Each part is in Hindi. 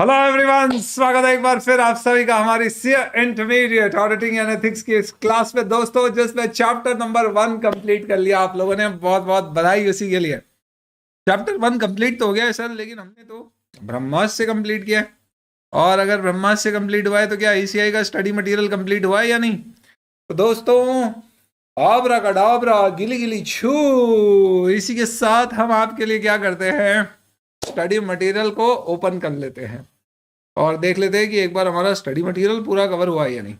हेलो एवरीवन, स्वागत है एक बार फिर आप सभी का हमारी इंटरमीडिएट ऑडिटिंग एंड एथिक्स की इस क्लास में। दोस्तों, जिसमें चैप्टर नंबर 1 कंप्लीट कर लिया आप लोगों ने, बहुत बहुत बधाई उसी के लिए। चैप्टर 1 कंप्लीट तो हो गया है सर, लेकिन हमने तो ब्रह्मास्त्र से कंप्लीट किया है। और अगर ब्रह्मास्त्र से कंप्लीट हुआ है तो क्या ईसीआई का स्टडी मटेरियल कंप्लीट हुआ है या नहीं? तो दोस्तों, आबरा कडाबरा गिली गिली छू, इसी के साथ हम आपके लिए क्या करते हैं, स्टडी मटेरियल को ओपन कर लेते हैं और देख लेते हैं कि एक बार हमारा स्टडी मटेरियल पूरा कवर हुआ है या नहीं।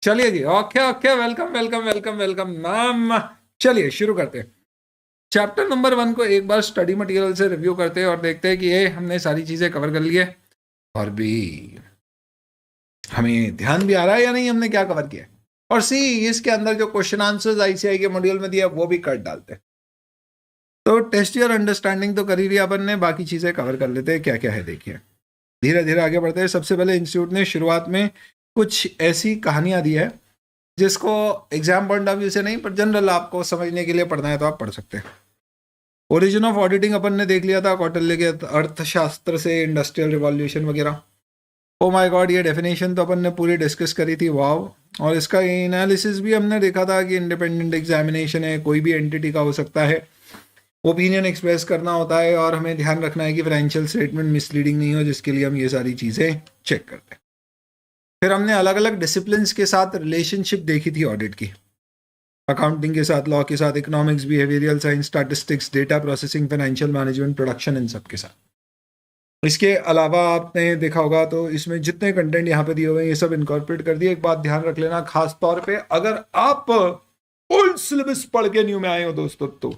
चलिए जी, okay okay, welcome welcome welcome welcome ma'am. चलिए शुरू करते हैं। चैप्टर नंबर 1 को एक बार स्टडी मटेरियल से रिव्यू करते हैं और देखते हैं कि ये हमने सारी चीजें कवर कर ली है और भी हमें ध्यान भी आ रहा है या नहीं हमने क्या कवर किया है। और सी, इसके अंदर जो क्वेश्चन आंसर्स आईसीआई के मॉड्यूल में दिया वो भी कट डालते हैं। तो टेस्ट योर अंडरस्टैंडिंग तो कर ही लिया अपन ने, बाकी चीजें कवर कर लेते हैं क्या क्या है। देखिए, धीरे धीरे आगे बढ़ते हैं। सबसे पहले इंस्टीट्यूट ने शुरुआत में कुछ ऐसी कहानियां दी है जिसको एग्जाम पॉइंट ऑफ व्यू से नहीं, पर जनरल आपको समझने के लिए पढ़ना है तो आप पढ़ सकते हैं। ओरिजिन ऑफ ऑडिटिंग अपन ने देख लिया था, कौटिल्य के अर्थशास्त्र से इंडस्ट्रियल रिवॉल्यूशन वगैरह। ओ माय गॉड, ये डेफिनेशन तो अपन ने पूरी डिस्कस करी थी, वाव। और इसका एनालिसिस भी हमने देखा था कि इंडिपेंडेंट एग्जामिनेशन है, कोई भी एंटिटी का हो सकता है, ओपिनियन एक्सप्रेस करना होता है और हमें ध्यान रखना है कि फाइनेंशियल स्टेटमेंट मिसलीडिंग नहीं हो, जिसके लिए हम ये सारी चीज़ें चेक करते हैं। फिर हमने अलग अलग डिसिप्लिन्स के साथ रिलेशनशिप देखी थी ऑडिट की, अकाउंटिंग के साथ, लॉ के साथ, economics, behavioural science, statistics, data processing, financial management, production, इन सब के साथ। इसके अलावा आपने देखा होगा तो इसमें जितने कंटेंट यहाँ पे दिए हुए हैं ये सब इनकॉर्पोरेट कर दिए। एक बात ध्यान रख लेना, खास तौर पे अगर आप ओल्ड सिलेबस पढ़ के न्यू में आए हो दोस्तों, तो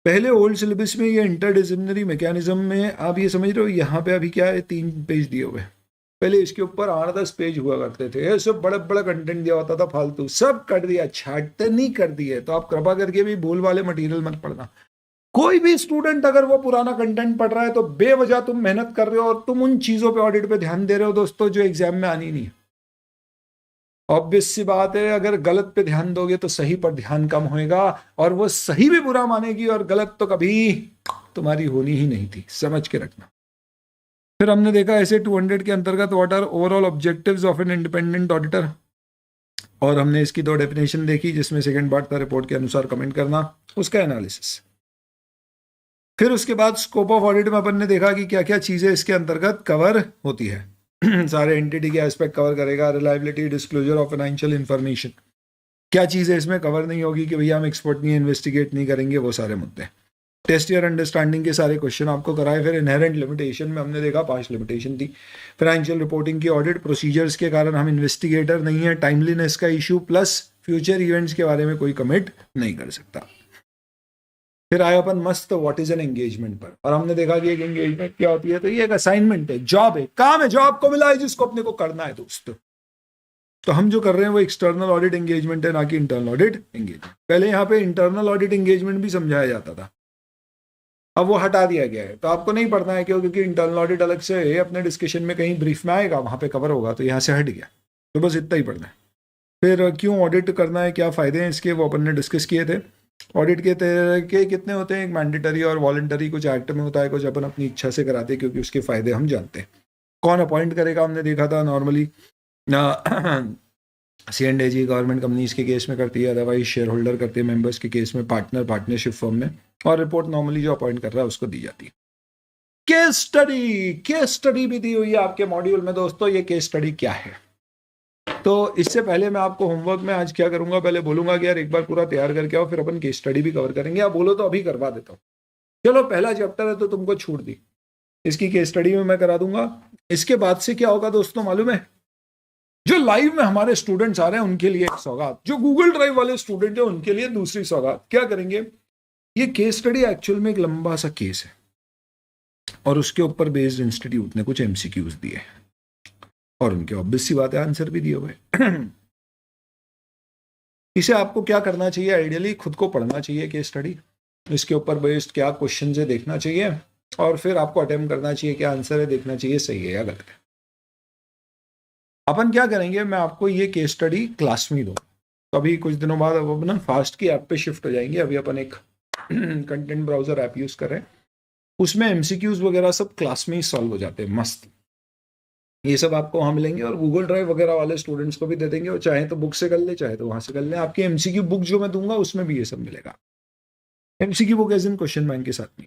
पहले ओल्ड सिलेबस में ये इंटरडिसिप्लिनरी मैकेनिज्म में आप ये समझ रहे हो, यहाँ पे अभी क्या है, 3 पेज दिए हुए। पहले इसके ऊपर 8-10 पेज हुआ करते थे, ये सब बड़ा बड़ा कंटेंट दिया होता था फालतू, सब कर दिया, छाटनी कर दी है। तो आप कृपा करके भी भूल वाले मटेरियल मत पढ़ना। कोई भी स्टूडेंट अगर वो पुराना कंटेंट पढ़ रहा है तो बेवजह तुम मेहनत कर रहे हो और तुम उन चीजों पे ऑडिट पे ध्यान दे रहे हो दोस्तों जो एग्जाम में आनी नहीं है। ऑब्वियस सी बात है, अगर गलत पे ध्यान दोगे तो सही पर ध्यान कम होएगा, और वो सही भी बुरा मानेगी और गलत तो कभी तुम्हारी होनी ही नहीं थी, समझ के रखना। फिर हमने देखा ऐसे 200 के अंतर्गत what are overall objectives of an independent auditor, और हमने इसकी 2 डेफिनेशन देखी, जिसमें सेकंड पार्ट था रिपोर्ट के अनुसार कमेंट करना, उसका एनालिसिस। फिर उसके बाद स्कोप ऑफ ऑडिट में अपन ने देखा कि क्या क्या चीजें इसके अंतर्गत कवर होती है। सारे एंटिटी के एस्पेक्ट कवर करेगा, reliability, disclosure of financial information, क्या चीजें इसमें कवर नहीं होगी कि भैया हम एक्सपर्ट नहीं, इन्वेस्टिगेट नहीं करेंगे, वो सारे मुद्दे। टेस्ट योर अंडरस्टैंडिंग के सारे क्वेश्चन आपको कराए। फिर इनहेरेंट लिमिटेशन में हमने देखा 5 लिमिटेशन थी। फाइनेंशियल रिपोर्टिंग की ऑडिट प्रोसीजर्स के कारण हम इन्वेस्टिगेटर नहीं है, टाइमलीनेस का इशू, प्लस फ्यूचर इवेंट्स के बारे में कोई कमिट नहीं कर सकता। फिर आए अपन मस्त व्हाट इज एन एंगेजमेंट पर, और हमने देखा कि एक एंगेजमेंट क्या होती है, तो ये एक असाइनमेंट है, जॉब है, काम है, जॉब को मिला है जिसको अपने को करना है दोस्तों। तो हम जो कर रहे हैं वो एक्सटर्नल ऑडिट एंगेजमेंट है, ना कि इंटरनल ऑडिट एंगेजमेंट। पहले यहाँ पे इंटरनल ऑडिट एंगेजमेंट भी समझाया जाता था, अब वो हटा दिया गया है, तो आपको नहीं पढ़ना है क्यों, क्योंकि इंटरनल ऑडिट अलग से है, अपने डिस्कशन में कहीं ब्रीफ में आएगा, वहां पे कवर होगा, तो यहाँ से हट गया, तो बस इतना ही पढ़ना है। फिर क्यों ऑडिट करना है, क्या फायदे हैं इसके, वो अपन ने डिस्कस किए थे। ऑडिट के तरीके कितने होते हैं, एक मैंडेटरी और वॉलंटरी, कुछ एक्ट में होता है, कुछ अपन अपनी इच्छा से कराते हैं क्योंकि उसके फायदे हम जानते हैं। कौन अपॉइंट करेगा हमने देखा था, नॉर्मली C&AG गवर्नमेंट कंपनीज के केस में करती है, अदरवाइज शेयर होल्डर करते हैं, मेंबर्स के केस में पार्टनर, पार्टनरशिप फर्म में, और रिपोर्ट नॉर्मली जो अपॉइंट कर रहा है उसको दी जाती है। केस स्टडी भी दी हुई है आपके मॉड्यूल में दोस्तों। ये केस स्टडी क्या है, तो इससे पहले मैं आपको होमवर्क में आज क्या करूंगा, पहले बोलूंगा कि यार एक बार पूरा तैयार करके आओ, फिर अपन केस स्टडी भी कवर करेंगे। आप बोलो तो अभी करवा देता हूँ। चलो, पहला चैप्टर है तो तुमको छूट दी, इसकी केस स्टडी में मैं करा दूंगा। इसके बाद से क्या होगा दोस्तों मालूम है, जो लाइव में हमारे स्टूडेंट्स आ रहे हैं उनके लिए एक सौगात, जो गूगल ड्राइव वाले स्टूडेंट है उनके लिए दूसरी सौगात। क्या करेंगे, ये केस स्टडी एक्चुअल में एक लंबा सा केस है और उसके ऊपर बेस्ड इंस्टीट्यूट ने कुछ एमसीक्यूज दिए और उनके ऑब्वियस सी बात है आंसर भी दिए हुए। इसे आपको क्या करना चाहिए, आइडियली खुद को पढ़ना चाहिए केस स्टडी, इसके ऊपर बेस्ड क्या क्वेश्चन है देखना चाहिए, और फिर आपको अटेम्प्ट करना चाहिए क्या आंसर है, देखना चाहिए सही है या गलत है। अपन क्या करेंगे, मैं आपको ये केस स्टडी क्लास में दूँ, तो अभी कुछ दिनों बाद अब अपन फास्ट की ऐप पे शिफ्ट हो जाएंगे। अभी अपन एक कंटेंट ब्राउजर ऐप यूज कर रहे हैं, उसमें एमसीक्यूज वगैरह सब क्लास में ही सॉल्व हो जाते हैं, मस्त। ये सब आपको वहाँ मिलेंगे और गूगल ड्राइव वगैरह वाले स्टूडेंट्स को भी दे देंगे, और चाहे तो बुक से कर ले, चाहे तो वहाँ से कर ले। आपकी एमसीक्यू बुक जो मैं दूंगा उसमें भी ये सब मिलेगा। MCQ book as in question bank के साथ नहीं।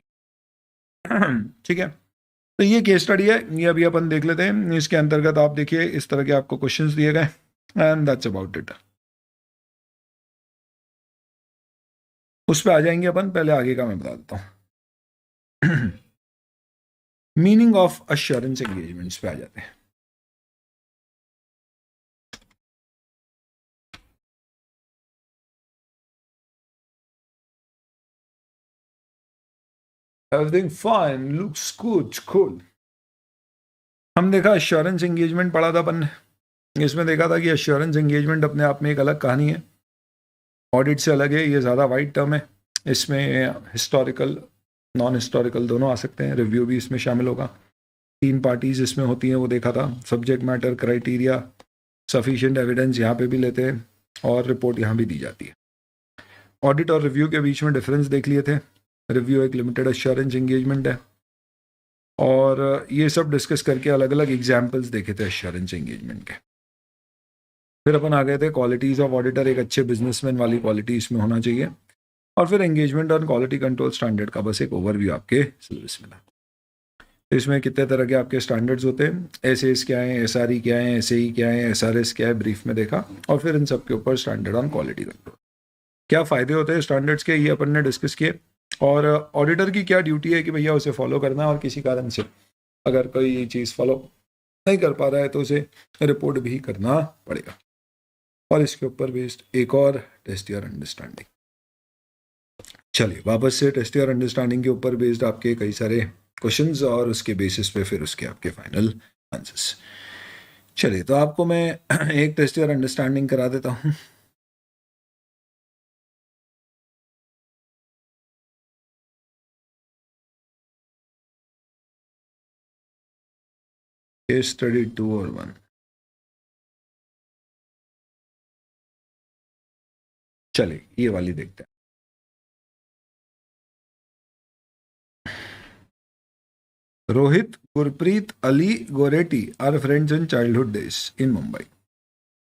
ठीक है, तो ये केस स्टडी है, ये अभी अपन देख लेते हैं। इसके अंतर्गत आप देखिए इस तरह के आपको क्वेश्चंस दिए गए, एंड दैट्स अबाउट इट। उस पर आ जाएंगे अपन, पहले आगे का मैं बता देता हूँ। मीनिंग ऑफ अश्योरेंस एंगेजमेंट्स पे आ जाते हैं। Everything fine, looks good, cool. हम देखा अश्योरेंस एंगेजमेंट पढ़ा था अपन ने, इसमें देखा था कि अश्योरेंस एंगेजमेंट अपने आप में एक अलग कहानी है, ऑडिट से अलग है, ये ज़्यादा वाइड टर्म है। इसमें हिस्टोरिकल नॉन हिस्टोरिकल दोनों आ सकते हैं, रिव्यू भी इसमें शामिल होगा। 3 पार्टीज इसमें होती हैं, वो देखा था। Subject matter, criteria, sufficient evidence यहाँ पे भी लेते हैं, और रिपोर्ट यहाँ भी दी जाती है। ऑडिट और रिव्यू के बीच में डिफरेंस देख लिए थे। रिव्यू एक लिमिटेड अश्योरेंस एंगेजमेंट है, और ये सब डिस्कस करके अलग अलग एग्जाम्पल्स देखे थे अश्योरेंस एंगेजमेंट के। फिर अपन आ गए थे क्वालिटीज ऑफ ऑडिटर, एक अच्छे बिजनेसमैन वाली क्वालिटी इसमें होना चाहिए। और फिर एंगेजमेंट और क्वालिटी कंट्रोल स्टैंडर्ड का बस एक ओवरव्यू आपके सिलेबस में था। तो इसमें कितने तरह के आपके स्टैंडर्ड्स होते हैं, एसएस क्या है, एसआरई क्या है, एसएई क्या है, एसआरएस क्या है, ब्रीफ में देखा। और फिर इन सब के ऊपर स्टैंडर्ड ऑन क्वालिटी कंट्रोल, क्या फ़ायदे होते हैं स्टैंडर्ड्स के, ये अपन ने डिस्कस किए। और ऑडिटर की क्या ड्यूटी है कि भैया उसे फॉलो करना है, और किसी कारण से अगर कोई चीज़ फॉलो नहीं कर पा रहा है तो उसे रिपोर्ट भी करना पड़ेगा। और इसके ऊपर बेस्ड एक और टेस्ट योर अंडरस्टैंडिंग। चलिए वापस से टेस्ट योर अंडरस्टैंडिंग के ऊपर बेस्ड आपके कई सारे क्वेश्चंस, और उसके बेसिस पे फिर उसके आपके फाइनल आंसर्स। चलिए, तो आपको मैं एक टेस्ट योर अंडरस्टैंडिंग करा देता हूँ। केस स्टडी 2 और 1। चलिए ये वाली देखते हैं। Rohit, Gurpreet, Ali, Goretti are friends in childhood days in Mumbai.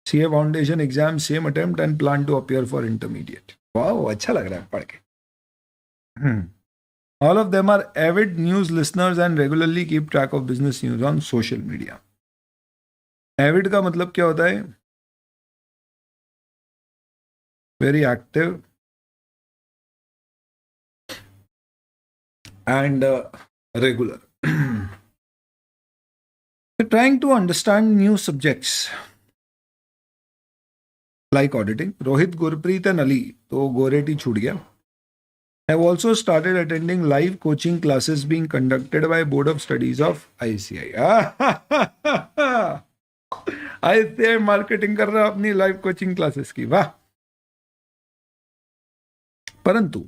CA Foundation exam, same attempt and plan to appear for intermediate. Wow, अच्छा लग रहा है पढ़ के। All of them are avid news listeners and regularly keep track of business news on social media. Avid का मतलब क्या होता है? Very active and regular. Trying to understand new subjects like auditing. Rohit, Gurpreet and Ali, तो गोरेटी छूट गया. have also started attending live coaching classes being conducted by Board of Studies of ICI. ICI marketing कर रहा है अपनी लाइव कोचिंग क्लासेस की, वाह। परंतु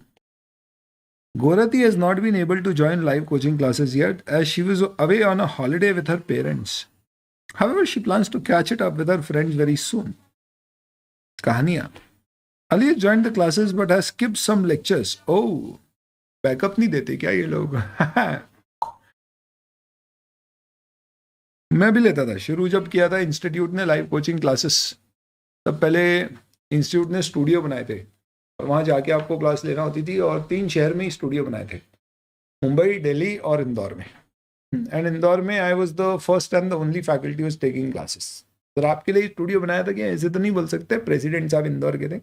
Gorati has not been able to join live coaching classes yet as she was away on a holiday with her parents. However, she plans to catch it up with her friends very soon. कहानियां. Ali has joined the classes but has skipped some lectures. Oh, backup नहीं देते क्या ये लोग? मैं भी लेता था, शुरू जब किया था इंस्टीट्यूट ने लाइव कोचिंग क्लासेस, तब पहले इंस्टीट्यूट ने स्टूडियो बनाए थे, और वहाँ जाके आपको क्लास लेना होती थी, और 3 शहर में ही स्टूडियो बनाए थे, मुंबई, दिल्ली और इंदौर में। एंड इंदौर में I was the first and the only faculty was taking classes. Sir आपके लिए स्टूडियो बनाया था क्या? ऐसे तो नहीं बोल सकते, प्रेसिडेंट साहब इंदौर के थे,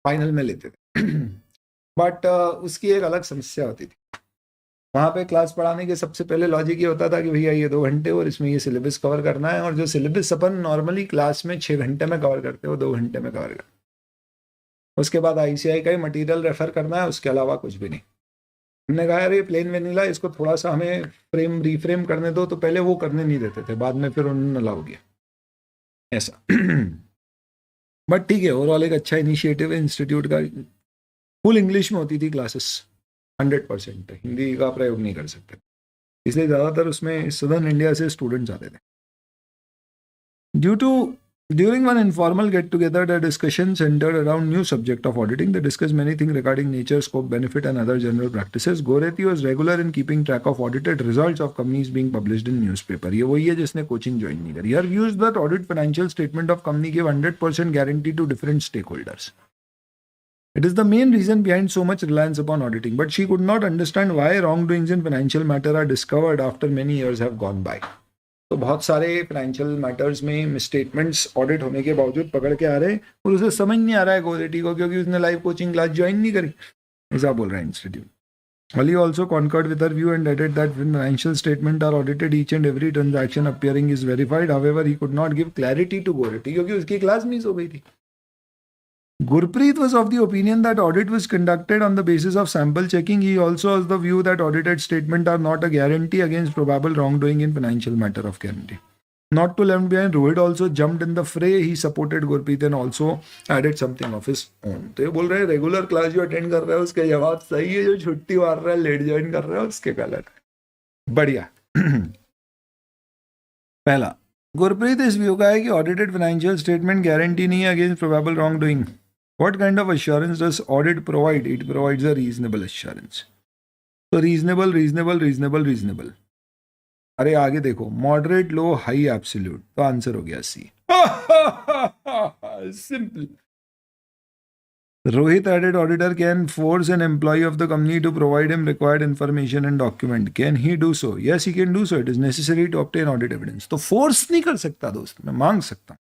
फाइनल में लेते थे। बट उसकी एक अलग समस्या होती थी। वहाँ पे क्लास पढ़ाने के सबसे पहले लॉजिक ये होता था कि भैया ये 2 घंटे और इसमें ये सिलेबस कवर करना है, और जो सिलेबस अपन नॉर्मली क्लास में 6 घंटे में कवर करते हो, 2 घंटे में कवर करते। उसके बाद ICI का ही मटेरियल रेफर करना है, उसके अलावा कुछ भी नहीं। हमने कहा यार ये प्लेन वेनिला, इसको थोड़ा सा हमें रीफ्रेम करने दो, तो पहले वो करने नहीं देते थे, बाद में फिर उन्होंने अलाउ किया ऐसा। बट ठीक है, ओवरऑल एक अच्छा इनिशिएटिव है इंस्टीट्यूट का। फुल इंग्लिश में होती थी क्लासेस, 100%, हिंदी का प्रयोग नहीं कर सकते, इसलिए ज़्यादातर उसमें सदर्न इंडिया से स्टूडेंट्स आते थे। Due to During one informal get-together, the discussion centered around new subject of auditing. They discussed many things regarding nature, scope, benefit, and other general practices. Goretti was regular in keeping track of audited results of companies being published in newspaper. ये वही है जिसने coaching join नहीं करी. Her views that audit financial statement of company gave 100% guarantee to different stakeholders. It is the main reason behind so much reliance upon auditing. But she could not understand why wrongdoings in financial matter are discovered after many years have gone by. तो बहुत सारे फाइनेंशियल मैटर्स में मिसस्टेटमेंट्स ऑडिट होने के बावजूद पकड़ के आ रहे हैं और उसे समझ नहीं आ रहा है गोरेटी को, क्योंकि उसने लाइव कोचिंग क्लास ज्वाइन नहीं करी, ऐसा बोल रहा है institute. Ali also concurred with her view and added that when financial statements are audited, each and every transaction appearing is verified. However, he could not give clarity to Goretti क्योंकि उसकी क्लास मिस हो गई थी. Gurpreet was of the opinion that audit was conducted on the basis of sample checking. He also has the view that audited statements are not a guarantee against probable wrongdoing in financial matter of guarantee. Not to left behind, Rohit also jumped in the fray. He supported Gurpreet and also added something of his own. तो ये बोल रहे हैं रेगुलर क्लास जो अटेंड कर रहे हो उसके जवाब सही है, जो छुट्टी मार रहा है लेट ज्वाइन कर रहे हो उसके गलत. बढ़िया. पहला, गुरप्रीत इस व्यू का है कि ऑडिटेड फाइनेंशियल स्टेटमेंट गारंटी नहीं है against probable wrong doing. What kind of assurance does audit provide? It provides a reasonable assurance. So reasonable. अरे आगे देखो, moderate, low, high, absolute. तो आंसर हो गया C. Simple. Rohit added auditor can force an employee of the company to provide him required information and document. Can he do so? Yes, he can do so. It is necessary to obtain audit evidence. तो force नहीं कर सकता दोस्त, मैं मांग सकता हूँ.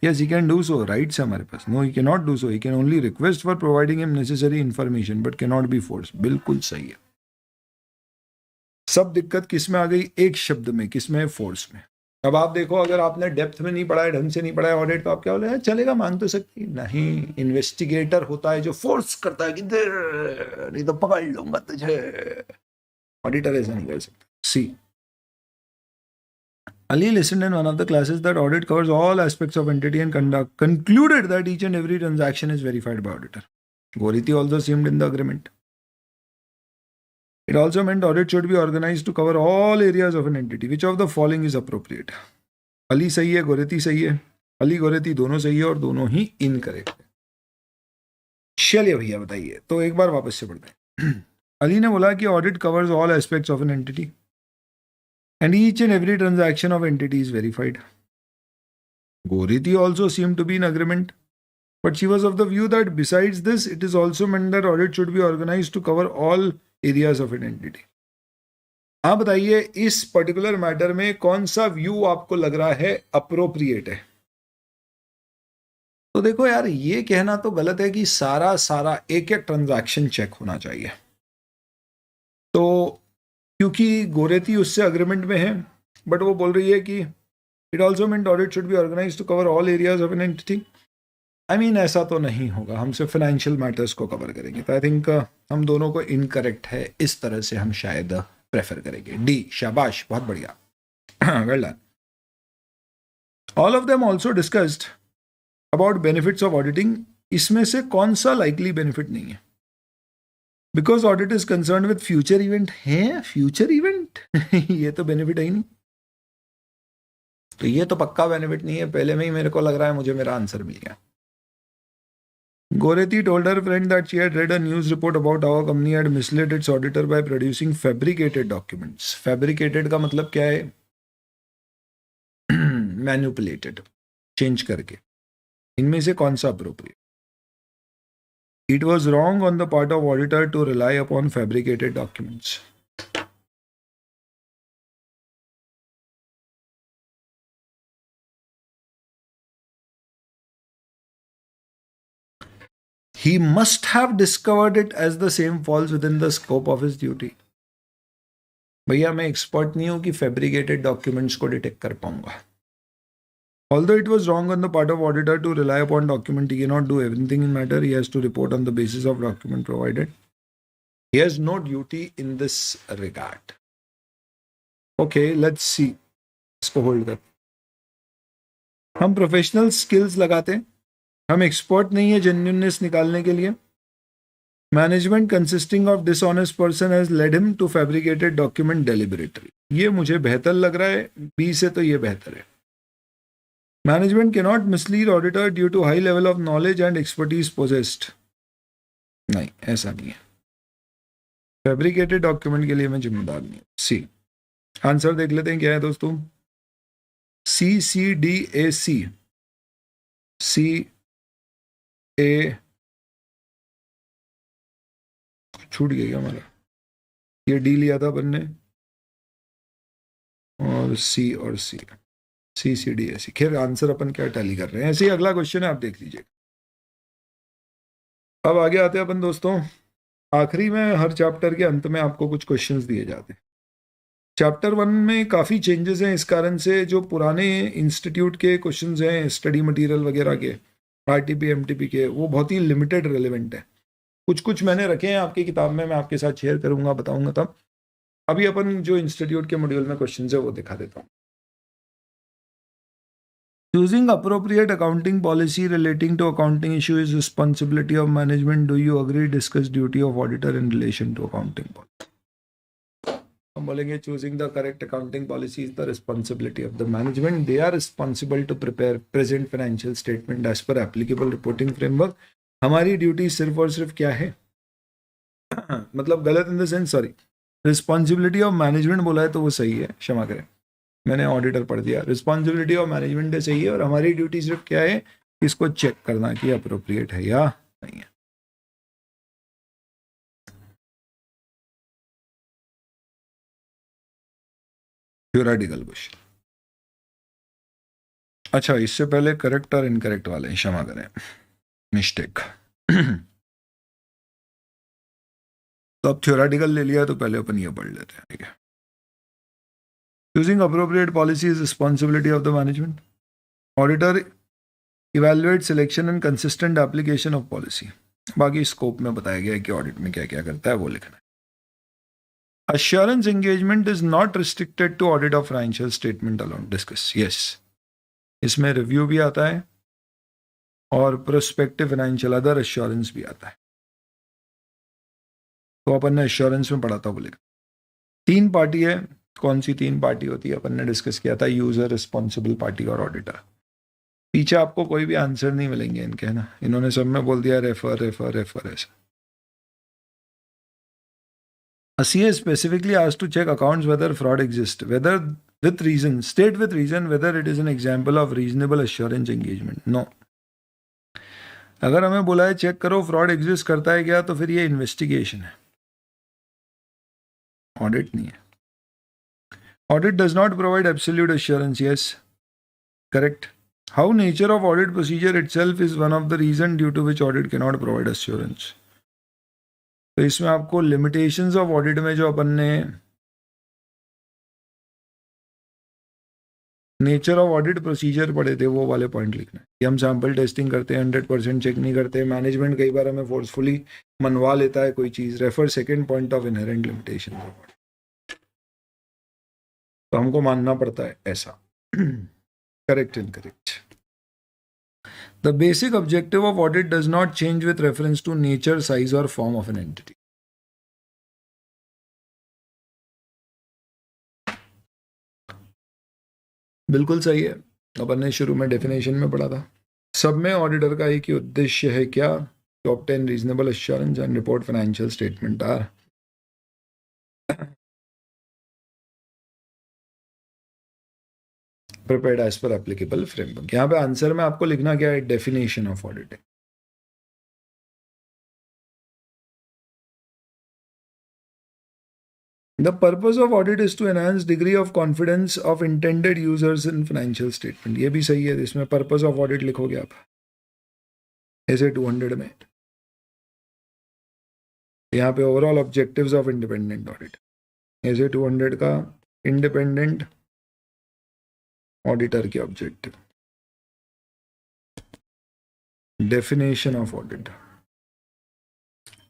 Yes, he can do so. Rights है हमारे पास. No, he cannot do so. He can only request for providing him necessary information, but cannot be forced. बिल्कुल सही है. सब दिक्कत किस में आ गई? एक शब्द में. किस में? फोर्स में. अब आप देखो, अगर आपने डेप्थ में नहीं पढ़ा है, ढंग से नहीं पढ़ा है ऑडिट, तो आप क्या बोले चलेगा, मांग तो सकती नहीं. इन्वेस्टिगेटर होता है जो फोर्स करता है कि नहीं तो पकड़ लूंगा तुझे. ऑडिटर ऐसा नहीं कर सकता. सी. Ali listened in one of the classes that audit covers all aspects of entity and concluded that each and every transaction is verified by auditor. Goretti also seemed in the agreement. It also meant audit should be organized to cover all areas of an entity. Which of the following is appropriate? Ali सही है, Goretti सही है. Ali Goretti दोनों सही है और दोनों ही इनकरेक्ट है. चलिए भैया बताइए. तो एक बार वापस से पढ़ते हैं. अली ने बोला कि audit covers all aspects of an entity. And each and every transaction of entity is verified. Goretti also seemed to be in agreement, but she was of the view that besides this, it is also meant that audit should be organized to cover all areas of an entity. आप बताइए इस पर्टिकुलर मैटर में कौन सा व्यू आपको लग रहा है अप्रोप्रिएट है? तो देखो यार, ये कहना तो गलत है कि सारा एक एक ट्रांजैक्शन चेक होना चाहिए. तो क्योंकि गोरेती उससे अग्रीमेंट में है, बट वो बोल रही है कि it also mean audit should be organise to cover all areas of an entity. I mean ऐसा तो नहीं होगा, हम सिर्फ फाइनेंशियल मैटर्स को कवर करेंगे. तो आई थिंक हम दोनों को इनकरेक्ट है, इस तरह से हम शायद प्रेफर करेंगे. डी. शाबाश, बहुत बढ़िया. Well done. All of them also discussed about benefits of auditing. इसमें से कौन सा लाइकली बेनिफिट नहीं है? Because audit is concern with future event. है फ्यूचर इवेंट? ये तो बेनिफिट है ही नहीं. तो ये तो पक्का बेनिफिट नहीं है. पहले में ही मेरे को लग रहा है मुझे मेरा आंसर मिल गया. Goretti told her friend that she had read a news report about how a company had misled its auditor by producing fabricated documents. Fabricated का मतलब क्या है? Manipulated, change करके. इनमें से कौन सा appropriate? It was wrong on the part of auditor to rely upon fabricated documents. He must have discovered it as the same falls within the scope of his duty. भैया मैं एक्सपर्ट नहीं हूं कि फैब्रिकेटेड डॉक्यूमेंट्स को डिटेक्ट कर पाऊंगा. Although it was wrong on the part of auditor to rely upon document, he cannot do everything in matter. He has to report on the basis of document provided. He has no duty in this regard. Okay, let's see. इसको होल्ड कर. हम प्रोफेशनल स्किल्स लगाते हैं, हम एक्सपर्ट नहीं है जेन्युइननेस निकालने के लिए. Management consisting of dishonest person has led him to fabricated document deliberately. ये मुझे बेहतर लग रहा है. बी से तो ये बेहतर है. Management can not mislead auditor due to high level of knowledge and expertise possessed. नहीं, ऐसा नहीं है। फैब्रिकेटेड डॉक्यूमेंट के लिए मैं जिम्मेदार नहीं हूँ। सी। आंसर देख लेते हैं क्या है दोस्तों। CCDAC। CA छूट गया क्या हमारा? ये डी लिया था अपन ने, और सी और सी, CCDAC। खैर आंसर अपन क्या टैली कर रहे हैं। ऐसे ही अगला क्वेश्चन है, आप देख लीजिए। अब आगे आते हैं अपन दोस्तों। आखिरी में हर चैप्टर के अंत में आपको कुछ क्वेश्चंस दिए जाते हैं। चैप्टर 1 में काफ़ी चेंजेस हैं, इस कारण से जो पुराने इंस्टीट्यूट के क्वेश्चंस हैं स्टडी मटेरियल वगैरह के, RTP MTP के, वो बहुत ही लिमिटेड रेलेवेंट है। कुछ कुछ मैंने रखे हैं आपकी किताब में, मैं आपके साथ शेयर करूंगा, बताऊंगा तब। अभी अपन जो इंस्टीट्यूट के मॉड्यूल में क्वेश्चंस है वो दिखा देता हूँ। Choosing appropriate accounting policy relating to accounting issue is responsibility of management. Do you agree? Discuss duty of auditor in relation to accounting policy. हम बोलेंगे choosing the correct accounting policy is the responsibility of the management. They are responsible to prepare present financial statement as per applicable reporting framework. हमारी ड्यूटी सिर्फ और सिर्फ क्या है? मतलब गलत in the sense, sorry, responsibility of management बोला है तो वो सही है, क्षमा करें, मैंने ऑडिटर पढ़ दिया। रिस्पॉन्सिबिलिटी ऑफ मैनेजमेंट सही है, और हमारी ड्यूटी सिर्फ क्या है? इसको चेक करना कि अप्रोप्रिएट है या नहीं है। Theoretical question. अच्छा, इससे पहले करेक्ट और इनकरेक्ट वाले, क्षमा करें, मिस्टेक। तो अब थ्योरेटिकल ले लिया तो पहले अपन ये पढ़ लेते हैं, ठीक है। Choosing appropriate policy is responsibility of the management. Auditor evaluate selection and consistent application of policy. बाकी स्कोप में बताया गया है कि ऑडिट में क्या क्या करता है, वो लिखना है। Assurance engagement is not restricted to audit of financial statement alone. Discuss. Yes. इसमें रिव्यू भी आता है और प्रोस्पेक्टिव फाइनेंशियल अदर एश्योरेंस भी आता है। तो अपन ने एश्योरेंस में पढ़ा था, वो लिखा। 3 पार्टी है। कौन सी 3 पार्टी होती है? अपन ने डिस्कस किया था, यूजर, रिस्पॉन्सिबल पार्टी और ऑडिटर। पीछे आपको कोई भी आंसर नहीं मिलेंगे इनके, है ना, इन्होंने सब में बोल दिया रेफर रेफर रेफर ऐसा। A CA is specifically asked to check accounts whether fraud exists, whether with reason, state with reason whether it is an example of reasonable assurance engagement. No. अगर हमें बोला है चेक करो फ्रॉड एग्जिस्ट करता है क्या, तो फिर ये इन्वेस्टिगेशन है, ऑडिट नहीं है। Audit does not provide absolute assurance. Yes, correct. How nature of audit procedure itself is one of the reason due to which audit cannot provide assurance. तो इसमें आपको limitations of audit में जो अपन ने नेचर ऑफ ऑडिट प्रोसीजर पढ़े थे, वो वाले पॉइंट लिखना है कि हम सैम्पल टेस्टिंग करते हैं, 100% चेक नहीं करते, मैनेजमेंट कई बार हमें फोर्सफुली मनवा लेता है कोई चीज़। Refer second point of inherent limitation of audit, तो हमको मानना पड़ता है ऐसा। Correct incorrect. The basic objective of audit does not change with reference to nature, size और फॉर्म ऑफ एन एंटिटी। बिल्कुल सही है। अपन ने शुरू में डेफिनेशन में पढ़ा था, सब में ऑडिटर का एक ही उद्देश्य है क्या? To obtain reasonable assurance and report financial statement are prepared as per applicable framework. यहाँ पे आंसर में आपको लिखना क्या है? Definition of auditing. The purpose of audit is to enhance degree of confidence of intended users in financial statement. ये भी सही है, इसमें पर्पस ऑफ ऑडिट लिखोगे आप ऐसे 200 में। यहाँ पे overall objectives of independent audit ऐसे 200 का इंडिपेंडेंट ऑडिटर के objective. Definition of audit,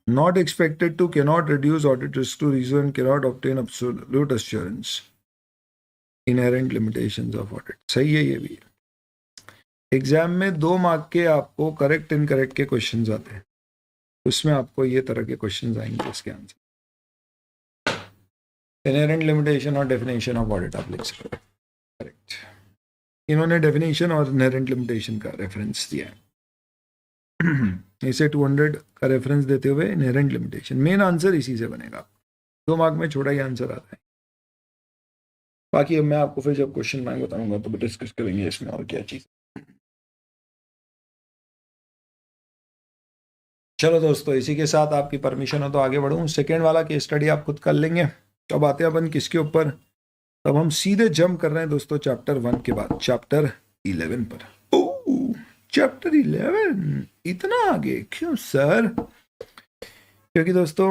not expected to, cannot reduce audit risk to reason, cannot obtain absolute assurance, inherent limitations of audit। सही है ये भी। एग्जाम में 2 मार्क के आपको करेक्ट इनकरेक्ट के क्वेश्चंस आते हैं, उसमें आपको ये तरह के क्वेश्चंस आएंगे, इसके आंसर। इनहेरेंट लिमिटेशन और डेफिनेशन ऑफ ऑडिट आप लिख सकते हो, करेक्ट। इन्होंने डेफिनेशन और इनहेरेंट लिमिटेशन का रेफरेंस दिया है। इसे 200 का रेफरेंस देते हुए इनहेरेंट लिमिटेशन, मेन आंसर इसी से बनेगा। 2 मार्क में छोटा ही आंसर आता है। बाकी अब मैं आपको फिर जब क्वेश्चन बैंक बताऊंगा तो डिस्कस करेंगे इसमें और क्या चीज। चलो दोस्तों, इसी के साथ आपकी परमिशन हो तो आगे बढ़ूं। सेकेंड वाला केस स्टडी आप खुद कर लेंगे। अब आते हैं अपन किसके ऊपर, तब हम सीधे जंप कर रहे हैं दोस्तों चैप्टर 1 के बाद चैप्टर 11 पर। चैप्टर 11 इतना आगे क्यों सर? क्योंकि दोस्तों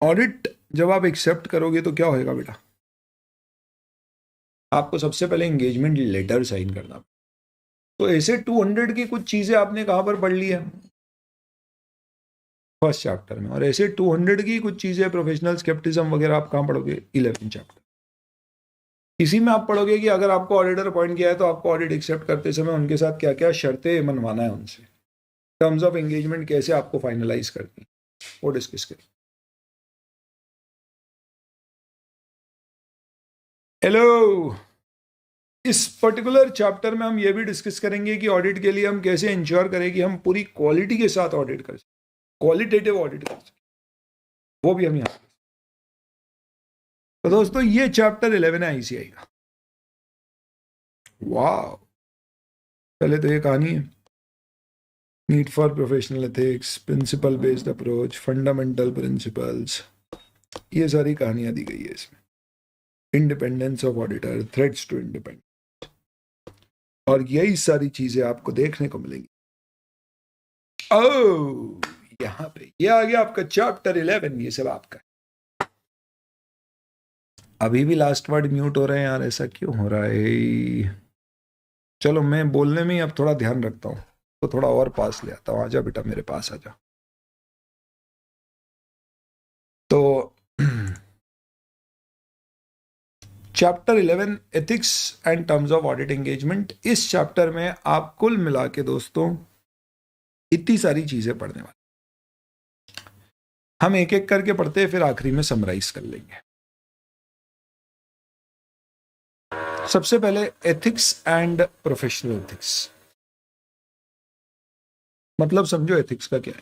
ऑडिट जब आप एक्सेप्ट करोगे तो क्या होएगा बेटा, आपको सबसे पहले एंगेजमेंट लेटर साइन करना। तो ऐसे 200 की कुछ चीजें आपने कहां पर पढ़ ली है, फर्स्ट चैप्टर में, और ऐसे 200 की कुछ चीजें प्रोफेशनल स्केप्टिज्म वगैरह आप कहां पढ़ोगे, 11 चैप्टर। इसी में आप पढ़ोगे कि अगर आपको ऑडिटर अपॉइंट किया है तो आपको ऑडिट एक्सेप्ट करते समय उनके साथ क्या क्या शर्तें मनवाना है उनसे, टर्म्स ऑफ एंगेजमेंट कैसे आपको फाइनलाइज करनी, वो डिस्कस करें। हेलो, इस पर्टिकुलर चैप्टर में हम ये भी डिस्कस करेंगे कि ऑडिट के लिए हम कैसे इंश्योर करें कि हम पूरी क्वालिटी के साथ ऑडिट कर सकें, क्वालिटेटिव ऑडिट कर सकें, वो भी हम यहाँ। तो दोस्तों ये चैप्टर 11 है आईसीआई का। वाह, पहले तो ये कहानी है, need for professional ethics, principle based approach, fundamental principles, ये सारी कहानियां दी गई है इसमें। Independence of auditor, threats to independence, और यही सारी चीजें आपको देखने को मिलेंगी। ओह, यहां पे ये आ गया आपका चैप्टर 11, ये सब आपका। अभी भी लास्ट वर्ड म्यूट हो रहे हैं यार, ऐसा क्यों हो रहा है? चलो मैं बोलने में अब थोड़ा ध्यान रखता हूं, तो थोड़ा और पास ले आता हूं। आजा बेटा मेरे पास आजा। तो chapter 11 ethics and terms of audit engagement, इस चैप्टर में आप कुल मिला के दोस्तों इतनी सारी चीजें पढ़ने वाले। हम एक एक करके पढ़ते हैं, फिर आखिरी में समराइज कर लेंगे। सबसे पहले एथिक्स एंड प्रोफेशनल एथिक्स, मतलब समझो एथिक्स का क्या है।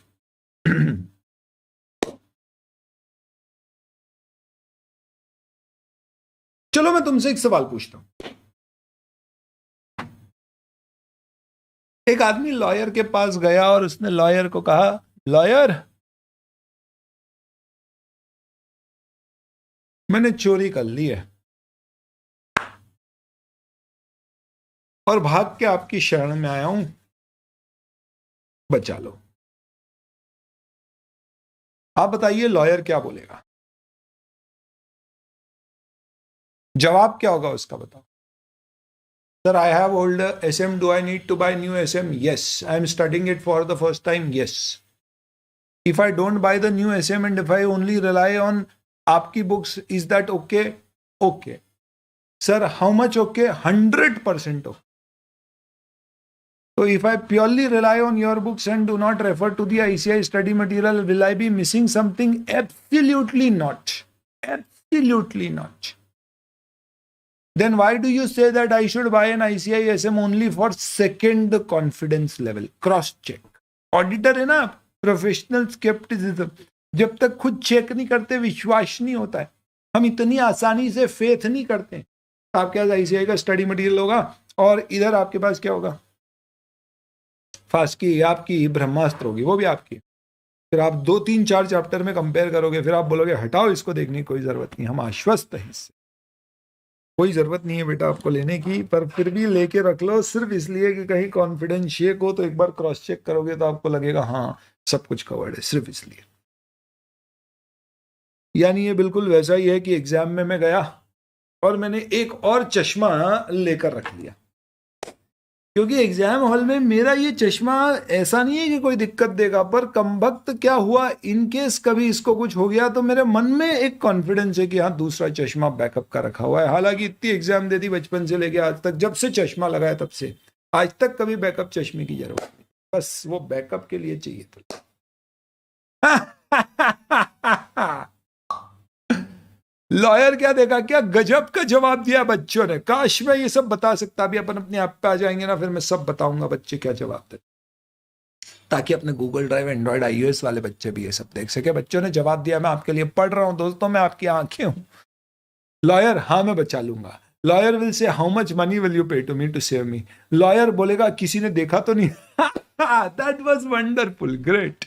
चलो मैं तुमसे एक सवाल पूछता हूं। एक आदमी लॉयर के पास गया और उसने लॉयर को कहा, लॉयर मैंने चोरी कर ली है और भाग के आपकी शरण में आया हूं, बचा लो। आप बताइए लॉयर क्या बोलेगा, जवाब क्या होगा उसका, बताओ। Sir, I have old SM. Do I need to buy new SM? Yes. I am studying it for the first time. Yes. If I don't buy the new SM and if I only rely on आपकी books, is that okay? Okay. Sir, how much okay? 100% okay. So if I purely rely on your books and do not refer to the ICI study material, will I be missing something? Absolutely not. Absolutely not. Then why do you say that I should buy an ICI SM only for second confidence level? Cross check. Auditor है ना, प्रोफेशनल स्केप्टिसिज्म, जब तक खुद चेक नहीं करते विश्वास नहीं होता है। हम इतनी आसानी से फेथ नहीं करते। आपके पास ICI का स्टडी मटेरियल होगा और इधर आपके पास क्या होगा, फास्की आपकी, ब्रह्मास्त्र होगी, वो भी आपकी। फिर आप 2, 3, 4 चैप्टर में कंपेयर करोगे, फिर आप बोलोगे हटाओ इसको, देखने की कोई जरूरत नहीं, हम आश्वस्त हैं इससे, कोई जरूरत नहीं है बेटा आपको लेने की, पर फिर भी लेके रख लो, सिर्फ इसलिए कि कहीं कॉन्फिडेंस शेक हो तो एक बार क्रॉस चेक करोगे तो आपको लगेगा हाँ सब कुछ कवर्ड है, सिर्फ इसलिए। यानी ये बिल्कुल वैसा ही है कि एग्जाम में मैं गया और मैंने एक और चश्मा लेकर रख लिया, क्योंकि एग्जाम हॉल में मेरा ये चश्मा ऐसा नहीं है कि कोई दिक्कत देगा, पर कमबख्त क्या हुआ, इनकेस कभी इसको कुछ हो गया तो मेरे मन में एक कॉन्फिडेंस है कि हाँ दूसरा चश्मा बैकअप का रखा हुआ है। हालांकि इतनी एग्जाम देती बचपन से लेके आज तक, जब से चश्मा लगाया तब से आज तक कभी बैकअप चश्मे की जरूरत नहीं, बस वो बैकअप के लिए चाहिए था। लॉयर क्या देखा, क्या गजब का जवाब दिया बच्चों ने, काश मैं ये सब बता सकता। अभी अपन अपने ऐप पे आ जाएंगे ना, फिर मैं सब बताऊंगा बच्चे क्या जवाब देते, ताकि अपने गूगल ड्राइव एंड्रॉइड iOS वाले बच्चे भी ये सब देख सके। बच्चों ने जवाब दिया, मैं आपके लिए पढ़ रहा हूं दोस्तों, मैं आपकी आंखें हूं। लॉयर, हाँ मैं बचा लूंगा। Lawyer will say how much money will you pay to me to save me. Lawyer बोलेगा किसी ने देखा तो नहीं। That was wonderful, great.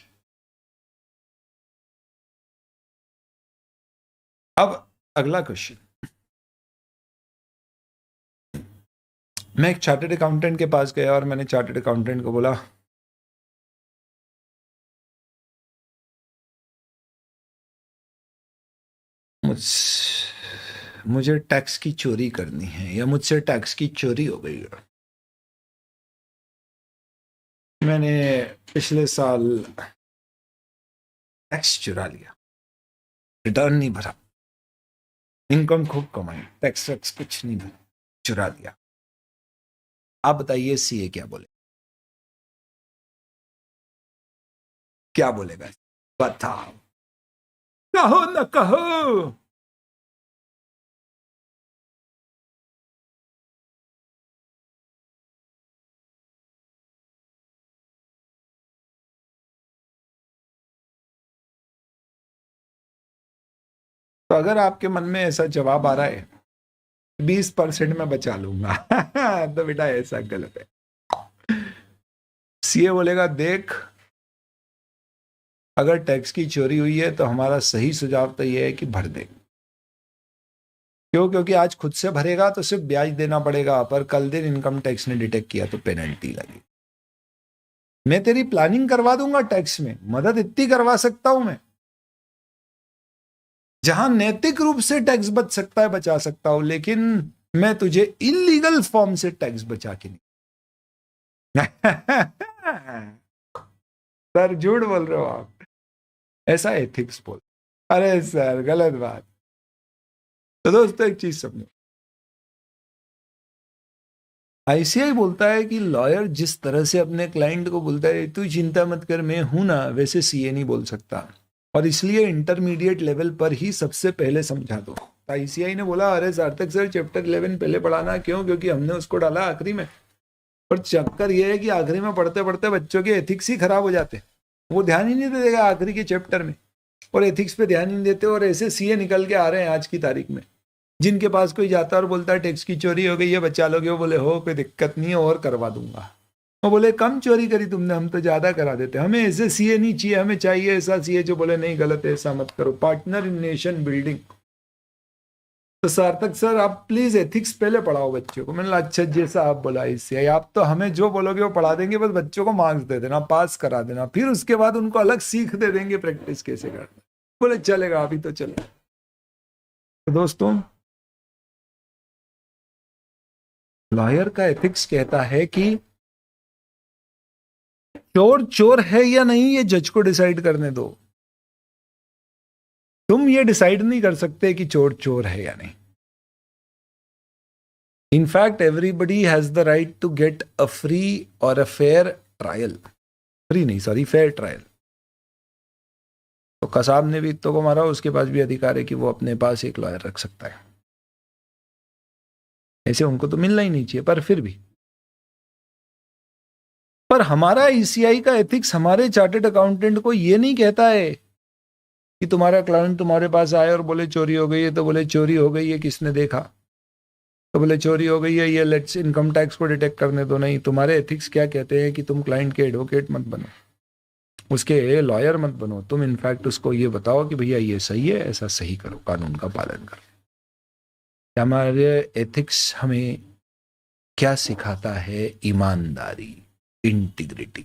अब अगला क्वेश्चन, मैं एक चार्टर्ड अकाउंटेंट के पास गया और मैंने चार्टर्ड अकाउंटेंट को बोला, मुझे टैक्स की चोरी करनी है, या मुझसे टैक्स की चोरी हो गई है। मैंने पिछले साल टैक्स चुरा लिया, रिटर्न नहीं भरा, इनकम खूब कमाई, टैक्स वैक्स कुछ नहीं भरा, चुरा दिया। आप बताइए सीए क्या बोले, क्या बोलेगा? बताओ, कहो न कहो। तो अगर आपके मन में ऐसा जवाब आ रहा है, 20% में बचा लूंगा, तो बेटा ऐसा गलत है। सीए बोलेगा, देख अगर टैक्स की चोरी हुई है तो हमारा सही सुझाव तो यह है कि भर दे। क्यों? क्योंकि आज खुद से भरेगा तो सिर्फ ब्याज देना पड़ेगा, पर कल दिन इनकम टैक्स ने डिटेक्ट किया तो पेनल्टी लगी। मैं तेरी प्लानिंग करवा दूंगा टैक्स में, मदद इतनी करवा सकता हूं मैं। जहां नैतिक रूप से टैक्स बच सकता है बचा सकता हूं, लेकिन मैं तुझे इलीगल फॉर्म से टैक्स बचा के नहीं। सर झूठ बोल रहे हो आप, ऐसा एथिक्स बोल। अरे सर गलत बात। तो दोस्तों एक चीज समझो, आईसीआई बोलता है कि लॉयर जिस तरह से अपने क्लाइंट को बोलता है तू चिंता मत कर मैं हूं ना, वैसे सीए नहीं बोल सकता, और इसलिए इंटरमीडिएट लेवल पर ही सबसे पहले समझा दो। आईसीआई ने बोला, अरे सार्थक सर चैप्टर 11 पहले पढ़ाना, क्यों? क्योंकि हमने उसको डाला आखिरी में। पर चक्कर यह है कि आखिरी में पढ़ते पढ़ते बच्चों के एथिक्स ही खराब हो जाते, वो ध्यान ही नहीं देगा आखिरी के चैप्टर में, और एथिक्स पे ध्यान ही नहीं देते। और ऐसे सीए निकल के आ रहे हैं आज की तारीख में, जिनके पास कोई जाता है और बोलता है टैक्स की चोरी हो गई है बचा लोगे, वो बोले हो कोई दिक्कत नहीं है और करवा दूंगा। वो बोले कम चोरी करी तुमने, हम तो ज्यादा करा देते, हमें ऐसे सीए नहीं चाहिए, हमें चाहिए ऐसा सीए जो बोले नहीं गलत है ऐसा मत करो, पार्टनर इन नेशन बिल्डिंग। तो सार्थक सर आप प्लीज एथिक्स पहले पढ़ाओ बच्चों को। मैंने कहा अच्छा जैसा आप बोला इससे, आप तो हमें जो बोलोगे वो पढ़ा देंगे, बस बच्चों को मार्क्स दे देना, पास करा देना, फिर उसके बाद उनको अलग सीख दे देंगे प्रैक्टिस कैसे करना। बोले चलेगा, अभी तो चलेगा। तो दोस्तों लॉयर का एथिक्स कहता है कि चोर चोर है या नहीं ये जज को डिसाइड करने दो, तुम ये डिसाइड नहीं कर सकते कि चोर चोर है या नहीं। In fact everybody has the right to get a free और अ फेयर ट्रायल, फ्री नहीं सॉरी फेयर ट्रायल। तो कसाब ने भी तो को मारा, उसके पास भी अधिकार है कि वो अपने पास एक लॉयर रख सकता है, ऐसे उनको तो मिलना ही नहीं चाहिए, पर फिर भी। पर हमारा ईसीआई का एथिक्स हमारे चार्टर्ड अकाउंटेंट को ये नहीं कहता है कि तुम्हारा क्लाइंट तुम्हारे पास आए और बोले चोरी हो गई है, तो बोले चोरी हो गई है किसने देखा, तो बोले चोरी हो गई है ये लेट्स इनकम टैक्स को डिटेक्ट करने दो। नहीं, तुम्हारे एथिक्स क्या कहते हैं कि तुम क्लाइंट के एडवोकेट मत बनो, उसके लॉयर मत बनो, तुम इनफैक्ट उसको ये बताओ कि भैया ये सही है, ऐसा सही करो, कानून का पालन करो। हमारे एथिक्स हमें क्या सिखाता है? ईमानदारी, इंटीग्रिटी।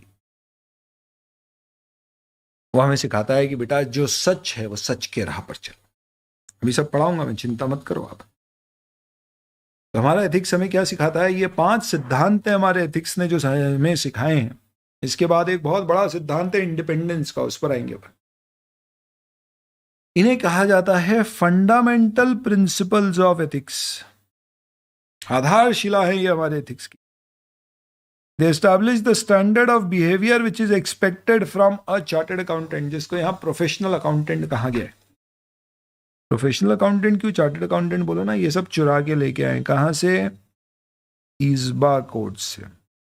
वो हमें सिखाता है कि बेटा जो सच है वो सच के राह पर चलो। अभी सब पढ़ाऊंगा मैं, चिंता मत करो आप। तो हमारा एथिक्स हमें क्या सिखाता है? ये 5 सिद्धांत है हमारे एथिक्स ने जो हमें सिखाए हैं। इसके बाद एक बहुत बड़ा सिद्धांत है इंडिपेंडेंस का, उस पर आएंगे। इन्हें कहा जाता है फंडामेंटल प्रिंसिपल्स ऑफ एथिक्स, आधारशिला है ये हमारे एथिक्स की। They establish the standard of behaviour which is expected from a chartered accountant, जिसको यहां प्रोफेशनल अकाउंटेंट कहा गया है। प्रोफेशनल अकाउंटेंट क्यों, चार्टर्ड अकाउंटेंट बोलो ना, ये सब चुरा के लेके आए। कहाँ से? ईज़बा कोड से।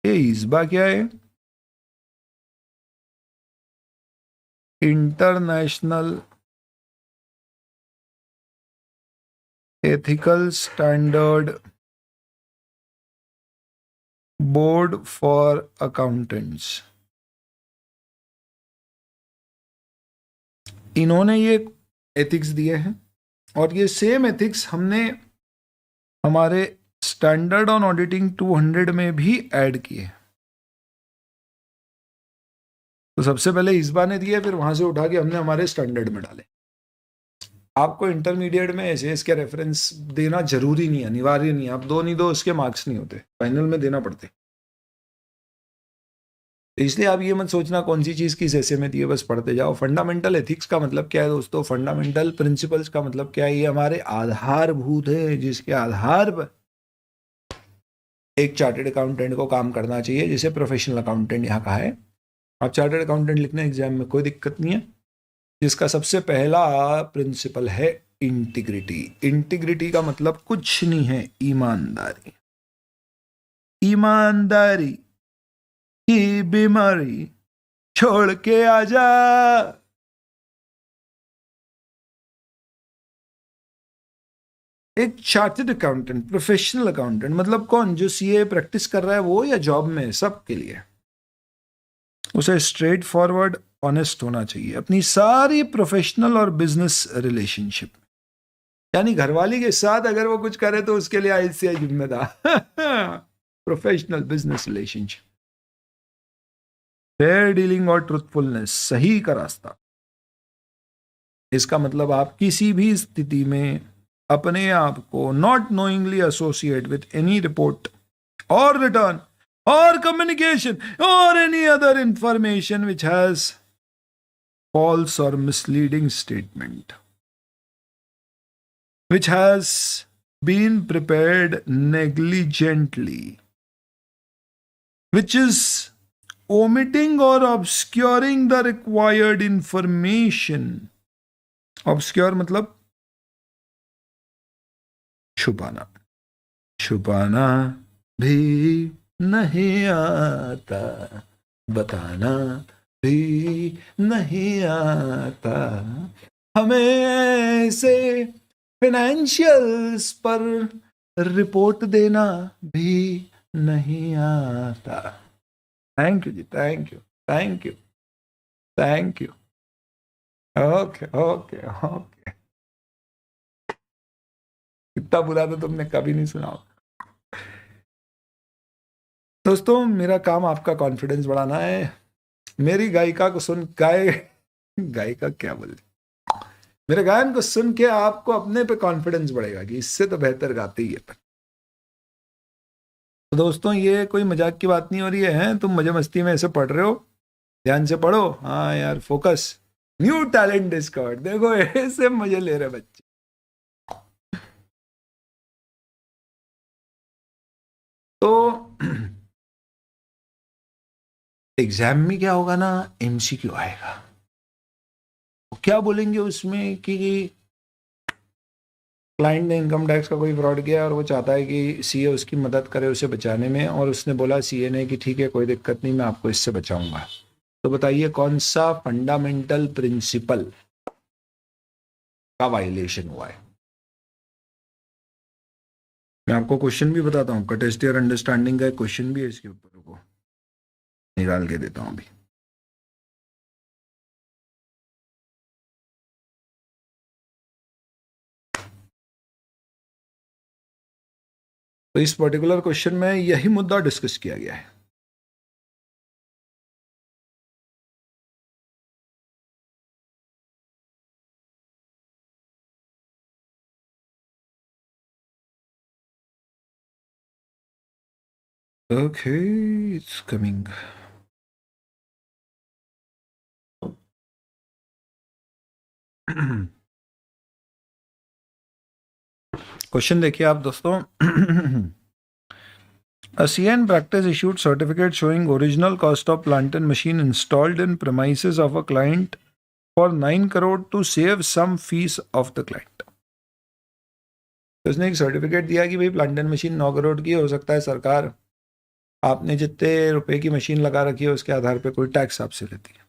ये ईज़बा क्या है? International ethical standard board for accountants. इन्होंने ये एथिक्स दिए हैं और ये सेम एथिक्स हमने हमारे स्टैंडर्ड ऑन ऑडिटिंग 200 में भी ऐड किए। तो सबसे पहले ईज़बा ने दिए, फिर वहां से उठा के हमने हमारे स्टैंडर्ड में डाले। आपको इंटरमीडिएट में एसएएस के रेफरेंस देना जरूरी नहीं है, अनिवार्य नहीं है। आप दो नहीं दो उसके मार्क्स नहीं होते, फाइनल में देना पड़ते। इसलिए आप ये मत सोचना कौन सी चीज किस ऐसे में दी है, बस पढ़ते जाओ। फंडामेंटल एथिक्स का मतलब क्या है दोस्तों? फंडामेंटल प्रिंसिपल्स का मतलब क्या है? ये हमारे आधारभूत है, जिसके आधार पर एक चार्टर्ड अकाउंटेंट को काम करना चाहिए, जिसे प्रोफेशनल अकाउंटेंट यहाँ कहा है। आप चार्टर्ड अकाउंटेंट लिखना एग्जाम में, कोई दिक्कत नहीं है। जिसका सबसे पहला प्रिंसिपल है इंटीग्रिटी। इंटीग्रिटी का मतलब कुछ नहीं है, ईमानदारी। ईमानदारी की बीमारी छोड़ के आजा। एक चार्टर्ड अकाउंटेंट, प्रोफेशनल अकाउंटेंट मतलब कौन? जो सीए प्रैक्टिस कर रहा है वो, या जॉब में, सबके लिए उसे स्ट्रेट फॉरवर्ड ऑनेस्ट होना चाहिए अपनी सारी प्रोफेशनल और बिजनेस रिलेशनशिप। यानी घरवाली के साथ अगर वो कुछ करे तो उसके लिए आईसीआई जिम्मेदार। Professional business relationship, fair dealing और ट्रुथफुलनेस, सही का रास्ता। इसका मतलब आप किसी भी स्थिति में अपने आप को not knowingly associate with any report और रिटर्न और कम्युनिकेशन और any other information which has false or misleading statement, which has been prepared negligently, which is omitting or obscuring the required information. Obscure मतलब छुपाना। छुपाना भी नहीं आता, बताना भी नहीं आता, हमें से फाइनेंशियल्स पर रिपोर्ट देना भी नहीं आता। Thank you ji, thank you, thank you, thank you. Okay okay okay. इतना बुरा तो तुमने कभी नहीं सुना। दोस्तों मेरा काम आपका कॉन्फिडेंस बढ़ाना है। मेरी गायिका को सुन, गायिका क्या बोले, मेरे गायन को सुन के आपको अपने पे कॉन्फिडेंस बढ़ेगा कि इससे तो बेहतर गाते ही है। तो दोस्तों ये कोई मजाक की बात नहीं हो रही है, तुम मजे मस्ती में ऐसे पढ़ रहे हो, ध्यान से पढ़ो। हाँ यार, फोकस। न्यू टैलेंट डिस्कवर्ड, देखो ऐसे मजे ले रहे बच्चे। तो एग्जाम में क्या होगा ना, एमसीक्यू आएगा। क्या बोलेंगे उसमें कि क्लाइंट ने इनकम टैक्स का कोई फ्रॉड किया और वो चाहता है कि सीए उसकी मदद करे उसे बचाने में, और उसने बोला सीए ने कि ठीक है कोई दिक्कत नहीं, मैं आपको इससे बचाऊंगा। तो बताइए कौन सा फंडामेंटल प्रिंसिपल का वायलेशन हुआ है? मैं आपको क्वेश्चन भी बताता हूँ, टेस्ट योर अंडरस्टैंडिंग का क्वेश्चन भी है इसके ऊपर, को निकाल के देता हूँ अभी। तो इस पर्टिकुलर क्वेश्चन में यही मुद्दा डिस्कस किया गया है। Okay, it's coming. क्वेश्चन देखिए आप दोस्तों। A CN practice issued certificate showing original cost of plant and machine installed in premises of a client for 9 crore to save some fees of the client. तो उसने एक सर्टिफिकेट दिया कि भाई प्लांट एंड मशीन 9 करोड़ की हो सकता है सरकार आपने जितने रुपए की मशीन लगा रखी है उसके आधार पे कोई टैक्स आपसे लेती है,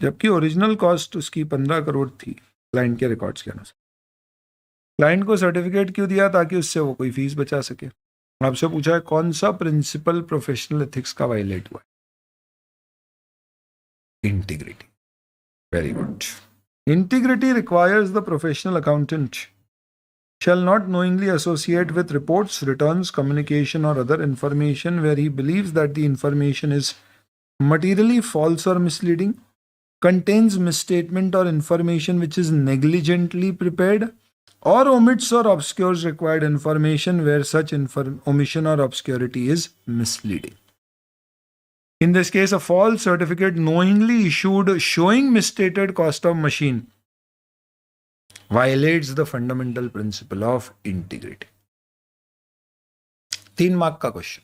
जबकि ओरिजिनल कॉस्ट उसकी 15 करोड़ थी क्लाइंट के रिकॉर्ड्स के अनुसार। क्लाइंट को सर्टिफिकेट क्यों दिया? ताकि उससे वो कोई फीस बचा सके। आपसे पूछा है कौन सा प्रिंसिपल प्रोफेशनल एथिक्स का वायलेट हुआ है? Integrity. Very good. Integrity requires the professional accountant shall not knowingly associate with reports, returns, communication, or other information where he believes that the information is materially false or misleading, contains misstatement or information which is negligently prepared, or omits or obscures required information where such omission or obscurity is misleading. In this case, a false certificate knowingly issued showing misstated cost of machine violates the fundamental principle of integrity. 3 mark का क्वेश्चन,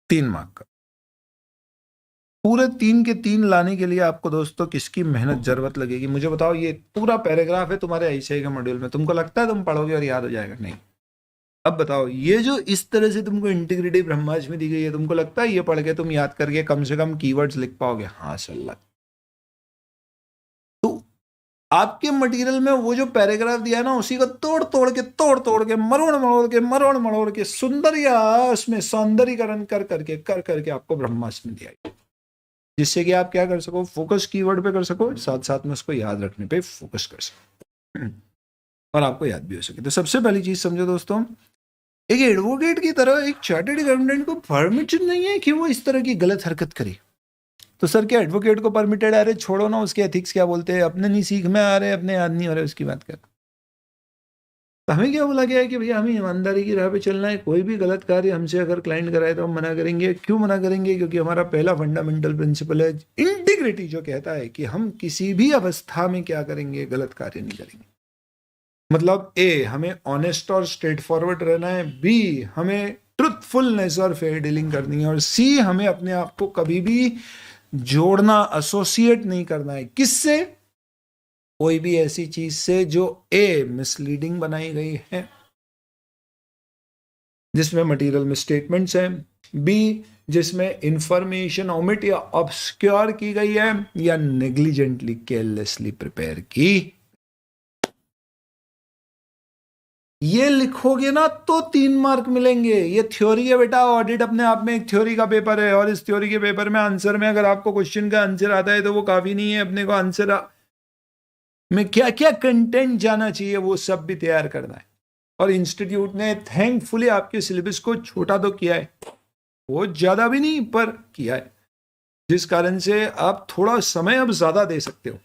3 मार्क का। पूरे 3 के 3 लाने के लिए आपको दोस्तों किसकी मेहनत जरूरत लगेगी? मुझे बताओ। ये पूरा पैराग्राफ है तुम्हारे आईसीआई का मॉड्यूल में, तुमको लगता है तुम पढ़ोगे और याद हो जाएगा? नहीं। अब बताओ, ये जो इस तरह से तुमको इंटीग्रिटी ब्रह्मास्त्र में दी गई है, तुमको लगता है ये पढ़ के तुम याद करके कम से कम कीवर्ड्स लिख पाओगे? हाँ सर। आपके मटेरियल में वो जो पैराग्राफ दिया है ना, उसी को तोड़ तोड़ के मरोड़ मरोड़ के सुंदर या उसमें सौंदर्यीकरण कर करके आपको ब्रह्मास्त्र में दिया, जिससे कि आप क्या कर सको, फोकस कीवर्ड पे कर सको, साथ साथ में उसको याद रखने पे फोकस कर सको और आपको याद भी हो सके। तो सबसे पहली चीज समझो दोस्तों, एक एडवोकेट की तरह एक चार्टर्ड अकाउंटेंट को परमिशन नहीं है कि वो इस तरह की गलत हरकत करे। तो सर क्या एडवोकेट को परमिटेड? अरे छोड़ो ना, उसके एथिक्स क्या बोलते हैं, अपने नहीं सीख में आ रहे, अपने याद नहीं हो रहे, उसकी बात कर। तो हमें क्या बोला गया है कि भैया हमें ईमानदारी की राह पे चलना है। कोई भी गलत कार्य हमसे अगर क्लाइंट कराए तो हम मना करेंगे। क्यों मना करेंगे? क्योंकि हमारा पहला फंडामेंटल प्रिंसिपल है इंटीग्रिटी, जो कहता है कि हम किसी भी अवस्था में क्या करेंगे, गलत कार्य नहीं करेंगे। मतलब ए, हमें ऑनेस्ट और स्ट्रेट फॉरवर्ड रहना है, बी, हमें ट्रुथफुलनेस और फेयर डीलिंग करनी है, और सी, हमें अपने आप को कभी भी जोड़ना, एसोसिएट नहीं करना है। किससे? कोई भी ऐसी चीज से जो ए, मिसलीडिंग बनाई गई है, जिसमें मटेरियल में स्टेटमेंट्स हैं, बी, जिसमें इंफॉर्मेशन ओमिट या ऑब्स्क्योर की गई है, या नेग्लिजेंटली, केयरलेसली प्रिपेयर की। ये लिखोगे ना तो 3 मार्क मिलेंगे। ये थ्योरी है बेटा, ऑडिट अपने आप में एक थ्योरी का पेपर है, और इस थ्योरी के पेपर में आंसर में अगर आपको क्वेश्चन का आंसर आता है तो वो काफी नहीं है, अपने को आंसर में क्या क्या कंटेंट जाना चाहिए वो सब भी तैयार करना है। और इंस्टीट्यूट ने थैंकफुली आपके सिलेबस को छोटा तो किया है, वो ज्यादा भी नहीं पर किया है, जिस कारण से आप थोड़ा समय अब ज्यादा दे सकते हो,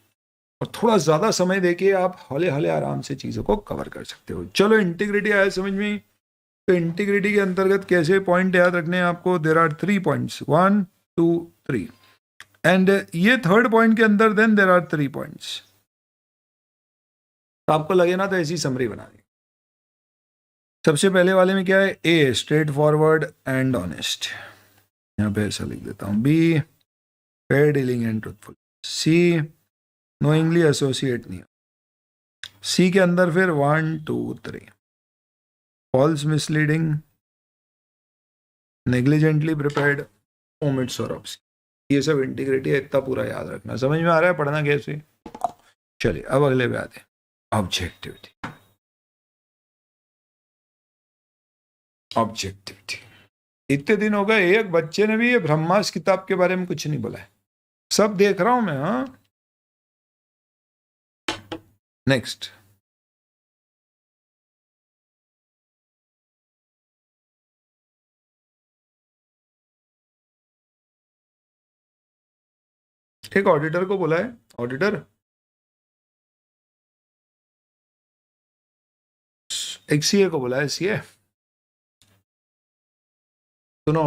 और थोड़ा ज्यादा समय देके आप हौले हौले आराम से चीजों को कवर कर सकते हो। चलो, इंटीग्रिटी आया समझ में? तो इंटीग्रिटी के अंतर्गत कैसे पॉइंट याद रखने हैं आपको? देयर आर 3 पॉइंट्स, 1 2 3, एंड ये थर्ड पॉइंट के अंदर देन देयर आर 3 पॉइंट्स। तो आपको लगे ना तो ऐसी समरी बना दी। सबसे पहले वाले में क्या है? A, straightforward and honest, यहां पे ऐसा लिख देता हूं। B, fair dealing and truthful. C, knowingly associate नहीं। सी के अंदर फिर 1 2 3, false, misleading, negligently prepared, omits और ऑब्स्क्योर। ये सब इंटीग्रिटी है, इतना पूरा याद रखना। समझ में आ रहा है पढ़ना कैसे? चलिए अब अगले पे आते हैं, ऑब्जेक्टिविटी। ऑब्जेक्टिविटी, इतने दिन हो गए एक बच्चे ने भी ये ब्रह्मास्त्र किताब के बारे में कुछ नहीं बोला है। सब देख रहा हूं मैं। हाँ, नेक्स्ट। एक ऑडिटर को बोला है, ऑडिटर एक सीए को बोला है, सीए सुनो,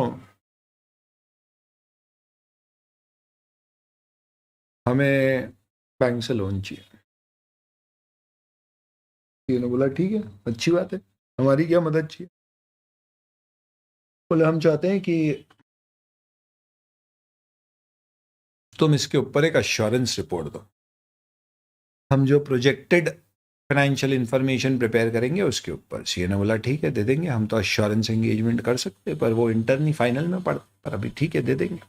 हमें बैंक से लोन चाहिए। सीए ने बोला ठीक है, अच्छी बात है, हमारी क्या मदद चाहिए? बोले हम चाहते हैं कि तुम इसके ऊपर एक अश्योरेंस रिपोर्ट दो। हम जो प्रोजेक्टेड फाइनेंशियल इंफॉर्मेशन प्रिपेयर करेंगे उसके ऊपर। सीए ने बोला ठीक है दे देंगे, हम तो अश्योरेंस एंगेजमेंट कर सकते पर वो इंटर नहीं फाइनल में पढ़, पर अभी ठीक है दे देंगे।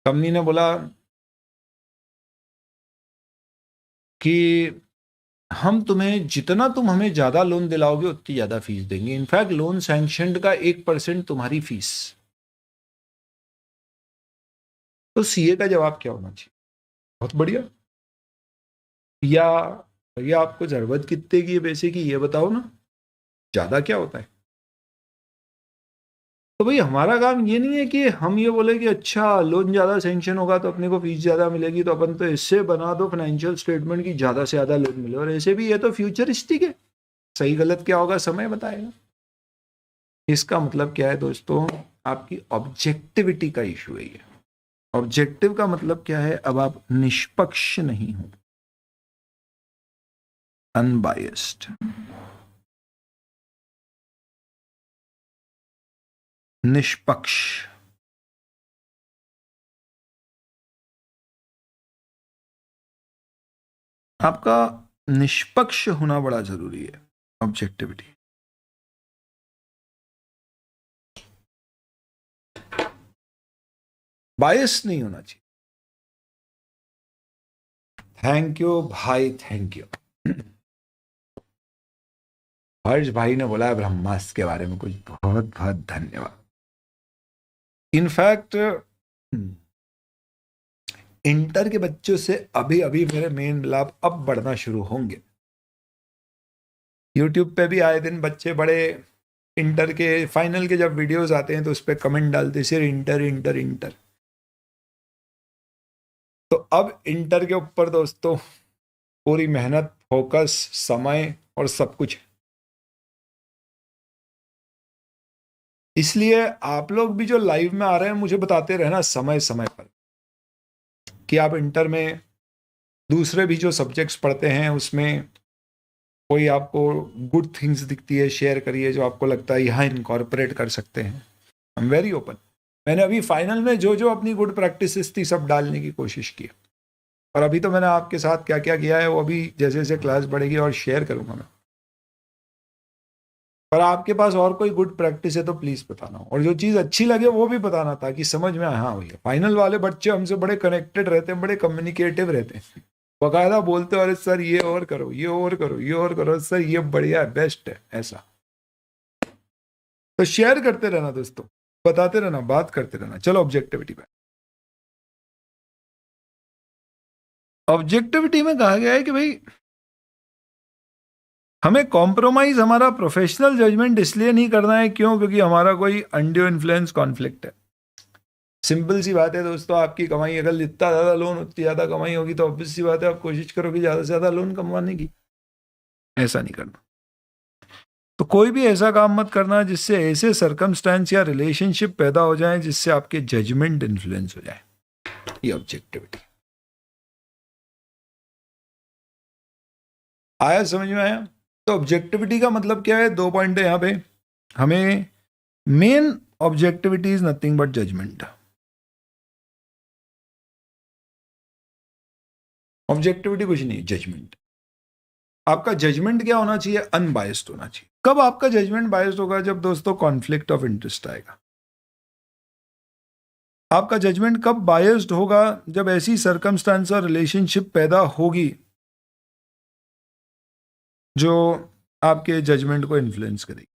कंपनी ने बोला कि हम तुम्हें जितना तुम हमें ज्यादा लोन दिलाओगे उतनी ज्यादा फीस देंगे, इनफैक्ट लोन सैंक्शनड का 1% तुम्हारी फीस। तो सीए का जवाब क्या होना चाहिए? बहुत बढ़िया। या भैया आपको जरूरत कितने की है पैसे की ये बताओ ना, ज्यादा क्या होता है। तो भाई हमारा काम ये नहीं है कि हम ये बोले कि अच्छा लोन ज्यादा सैंक्शन होगा तो अपने को फीस ज्यादा मिलेगी, तो अपन तो इससे बना दो फाइनेंशियल स्टेटमेंट की ज्यादा से ज्यादा लोन मिले, और ऐसे भी ये तो फ्यूचरिस्टिक है, सही गलत क्या होगा समय बताएगा। इसका मतलब क्या है दोस्तों, आपकी ऑब्जेक्टिविटी का इशू है ये। ऑब्जेक्टिव का मतलब क्या है, अब आप निष्पक्ष नहीं हो, अनबायस्ड, निष्पक्ष। आपका निष्पक्ष होना बड़ा जरूरी है, ऑब्जेक्टिविटी। बायस नहीं होना चाहिए। थैंक यू भाई, थैंक यू। हर्ष भाई ने बोला ब्रह्मास्त्र के बारे में कुछ, बहुत बहुत धन्यवाद। इनफैक्ट इंटर के बच्चों से अभी अभी मेरे मेन लाभ अब बढ़ना शुरू होंगे। यूट्यूब पे भी आए दिन बच्चे बड़े इंटर के फाइनल के जब वीडियोस आते हैं तो उस पर कमेंट डालते सिर्फ इंटर इंटर इंटर। तो अब इंटर के ऊपर दोस्तों पूरी मेहनत, फोकस, समय और सब कुछ। इसलिए आप लोग भी जो लाइव में आ रहे हैं मुझे बताते रहना समय समय पर कि आप इंटर में दूसरे भी जो सब्जेक्ट्स पढ़ते हैं उसमें कोई आपको गुड थिंग्स दिखती है शेयर करिए, जो आपको लगता है यहाँ इनकॉर्पोरेट कर सकते हैं। I am very open. मैंने अभी फाइनल में जो जो अपनी गुड प्रैक्टिसेस थी सब डालने की कोशिश की, और अभी तो मैंने आपके साथ क्या क्या किया है वो अभी जैसे जैसे क्लास बढ़ेगी और शेयर करूंगा मैं। पर आपके पास और कोई गुड प्रैक्टिस है तो प्लीज बताना, और जो चीज अच्छी लगे वो भी बताना ताकि समझ में आए। हाँ भैया फाइनल वाले बच्चे हमसे बड़े कनेक्टेड रहते हैं, बड़े कम्युनिकेटिव रहते हैं, बकायदा बोलते अरे सर ये और करो, ये और करो, ये और करो, सर ये बढ़िया है, बेस्ट है, ऐसा। तो शेयर करते रहना दोस्तों, बताते रहना, बात करते रहना। चलो ऑब्जेक्टिविटी पे। ऑब्जेक्टिविटी में कहा गया है कि भाई हमें कॉम्प्रोमाइज हमारा प्रोफेशनल जजमेंट इसलिए नहीं करना है, क्यों? क्योंकि हमारा कोई अनड्यू इन्फ्लुएंस कॉन्फ्लिक्ट है। सिंपल सी बात है दोस्तों, आपकी कमाई अगर जितना ज्यादा लोन उतनी ज्यादा कमाई होगी, तो ऑब्वियस सी बात है आप कोशिश करोगे ज्यादा से ज्यादा लोन कमवाने की। ऐसा नहीं करना। तो कोई भी ऐसा काम मत करना जिससे ऐसे सर्कमस्टेंस या रिलेशनशिप पैदा हो जाए जिससे आपके जजमेंट इन्फ्लुएंस हो जाए। ये ऑब्जेक्टिविटी आया, समझ में आया? तो ऑब्जेक्टिविटी का मतलब क्या है, 2 पॉइंट है यहां पे। हमें main objectivity is nothing but judgement. Objectivity कुछ नहीं, जजमेंट। आपका जजमेंट क्या होना चाहिए? अनबायस्ड होना चाहिए। कब आपका जजमेंट बायस्ड होगा? जब दोस्तों कॉन्फ्लिक्ट ऑफ इंटरेस्ट आएगा। आपका जजमेंट कब बायस्ड होगा? जब ऐसी सर्कमस्टांस और रिलेशनशिप पैदा होगी जो आपके जजमेंट को इन्फ्लुएंस करेगी।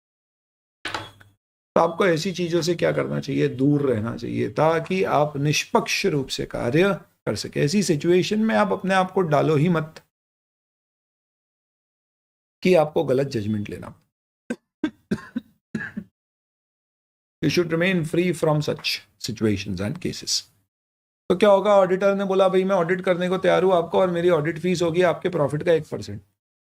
तो आपको ऐसी चीजों से क्या करना चाहिए? दूर रहना चाहिए, ताकि आप निष्पक्ष रूप से कार्य कर सके। ऐसी सिचुएशन में आप अपने आप को डालो ही मत कि आपको गलत जजमेंट लेना। You should remain free from such situations and cases. तो क्या होगा? ऑडिटर ने बोला भाई मैं ऑडिट करने को तैयार हूं आपको, और मेरी ऑडिट फीस होगी आपके प्रॉफिट का 1%।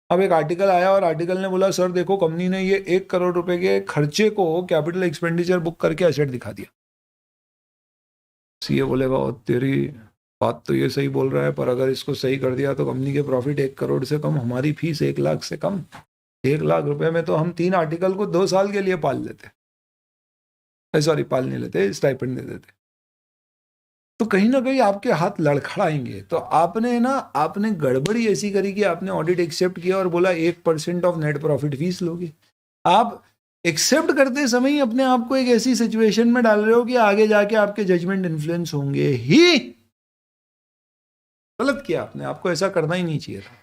अब एक आर्टिकल आया और आर्टिकल ने बोला सर देखो कंपनी ने ये 1 करोड़ रुपए के खर्चे को कैपिटल एक्सपेंडिचर बुक करके एसेट दिखा दिया। सीए बोलेगा तेरी बात तो ये सही बोल रहा है, पर अगर इसको सही कर दिया तो कंपनी के प्रॉफिट 1 करोड़ से कम, हमारी फीस 1 लाख से कम। 1 लाख रुपए में तो हम 3 आर्टिकल को 2 साल के लिए पाल लेते। सॉरी पाल नहीं लेते, स्टाइपेंड दे देते। तो कहीं ना कहीं आपके हाथ लड़खड़ाएंगे। तो आपने गड़बड़ी ऐसी करी कि आपने ऑडिट एक्सेप्ट किया और बोला 1% ऑफ नेट प्रॉफिट फीस लोगे। आप एक्सेप्ट करते समय ही अपने आप को एक ऐसी सिचुएशन में डाल रहे हो कि आगे जाके आपके जजमेंट इन्फ्लुएंस होंगे ही। गलत किया आपने, आपको ऐसा करना ही नहीं चाहिए था।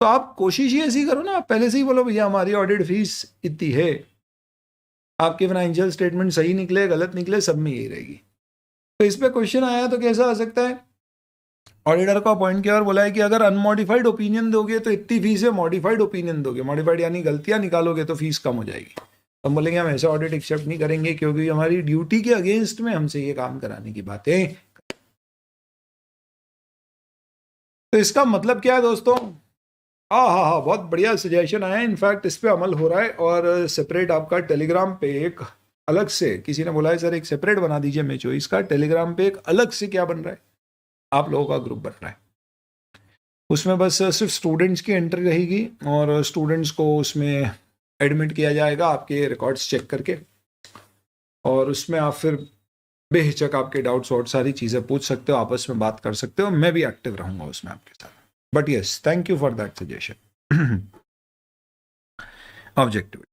तो आप कोशिश ही ऐसी करो ना, आप पहले से ही बोलो भैया हमारी ऑडिट फीस इतनी है, आपके फाइनेंशियल स्टेटमेंट सही निकले गलत निकले सब में यही रहेगी। तो इस पे क्वेश्चन आया तो कैसा आ सकता है, ऑडिटर को अपॉइंट किया और बोला है कि अगर अनमॉडिफाइड ओपिनियन दोगे तो इतनी फीस है, मॉडिफाइड ओपिनियन दोगे, मॉडिफाइड यानी गलतियां निकालोगे तो फीस कम हो जाएगी। हम बोलेंगे हम ऐसा ऑडिट एक्सेप्ट नहीं करेंगे क्योंकि हमारी ड्यूटी के अगेंस्ट में हमसे ये काम कराने की बात है। तो इसका मतलब क्या है दोस्तों, हाँ, बहुत बढ़िया सजेशन आया, इनफैक्ट इस पे अमल हो रहा है। और सेपरेट आपका टेलीग्राम पे एक अलग से, किसी ने बोला है सर एक सेपरेट बना दीजिए मेचो, इसका टेलीग्राम पे एक अलग से क्या बन रहा है, आप लोगों का ग्रुप बन रहा है। उसमें बस सिर्फ स्टूडेंट्स की एंट्री रहेगी और स्टूडेंट्स को उसमें एडमिट किया जाएगा आपके रिकॉर्ड्स चेक करके, और उसमें आप फिर बेहिचक आपके डाउट्स और सारी चीज़ें पूछ सकते हो, आपस में बात कर सकते हो, मैं भी एक्टिव रहूंगा उसमें आपके साथ। But yes, thank you for that suggestion. Objectivity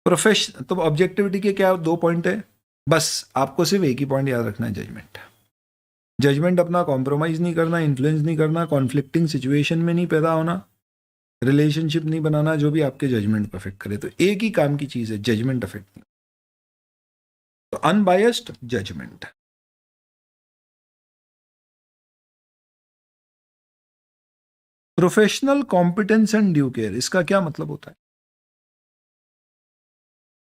profession, तो ऑब्जेक्टिविटी के क्या 2 पॉइंट है, बस आपको सिर्फ एक ही पॉइंट याद रखना है, जजमेंट अपना कॉम्प्रोमाइज नहीं करना, इन्फ्लुएंस नहीं करना, कॉन्फ्लिक्टिंग सिचुएशन में नहीं पैदा होना, रिलेशनशिप नहीं बनाना जो भी आपके जजमेंट को अफेक्ट करे। तो एक ही काम की चीज है, जजमेंट अफेक्ट नहीं। तो unbiased judgement. Professional competence and due care, इसका क्या मतलब होता है,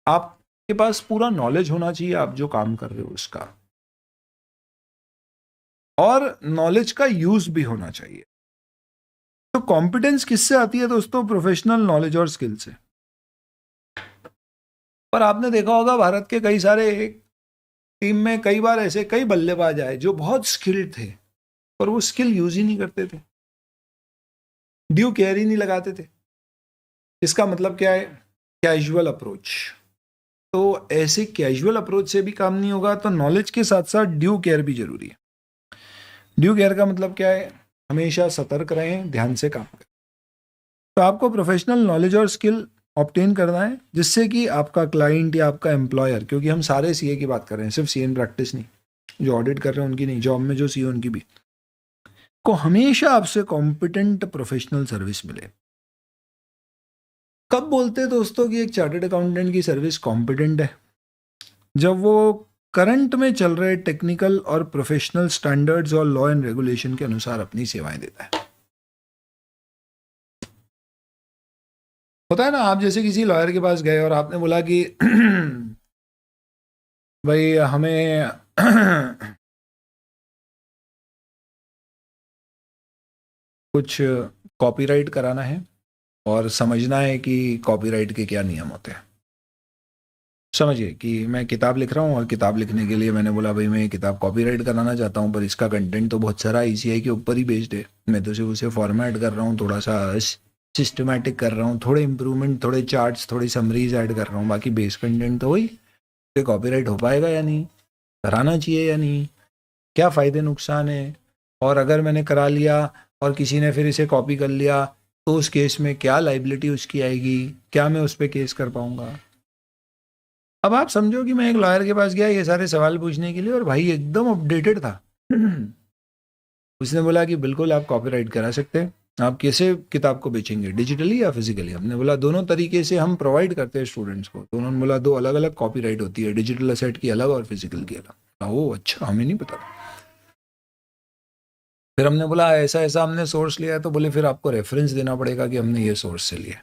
आपके पास पूरा नॉलेज होना चाहिए आप जो काम कर रहे हो उसका, और नॉलेज का यूज भी होना चाहिए। तो कॉम्पिटेंस किससे आती है दोस्तों, प्रोफेशनल नॉलेज और स्किल से। पर आपने देखा होगा भारत के कई सारे टीम में कई बार ऐसे कई बल्लेबाज आए जो बहुत स्किल्ड थे, पर वो स्किल यूज ही नहीं करते थे, ड्यू केयर ही नहीं लगाते थे। इसका मतलब क्या है, कैजुअल अप्रोच। तो ऐसे कैजुअल अप्रोच से भी काम नहीं होगा, तो नॉलेज के साथ साथ ड्यू केयर भी जरूरी है। ड्यू केयर का मतलब क्या है, हमेशा सतर्क रहें, ध्यान से काम करें। तो आपको प्रोफेशनल नॉलेज और स्किल ऑब्टेन करना है जिससे कि आपका क्लाइंट या आपका एम्प्लॉयर, क्योंकि हम सारे सीए की बात कर रहे हैं, सिर्फ सीए इन प्रैक्टिस नहीं, जो ऑडिट कर रहे हैं उनकी नहीं, जॉब में जो सीए उनकी भी, को हमेशा आपसे कॉम्पिटेंट प्रोफेशनल सर्विस मिले। कब बोलते हैं दोस्तों कि एक चार्टर्ड अकाउंटेंट की सर्विस कॉम्पिटेंट है, जब वो करंट में चल रहे टेक्निकल और प्रोफेशनल स्टैंडर्ड्स और लॉ एंड रेगुलेशन के अनुसार अपनी सेवाएं देता है। होता है ना, आप जैसे किसी लॉयर के पास गए और आपने बोला कि भाई हमें कुछ कॉपीराइट कराना है और समझना है कि कॉपीराइट के क्या नियम होते हैं। समझिए कि मैं किताब लिख रहा हूँ और किताब लिखने के लिए मैंने बोला भाई मैं ये किताब कॉपीराइट कराना चाहता हूँ, पर इसका कंटेंट तो बहुत सारा ICI के ऊपर ही बेस्ड है, मैं तो सिर्फ उसे फॉर्मेट कर रहा हूँ, थोड़ा सा सिस्टमैटिक कर रहा हूँ, थोड़े इंप्रूवमेंट, थोड़े चार्ट्स, थोड़ी समरीज ऐड कर रहा हूँ, बाकी बेस कंटेंट तो वही। कॉपीराइट हो पाएगा या नहीं, कराना चाहिए या नहीं, क्या फ़ायदे नुकसान है, और अगर मैंने करा लिया और किसी ने फिर इसे कॉपी कर लिया तो उस केस में क्या लाइबिलिटी उसकी आएगी, क्या मैं उस पर केस कर पाऊंगा। अब आप समझो कि मैं एक लॉयर के पास गया ये सारे सवाल पूछने के लिए और भाई एकदम अपडेटेड था। उसने बोला कि बिल्कुल आप कॉपीराइट करा सकते हैं, आप कैसे किताब को बेचेंगे, डिजिटली या फिजिकली। हमने बोला दोनों तरीके से हम प्रोवाइड करते हैं स्टूडेंट्स को। तो उन्होंने बोला 2 अलग अलग कॉपीराइट होती है, डिजिटल असेट की अलग और फिजिकल की अलग। ओह अच्छा, हमें नहीं पता। फिर हमने बोला ऐसा ऐसा हमने सोर्स लिया है, तो बोले फिर आपको रेफरेंस देना पड़ेगा कि हमने ये सोर्स से लिया।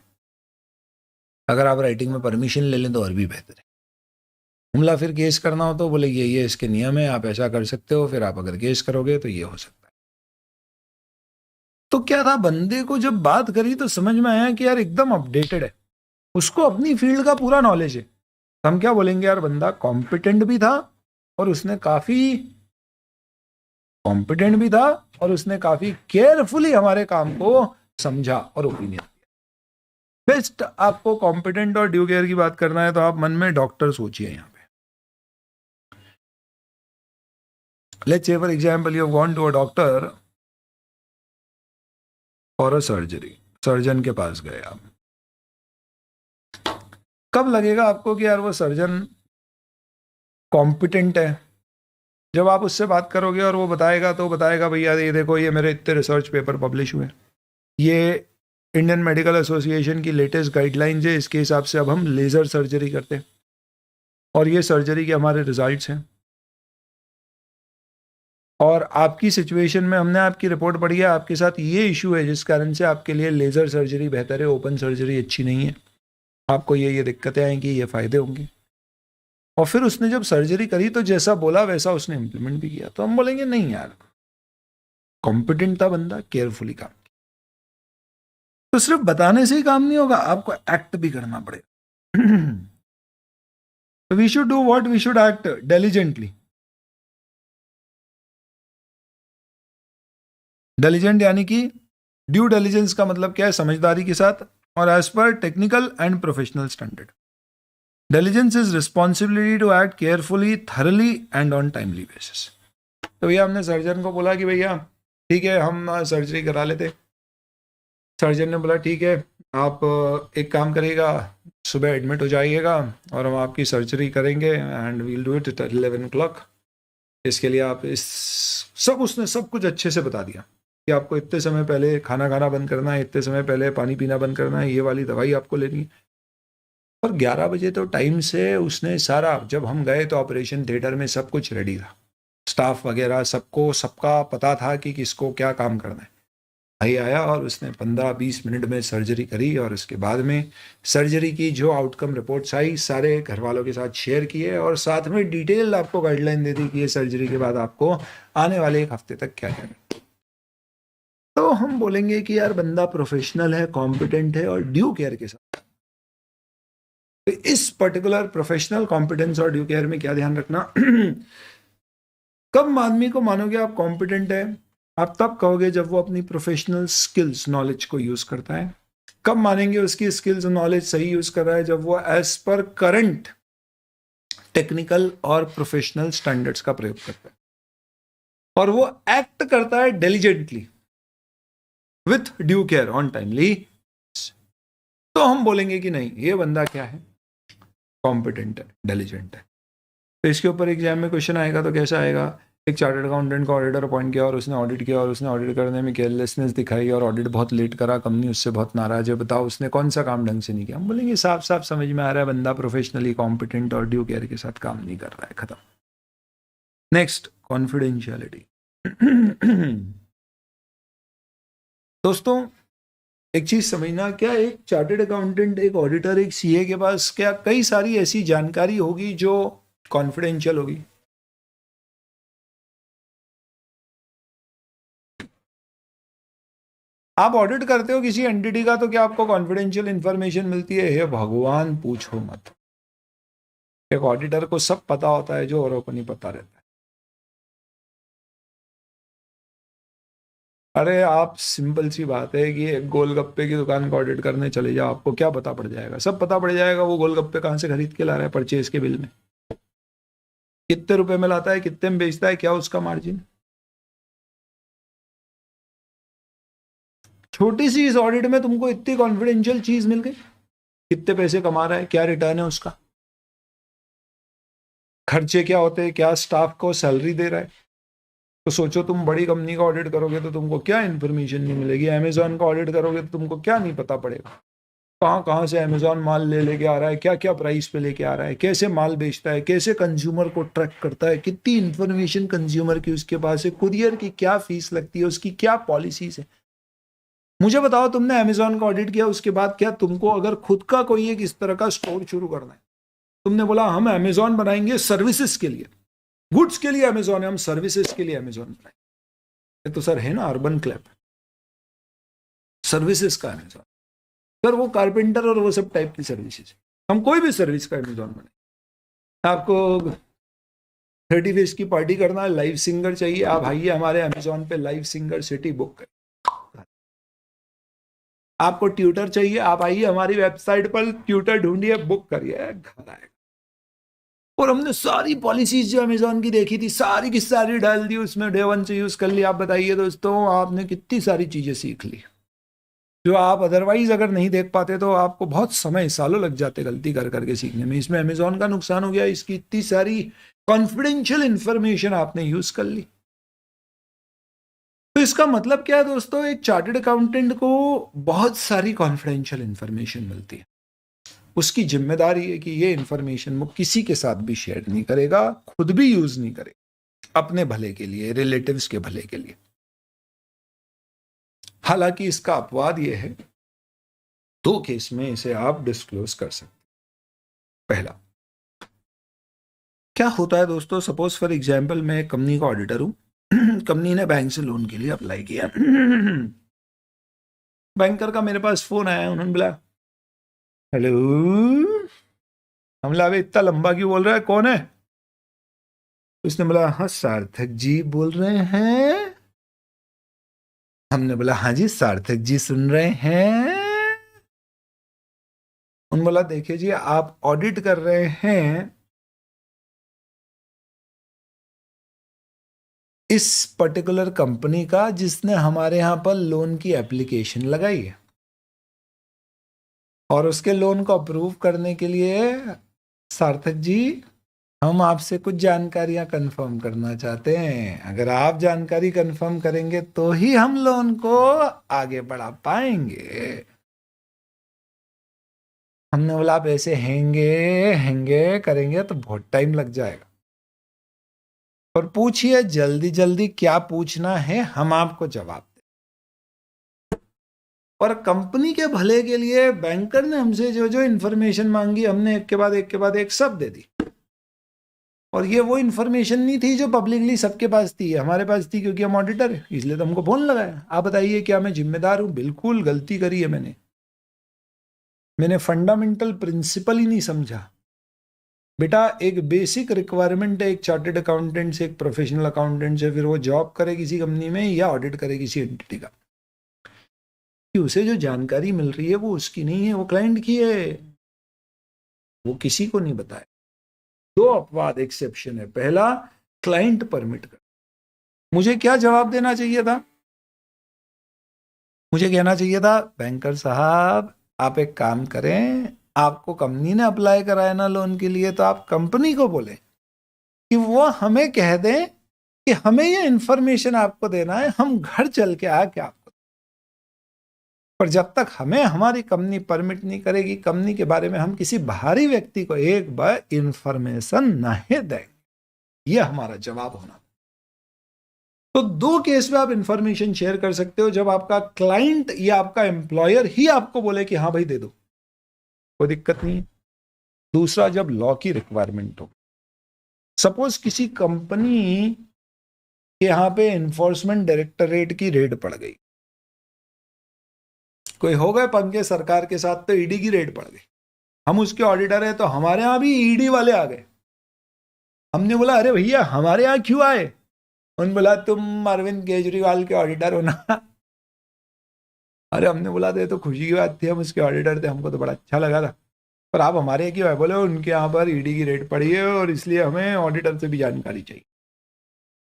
अगर आप राइटिंग में परमिशन ले लें तो और भी बेहतर है। हमला फिर केस करना हो तो बोले ये इसके नियम है, आप ऐसा कर सकते हो, फिर आप अगर केस करोगे तो ये हो सकता है। तो क्या था, बंदे को जब बात करी तो समझ में आया कि यार एकदम अपडेटेड है, उसको अपनी फील्ड का पूरा नॉलेज है। तो हम क्या बोलेंगे, यार बंदा कॉम्पिटेंट भी था और उसने काफी केयरफुली हमारे काम को समझा और ओपिनियन दिया। बेस्ट आपको कॉम्पिटेंट और ड्यू केयर की बात करना है तो आप मन में डॉक्टर सोचिए यहाँ पे। Let's say for example you have gone to a doctor for a surgery, surgeon के पास गए आप। कब लगेगा आपको कि यार वो सर्जन कॉम्पिटेंट है? जब आप उससे बात करोगे और वो बताएगा, तो बताएगा भैया ये देखो, ये मेरे इतने रिसर्च पेपर पब्लिश हुए, ये इंडियन मेडिकल एसोसिएशन की लेटेस्ट गाइडलाइंस है, इसके हिसाब से अब हम लेज़र सर्जरी करते हैं और ये सर्जरी के हमारे रिजल्ट्स हैं। और आपकी सिचुएशन में हमने आपकी रिपोर्ट पढ़ी है, आपके साथ ये इशू है जिस कारण से आपके लिए लेज़र सर्जरी बेहतर है, ओपन सर्जरी अच्छी नहीं है, आपको ये दिक्कतें आएंगी, ये फ़ायदे होंगे। और फिर उसने जब सर्जरी करी तो जैसा बोला वैसा उसने इम्प्लीमेंट भी किया, तो हम बोलेंगे नहीं यार, कॉम्पिटेंट था बंदा, केयरफुली काम। तो सिर्फ बताने से ही काम नहीं होगा, आपको एक्ट भी करना पड़ेगा। We should do what, we should act diligently. Diligent यानी कि ड्यू डिलिजेंस का मतलब क्या है? समझदारी के साथ और as per technical and professional standard. Diligence is responsibility to act carefully, thoroughly and on timely basis. तो भैया हमने सर्जन को बोला कि भैया ठीक है हम सर्जरी करा लेते। सर्जन ने बोला ठीक है, आप एक काम करिएगा, सुबह एडमिट हो जाइएगा और हम आपकी सर्जरी करेंगे and we'll do it at 11 o'clock। इसके लिए आप इस सब, उसने सब कुछ अच्छे से बता दिया कि आपको इतने समय पहले खाना खाना बंद करना है, इतने समय पहले पानी पीना बंद करना है, ये वाली दवाई आपको लेनी है। और 11 बजे तो टाइम से उसने सारा, जब हम गए तो ऑपरेशन थिएटर में सब कुछ रेडी था, स्टाफ वगैरह सबको, सबका पता था कि किसको क्या काम करना है। भाई आया और उसने 15-20 मिनट में सर्जरी करी और उसके बाद में सर्जरी की जो आउटकम रिपोर्ट्स आई सारे घर वालों के साथ शेयर किए और साथ में डिटेल आपको गाइडलाइन दे दी कि ये सर्जरी के बाद आपको आने वाले 1 हफ्ते तक क्या करना। तो हम बोलेंगे कि यार बंदा प्रोफेशनल है, कॉम्पिटेंट है और ड्यू केयर के साथ। तो इस पर्टिकुलर प्रोफेशनल कॉम्पिटेंस और ड्यू केयर में क्या ध्यान रखना, कब आदमी को मानोगे आप कॉम्पिटेंट है? आप तब कहोगे जब वो अपनी प्रोफेशनल स्किल्स, नॉलेज को यूज करता है। कब मानेंगे उसकी स्किल्स और नॉलेज सही यूज कर रहा है? जब वो एज पर करंट टेक्निकल और प्रोफेशनल स्टैंडर्ड्स का प्रयोग करता है और वो एक्ट करता है diligently with due care on timely. तो हम बोलेंगे कि नहीं, ये बंदा क्या है, कॉम्पिटेंट है, डिलिजेंट है। तो इसके ऊपर एग्जाम में क्वेश्चन आएगा तो कैसा आएगा? एक चार्टर्ड अकाउंटेंट को ऑडिटर अपॉइंट किया और उसने ऑडिट किया और उसने ऑडिट करने में केयरलेसनेस दिखाई और ऑडिट बहुत लेट करा, कंपनी उससे बहुत नाराज है, बताओ उसने कौन सा काम ढंग से नहीं किया? हम बोलेंगे साफ साफ समझ में आ रहा है बंदा प्रोफेशनली कॉम्पिटेंट और ड्यू केयर के साथ काम नहीं कर रहा है, खत्म। Next, confidentiality. दोस्तों एक चीज समझना, क्या एक चार्टर्ड अकाउंटेंट, एक ऑडिटर, एक सीए के पास क्या कई सारी ऐसी जानकारी होगी जो कॉन्फिडेंशियल होगी? आप ऑडिट करते हो किसी एंटिटी का तो क्या आपको कॉन्फिडेंशियल इंफॉर्मेशन मिलती है? हे भगवान पूछो मत। एक ऑडिटर को सब पता होता है जो औरों को नहीं पता रहता है। अरे आप, सिंपल सी बात है कि एक गोलगप्पे की दुकान को ऑडिट करने चले जाओ, आपको क्या पता पड़ जाएगा? सब पता पड़ जाएगा वो गोलगप्पे कहां से खरीद के ला रहा है, परचेज के बिल में कितने रुपए में लाता है, कितने में बेचता है, क्या उसका मार्जिन। छोटी सी इस ऑडिट में तुमको इतनी कॉन्फिडेंशियल चीज मिल गई, कितने पैसे कमा रहा है, क्या रिटर्न है उसका, खर्चे क्या होते हैं, क्या स्टाफ को सैलरी दे रहा है। तो सोचो तुम बड़ी कंपनी का ऑडिट करोगे तो तुमको क्या इन्फॉर्मेशन नहीं मिलेगी, अमेजोन का ऑडिट करोगे तो तुमको क्या नहीं पता पड़ेगा, कहाँ कहाँ से अमेजोन माल लेके आ रहा है, क्या क्या प्राइस पे लेके आ रहा है, कैसे माल बेचता है, कैसे कंज्यूमर को ट्रैक करता है, कितनी इंफॉर्मेशन कंज्यूमर की उसके पास है, कुरियर की क्या फीस लगती है, उसकी क्या पॉलिसीज है। मुझे बताओ, तुमने अमेजोन का ऑडिट किया, उसके बाद क्या तुमको अगर खुद का कोई एक इस तरह का स्टोर शुरू करना है, तुमने बोला हम अमेजोन बनाएंगे सर्विसेज के लिए, गुड्स के लिए अमेजोन है, हम सर्विसेज के लिए अमेजोन बनाएंगे, तो सर है ना अर्बन क्लैप, सर्विसेज का अमेजोन। सर वो कारपेंटर और वो सब टाइप की सर्विसेज, हम कोई भी सर्विस का अमेजोन बनाए। आपको 30 की पार्टी करना है, लाइव सिंगर चाहिए, आप आइए हमारे अमेजोन पे लाइव सिंगर सिटी बुक करें। आपको ट्यूटर चाहिए, आप आइए हमारी वेबसाइट पर ट्यूटर ढूंढिए, बुक करिए, घर आएगा। और हमने सारी पॉलिसीज जो अमेजोन की देखी थी सारी की सारी डाल दी उसमें, डे 1 से यूज कर ली। आप बताइए दोस्तों, आपने कितनी सारी चीजें सीख ली जो आप अदरवाइज अगर नहीं देख पाते तो आपको बहुत समय, सालों लग जाते गलती कर करके सीखने में। इसमें अमेजोन का नुकसान हो गया, इसकी इतनी सारी कॉन्फिडेंशियल इंफॉर्मेशन आपने यूज कर ली। तो इसका मतलब क्या है दोस्तों, एक चार्टर्ड अकाउंटेंट को बहुत सारी कॉन्फिडेंशियल इंफॉर्मेशन मिलती है। उसकी जिम्मेदारी है कि ये इंफॉर्मेशन वो किसी के साथ भी शेयर नहीं करेगा, खुद भी यूज नहीं करेगा, अपने भले के लिए, रिलेटिव्स के भले के लिए। हालांकि इसका अपवाद यह है, 2 केस में इसे आप डिस्क्लोज कर सकते। पहला क्या होता है दोस्तों, सपोज फॉर एग्जांपल मैं एक कंपनी का ऑडिटर हूं, कंपनी ने बैंक से लोन के लिए अप्लाई किया। बैंकर का मेरे पास फोन आया, उन्होंने बोला हेलो। हम बोला अबे इतना लंबा क्यों बोल रहा है, कौन है? उसने बोला हाँ सार्थक जी बोल रहे हैं। हमने बोला हाँ जी सार्थक जी सुन रहे हैं। उन्होंने बोला देखिए जी, आप ऑडिट कर रहे हैं इस पर्टिकुलर कंपनी का जिसने हमारे यहां पर लोन की एप्लीकेशन लगाई है, और उसके लोन को अप्रूव करने के लिए सार्थक जी हम आपसे कुछ जानकारियां कंफर्म करना चाहते हैं। अगर आप जानकारी कंफर्म करेंगे तो ही हम लोन को आगे बढ़ा पाएंगे। हमने बोला आप ऐसे हैंगे हैंगे करेंगे तो बहुत टाइम लग जाएगा, और पूछिए जल्दी जल्दी क्या पूछना है, हम आपको जवाब दें। और कंपनी के भले के लिए बैंकर ने हमसे जो जो इंफॉर्मेशन मांगी, हमने एक के बाद एक सब दे दी। और ये वो इंफॉर्मेशन नहीं थी जो पब्लिकली सबके पास थी, हमारे पास थी क्योंकि हम ऑडिटर है, इसलिए तो हमको फोन लगाया। आप बताइए क्या मैं जिम्मेदार हूं? बिल्कुल गलती करी है मैंने फंडामेंटल प्रिंसिपल ही नहीं समझा। बेटा एक बेसिक रिक्वायरमेंट है एक चार्टर्ड अकाउंटेंट से, एक प्रोफेशनल अकाउंटेंट से, फिर वो जॉब करे किसी कंपनी में या ऑडिट करे किसी एंटिटी का, कि उसे जो जानकारी मिल रही है वो उसकी नहीं है, वो क्लाइंट की है, वो किसी को नहीं बताए। 2 अपवाद एक्सेप्शन है। पहला, क्लाइंट परमिट कर। मुझे क्या जवाब देना चाहिए था? मुझे कहना चाहिए था बैंकर साहब आप एक काम करें, आपको कंपनी ने अप्लाई कराया ना लोन के लिए, तो आप कंपनी को बोले कि वो हमें कह दें कि हमें ये इंफॉर्मेशन आपको देना है, हम घर चल के आके आपको। पर जब तक हमें हमारी कंपनी परमिट नहीं करेगी, कंपनी के बारे में हम किसी बाहरी व्यक्ति को एक बार इंफॉर्मेशन नहीं देंगे। ये हमारा जवाब होना। तो 2 केस में आप इंफॉर्मेशन शेयर कर सकते हो, जब आपका क्लाइंट या आपका एम्प्लॉयर ही आपको बोले कि हाँ भाई दे दो, कोई दिक्कत नहीं है। दूसरा, जब लॉ की रिक्वायरमेंट हो, सपोज किसी कंपनी के यहां पे एनफोर्समेंट डायरेक्टरेट की रेड पड़ गई, कोई हो गए पंगे सरकार के साथ, तो ईडी की रेड पड़ गई, हम उसके ऑडिटर है, तो हमारे यहां भी ईडी वाले आ गए। हमने बोला अरे भैया हमारे यहां क्यों आए? उन्होंने बोला तुम अरविंद केजरीवाल के ऑडिटर हो ना। अरे हमने बोला दे तो खुशी की बात थी, हम उसके ऑडिटर थे, हमको तो बड़ा अच्छा लगा था, पर आप हमारे यहाँ क्यों है? बोले उनके यहाँ पर ईडी की रेड पड़ी है और इसलिए हमें ऑडिटर से भी जानकारी चाहिए।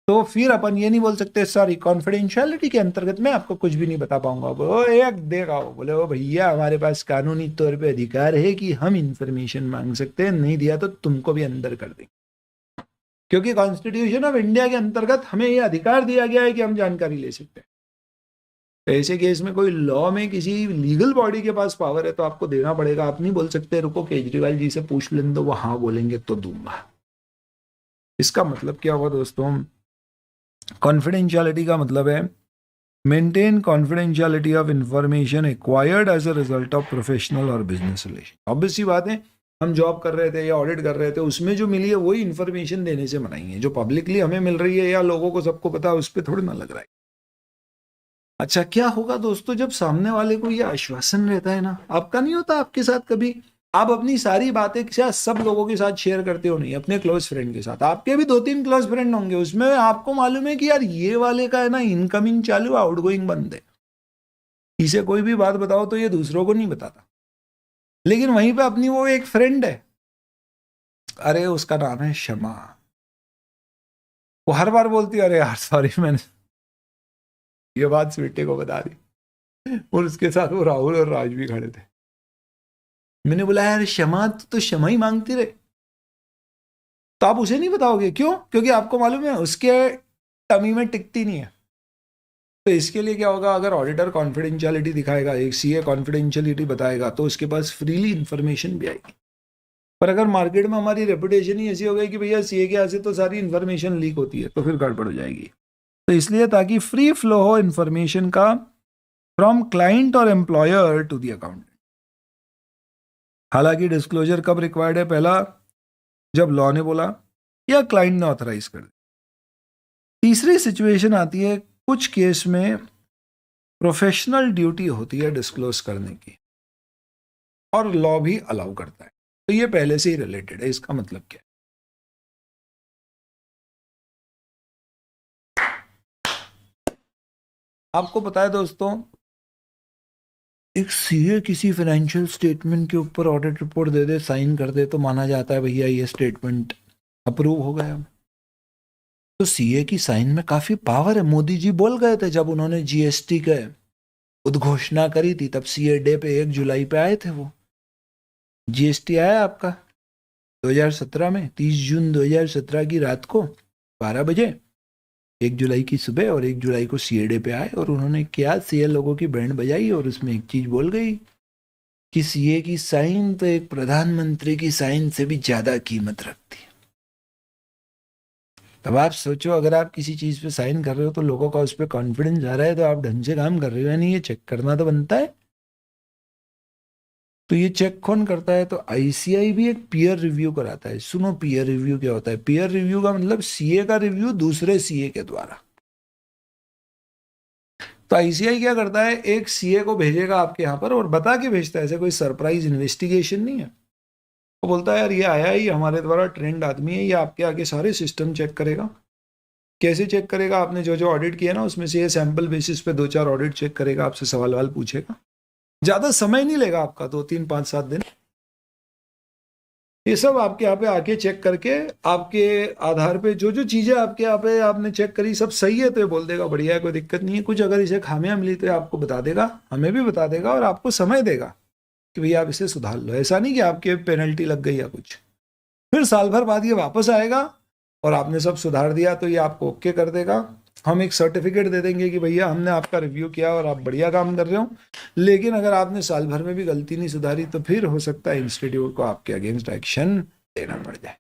तो फिर अपन ये नहीं बोल सकते सॉरी कॉन्फिडेंशियलिटी के अंतर्गत मैं आपको कुछ भी नहीं बता पाऊंगा। वो एक देगा, वो बोले वो भैया हमारे पास कानूनी तौर पे अधिकार है कि हम इंफॉर्मेशन मांग सकते हैं, नहीं दिया तो तुमको भी अंदर कर देंगे, क्योंकि कॉन्स्टिट्यूशन ऑफ इंडिया के अंतर्गत हमें यह अधिकार दिया गया है कि हम जानकारी ले सकते हैं। ऐसे केस में कोई लॉ में किसी लीगल बॉडी के पास पावर है तो आपको देना पड़ेगा। आप नहीं बोल सकते रुको केजरीवाल जी से पूछ लें तो वो हाँ बोलेंगे तो दूंगा। इसका मतलब क्या हुआ दोस्तों? कॉन्फिडेंशियलिटी का मतलब है maintain confidentiality of information acquired as a result of professional और बिजनेस रिलेशन। ऑब्वियस सी बात है, हम जॉब कर रहे थे या ऑडिट कर रहे थे, उसमें जो मिली है वही इंफॉर्मेशन देने से मनाई है। जो पब्लिकली हमें मिल रही है या लोगों को सबको पता है, उस पर थोड़ी ना लग रहा है। अच्छा क्या होगा दोस्तों जब सामने वाले को ये आश्वासन रहता है ना, आपका नहीं होता आपके साथ कभी, आप अपनी सारी बातें क्या सब लोगों के साथ शेयर करते हो? नहीं, अपने क्लोज फ्रेंड के साथ। आपके भी 2-3 क्लोज फ्रेंड होंगे, उसमें आपको मालूम है कि यार ये वाले का है ना इनकमिंग चालू, आउटगोइंग बंद है, इसे कोई भी बात बताओ तो ये दूसरों को नहीं बताता। लेकिन वहीं पे अपनी वो एक फ्रेंड है, अरे उसका नाम है शमा। वो हर बार बोलती है अरे यार सॉरी मैंने ये बात स्वीटी को बता दी, और उसके साथ वो राहुल और राज भी खड़े थे। मैंने बोला यार क्षमा तो क्षमा ही मांगती रहे, तो आप उसे नहीं बताओगे क्यों? क्योंकि आपको मालूम है उसके टमी में टिकती नहीं है। तो इसके लिए क्या होगा, अगर ऑडिटर कॉन्फिडेंशियलिटी दिखाएगा, एक सीए कॉन्फिडेंशियलिटी बताएगा, तो उसके पास फ्रीली इंफॉर्मेशन भी आएगी। पर अगर मार्केट में हमारी रेपुटेशन ही ऐसी हो गई कि भैया सीए के यहाँ से तो सारी इंफॉर्मेशन लीक होती है, तो फिर गड़बड़ हो जाएगी। तो इसलिए ताकि फ्री फ्लो हो इंफॉर्मेशन का फ्रॉम क्लाइंट और एम्प्लॉयर टू द अकाउंटेंट। हालांकि डिस्क्लोजर कब रिक्वायर्ड है? पहला, जब लॉ ने बोला या क्लाइंट ने ऑथराइज कर दिया। तीसरी सिचुएशन आती है कुछ केस में प्रोफेशनल ड्यूटी होती है डिस्क्लोज करने की, और लॉ भी अलाउ करता है। तो ये पहले से ही रिलेटेड है। इसका मतलब क्या है? आपको पता है दोस्तों, एक सीए किसी फाइनेंशियल स्टेटमेंट के ऊपर ऑडिट रिपोर्ट दे दे, साइन कर दे, तो माना जाता है भैया ये स्टेटमेंट अप्रूव हो गया। तो सीए की साइन में काफी पावर है। मोदी जी बोल गए थे जब उन्होंने जीएसटी के उद्घोषणा करी थी, तब सीए डे पे 1 जुलाई पे आए थे वो। जीएसटी आया आपका 2017 में, 30 जून 2017 की रात को 12 बजे, 1 जुलाई की सुबह और 1 जुलाई को सीए डे पे आए, और उन्होंने क्या सीए लोगों की बैंड बजाई, और उसमें एक चीज बोल गई कि सीए की साइन तो एक प्रधानमंत्री की साइन से भी ज्यादा कीमत रखती है। तब आप सोचो, अगर आप किसी चीज पे साइन कर रहे हो तो लोगों का उस पर कॉन्फिडेंस आ रहा है, तो आप ढंग से काम कर रहे हो या नहीं, ये चेक करना तो बनता है। तो ये चेक कौन करता है? तो आईसीआई भी एक पीयर रिव्यू कराता है। सुनो पीयर रिव्यू क्या होता है? पीयर रिव्यू का मतलब सीए का रिव्यू दूसरे सीए के द्वारा। तो आईसीआई क्या करता है, एक सीए को भेजेगा आपके यहाँ पर, और बता के भेजता है, ऐसे कोई सरप्राइज इन्वेस्टिगेशन नहीं है। वो बोलता है यार ये आया ही हमारे द्वारा ट्रेंड आदमी है, ये आपके आगे सारे सिस्टम चेक करेगा। कैसे चेक करेगा? आपने जो जो ऑडिट किया ना उसमें से ये सैंपल बेसिस पे 2-4 ऑडिट चेक करेगा, आपसे सवाल वाल पूछेगा। ज्यादा समय नहीं लेगा आपका, 2-3-5-7 दिन। ये सब आपके यहाँ पे आके चेक करके आपके आधार पे जो जो चीजें आपके यहाँ पे आपने चेक करी सब सही है, तो ये बोल देगा बढ़िया है, कोई दिक्कत नहीं है। कुछ अगर इसे खामियां मिली तो ये आपको बता देगा, हमें भी बता देगा, और आपको समय देगा कि भैया आप इसे सुधार लो। ऐसा नहीं कि आपके पेनल्टी लग गई या कुछ। फिर साल भर बाद ये वापस आएगा और आपने सब सुधार दिया तो ये आपको ओके कर देगा। हम एक सर्टिफिकेट दे देंगे कि भैया हमने आपका रिव्यू किया और आप बढ़िया काम कर रहे हो। लेकिन अगर आपने साल भर में भी गलती नहीं सुधारी तो फिर हो सकता है इंस्टीट्यूट को आपके अगेंस्ट एक्शन लेना पड़ जाए।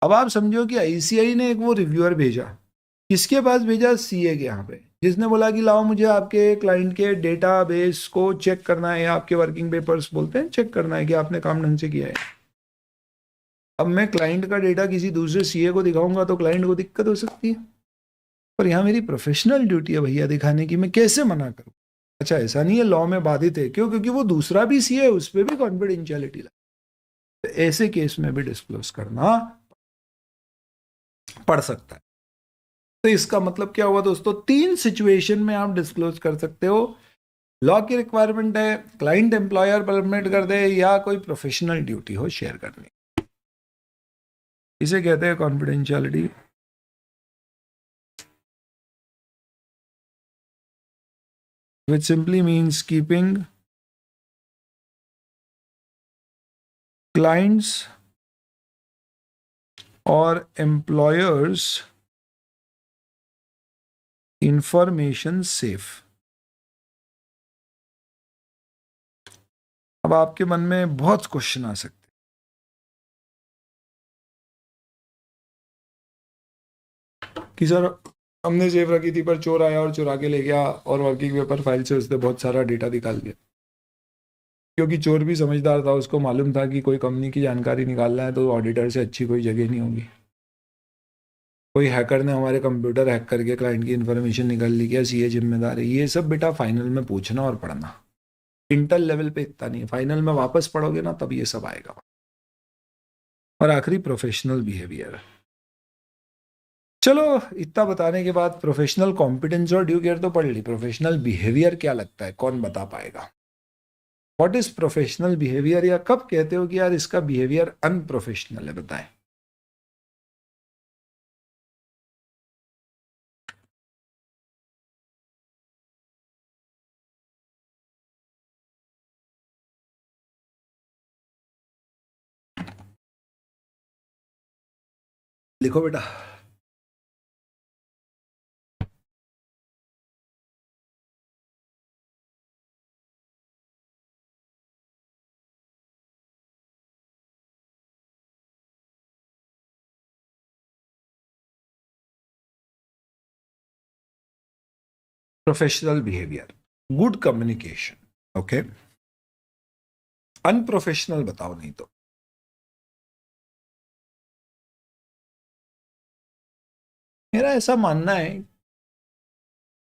अब आप समझो कि आईसीआई ने एक वो रिव्यूअर भेजा, किसके पास भेजा? सीए के यहाँ पे, जिसने बोला कि लाओ मुझे आपके क्लाइंट के डेटाबेस को चेक करना है, आपके वर्किंग पेपर्स बोलते हैं, चेक करना है कि आपने काम ढंग से किया है। अब मैं क्लाइंट का डेटा किसी दूसरे सीए को दिखाऊंगा तो क्लाइंट को दिक्कत हो सकती है, पर यहाँ मेरी प्रोफेशनल ड्यूटी है भैया दिखाने की, मैं कैसे मना करूँ? अच्छा ऐसा नहीं है लॉ में बाधित है, क्यों? क्योंकि वो दूसरा भी सीए है, उस पर भी कॉन्फिडेंशियलिटी लगा, तो ऐसे केस में भी डिस्क्लोज करना पड़ सकता है। तो इसका मतलब क्या हुआ दोस्तों? 3 सिचुएशन में आप डिस्क्लोज कर सकते हो। लॉ की रिक्वायरमेंट है, क्लाइंट एम्प्लॉयर परमिट कर दे, या कोई प्रोफेशनल ड्यूटी हो शेयर करने, इसे कहते हैं confidentiality. which simply means keeping clients or employers information safe। अब आपके मन में बहुत क्वेश्चन आ सकते कि सर हमने सेफ रखी थी पर चोर आया और चुरा के ले गया और वर्किंग पेपर फाइल से उसने बहुत सारा डेटा निकाल दिया। क्योंकि चोर भी समझदार था, उसको मालूम था कि कोई कंपनी की जानकारी निकालना है तो ऑडिटर से अच्छी कोई जगह नहीं होगी। कोई हैकर ने हमारे कंप्यूटर हैक करके क्लाइंट की इन्फॉर्मेशन निकाल ली, क्या सीए जिम्मेदार है? ये सब बेटा फाइनल में पूछना और पढ़ना, इंटर लेवल पे इतना नहीं है, फाइनल में वापस पढ़ोगे ना तब ये सब आएगा। और आखिरी प्रोफेशनल बिहेवियर। चलो इतना बताने के बाद प्रोफेशनल कॉम्पिटेंस और ड्यू केयर तो पढ़ ली, प्रोफेशनल बिहेवियर क्या लगता है, कौन बता पाएगा? व्हाट इज प्रोफेशनल बिहेवियर, या कब कहते हो कि यार इसका बिहेवियर अनप्रोफेशनल है, बताएं। लिखो बेटा। Professional behaviour, good communication, okay. Unprofessional बताओ नहीं तो। मेरा ऐसा मानना है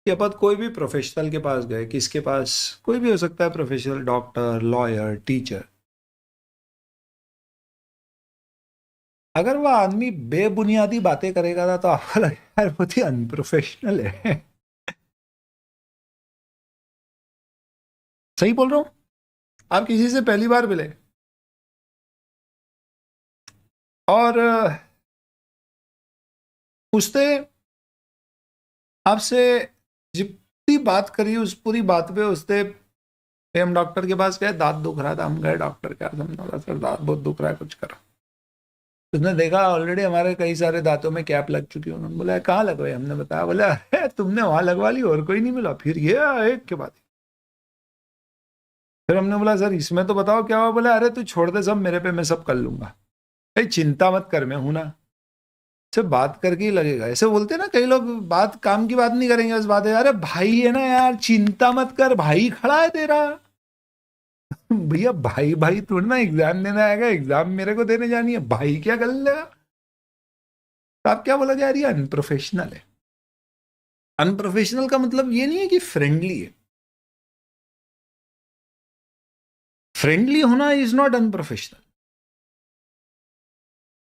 कि अपन कोई भी प्रोफेशनल के पास गए, किसके पास, कोई भी हो सकता है प्रोफेशनल, डॉक्टर, लॉयर, टीचर, अगर वह आदमी बेबुनियादी बातें करेगा ना तो आपको लगेगा यार बहुत ही अनप्रोफेशनल है। सही बोल रहा हूं? आप किसी से पहली बार मिले और उसने आपसे जितनी बात करी उस पूरी बात पे उसने, हम डॉक्टर के पास गए, दांत दुख रहा था, हम गए डॉक्टर के पास, हमने बोला सर दांत बहुत दुख रहा है, कुछ करो। उसने देखा ऑलरेडी हमारे कई सारे दांतों में कैप लग चुकी है, उन्होंने बोला कहाँ लगवाई, हमने बताया, बोला अरे तुमने वहां लगवा ली और कोई नहीं मिला, फिर ये एक के बाद। फिर हमने बोला सर इसमें तो बताओ क्या हुआ, बोला अरे तू छोड़ दे सब मेरे पे, मैं सब कर लूंगा। भाई चिंता मत कर, मैं हूं ना। सिर्फ बात करके ही लगेगा, ऐसे बोलते हैं ना कई लोग, बात काम की बात नहीं करेंगे, बस बात है, अरे भाई है ना यार, चिंता मत कर, भाई खड़ा है तेरा। भैया भाई भाई थोड़ी ना एग्जाम देने आएगा, एग्जाम मेरे को देने जानी है, भाई क्या कर लेगा। तो आप क्या बोला यार ये अनप्रोफेशनल है। अनप्रोफेशनल का मतलब ये नहीं है कि फ्रेंडली है, फ्रेंडली होना is not unprofessional,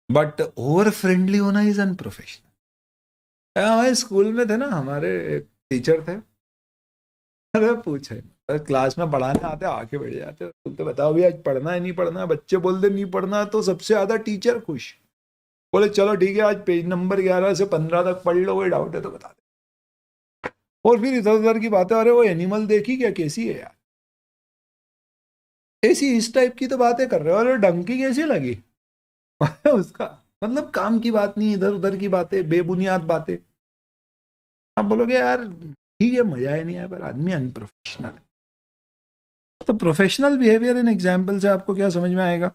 but over friendly होना इज अनप्रोफेशनल। हमारे स्कूल में थे ना, हमारे एक टीचर थे, अरे पूछे, क्लास में पढ़ाने आते आके बैठ जाते, बोलते बताओ भी आज पढ़ना है नहीं पढ़ना है, बच्चे बोलते नहीं पढ़ना, तो सबसे ज्यादा टीचर खुश, बोले चलो ठीक है आज पेज नंबर 11 से 15 तक पढ़ लो, कोई डाउट है तो बता दे। और फिर इधर उधर की बातें, अरे वो एनिमल देखी क्या, कैसी है यार, ऐसी इस टाइप की तो बातें कर रहे हो, अरे डंकी कैसी लगी। उसका मतलब काम की बात नहीं, इधर उधर की बातें, बेबुनियाद बातें। आप बोलोगे यार ठीक है मजा ही नहीं आया, पर आदमी अनप्रोफेशनल है। तो प्रोफेशनल बिहेवियर इन एग्जाम्पल से आपको क्या समझ में आएगा?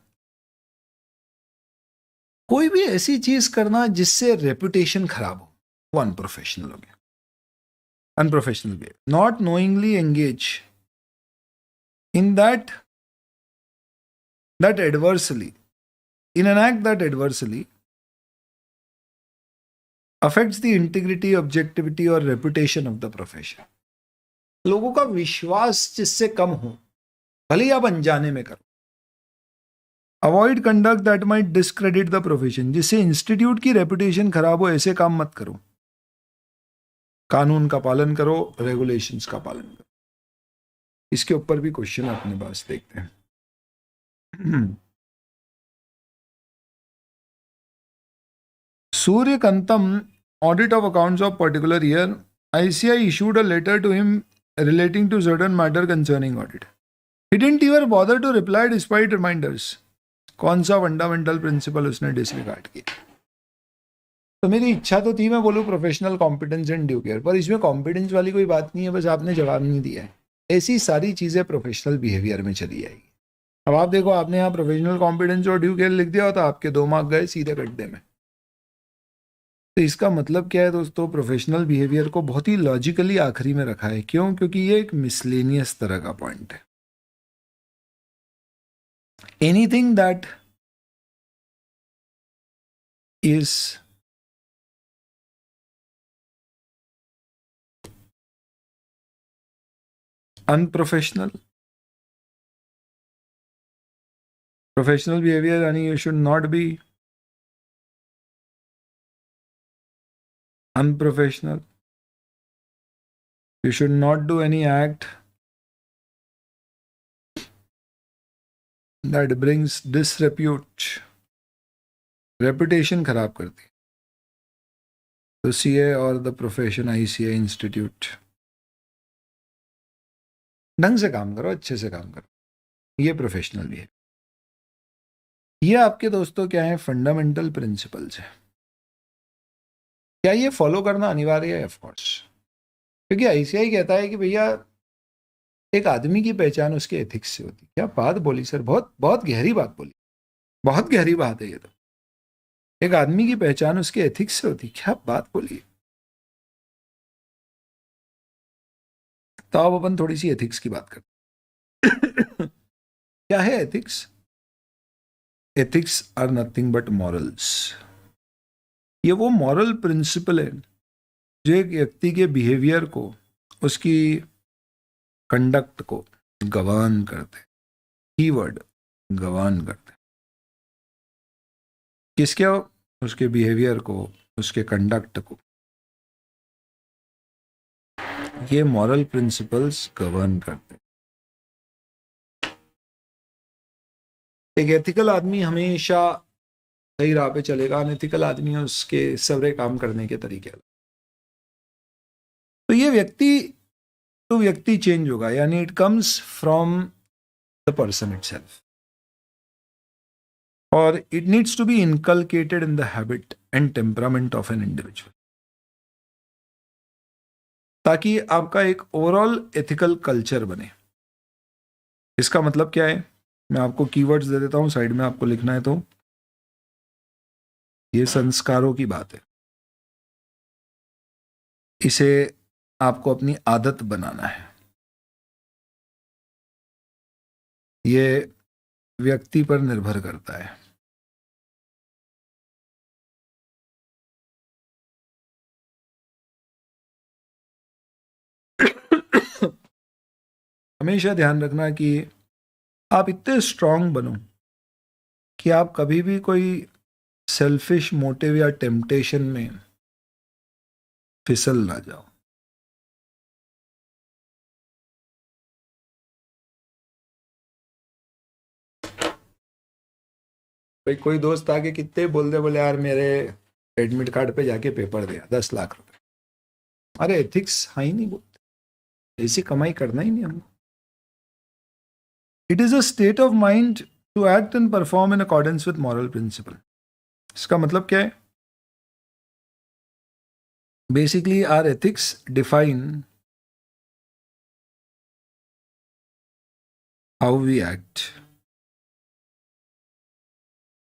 कोई भी ऐसी चीज करना जिससे रेपुटेशन खराब हो, वो अनप्रोफेशनल हो गया। Unprofessional behaviour, not knowingly engage in that adversely in an act that adversely affects the integrity, objectivity or reputation of the profession। लोगों का विश्वास जिससे कम हो, भले ही आप अनजाने में करो। Avoid conduct that might discredit the profession, जिससे इंस्टीट्यूट की रेपुटेशन खराब हो, ऐसे काम मत करो। कानून का पालन करो, रेगुलेशंस का पालन करो। इसके ऊपर भी क्वेश्चन अपने पास देखते हैं। Suryakantam audit of accounts of particular year, ICI issued a letter to him relating to certain matter concerning audit. He didn't even bother to reply despite reminders. कौन सा फंडामेंटल प्रिंसिपल उसने डिसरिगार्ड किया? तो मेरी इच्छा तो थी मैं बोलूँ professional competence and due care, पर इसमें कॉम्पिटेंस वाली कोई बात नहीं है, बस आपने जवाब नहीं दिया है। ऐसी सारी चीजें प्रोफेशनल बिहेवियर में चली जाएगी। अब आप देखो, आपने यहाँ प्रोफेशनल कॉम्पिटेंस और ड्यू केयर लिख दिया तो आपके 2 मार्क गए सीधे गड्ढे में। तो इसका मतलब क्या है दोस्तों, प्रोफेशनल बिहेवियर को बहुत ही लॉजिकली आखिरी में रखा है। क्यों? क्योंकि ये एक मिसलेनियस तरह का पॉइंट है। Anything that is unprofessional, professional behaviour यानी you should not be unprofessional, you should not do any act that brings disrepute, reputation खराब करती है। तो सीए और द प्रोफेशन आईसीए इंस्टीट्यूट, ढंग से काम करो, अच्छे से काम करो, ये प्रोफेशनल भी है। ये आपके दोस्तों क्या है, फंडामेंटल प्रिंसिपल्स है। क्या ये फॉलो करना अनिवार्य है? ऑफ कोर्स, क्योंकि आईसीआई कहता है कि भैया एक आदमी की पहचान उसके एथिक्स से होती है। क्या बात बोली सर, बहुत बहुत गहरी बात बोली, बहुत गहरी बात है ये तो। एक आदमी की पहचान उसके एथिक्स से होती, क्या बात बोली। तो अब अपन थोड़ी सी एथिक्स की बात करते क्या है ethics? Ethics are nothing but morals. ये वो मॉरल प्रिंसिपल है जो एक व्यक्ति के बिहेवियर को, उसकी कंडक्ट को गवर्न करते। कीवर्ड गवर्न करते किसके? उसके बिहेवियर को, उसके कंडक्ट को। ये मॉरल प्रिंसिपल्स गवर्न करते। एक एथिकल आदमी हमेशा सही राह पे चलेगा, अनएथिकल आदमी उसके सवरे काम करने के तरीके। तो ये व्यक्ति तो व्यक्ति चेंज होगा, यानी it comes from the person itself, और it needs to be inculcated in the habit and temperament of an individual, ताकि आपका एक ओवरऑल एथिकल कल्चर बने। इसका मतलब क्या है? मैं आपको कीवर्ड्स दे देता हूं, साइड में आपको लिखना है। तो ये संस्कारों की बात है, इसे आपको अपनी आदत बनाना है। ये व्यक्ति पर निर्भर करता है। हमेशा ध्यान रखना कि आप इतने स्ट्रांग बनो कि आप कभी भी कोई सेल्फिश मोटिव या टेम्पटेशन में फिसल ना जाओ। भाई कोई दोस्त आके कितने बोल दे, बोले यार मेरे एडमिट कार्ड पे जाके पेपर दिया 10 लाख रुपए, अरे एथिक्स हाँ ही नहीं बोलते, ऐसी कमाई करना ही नहीं हमको। It is a state of mind to act and perform in accordance with moral principle. इसका मतलब क्या है? Basically are ethics define how we act.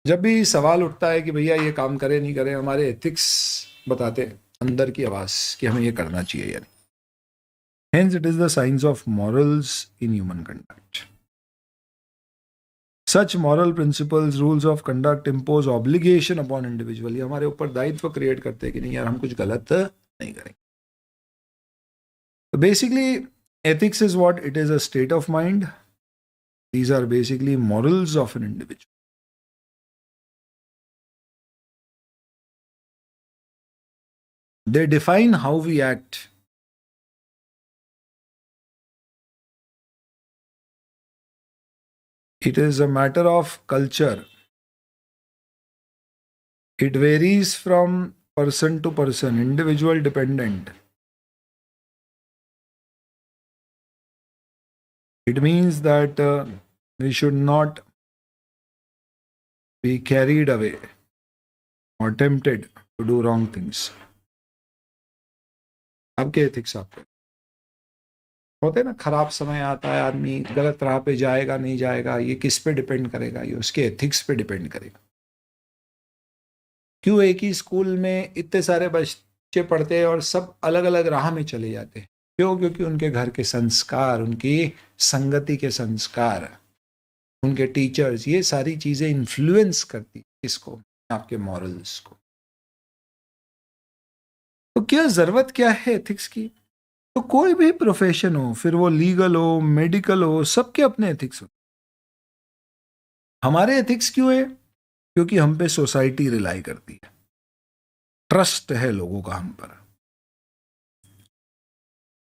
जब भी सवाल उठता है कि भैया ये काम करें नहीं करें, हमारे एथिक्स बताते हैं, अंदर की आवाज, कि हमें ये करना चाहिए या नहीं। Hence, it is the science of morals in human conduct. Such moral principles, rules of conduct impose obligation upon individual. ये हमारे ऊपर दायित्व क्रिएट करते हैं कि नहीं यार हम कुछ गलत नहीं करेंगे। So basically, ethics is what? It is a state of mind. These are basically morals of an individual. They define how we act. It is a matter of culture. It varies from person to person, individual dependent. It means that we should not be carried away or tempted to do wrong things. आपके एथिक्स आपके होते हैं ना, खराब समय आता है, आदमी गलत राह पे जाएगा नहीं जाएगा, ये किस पे डिपेंड करेगा? ये उसके एथिक्स पे डिपेंड करेगा। क्यों एक ही स्कूल में इतने सारे बच्चे पढ़ते हैं और सब अलग अलग राह में चले जाते हैं? क्यों? क्योंकि उनके घर के संस्कार, उनकी संगति के संस्कार, उनके टीचर्स, ये सारी चीजें इन्फ्लुएंस करती इसको, आपके मॉरल्स को। तो क्या जरूरत क्या है एथिक्स की? तो कोई भी प्रोफेशन हो, फिर वो लीगल हो, मेडिकल हो, सबके अपने एथिक्स हो। हमारे एथिक्स क्यों है? क्योंकि हम पे सोसाइटी रिलाई करती है, ट्रस्ट है लोगों का हम पर,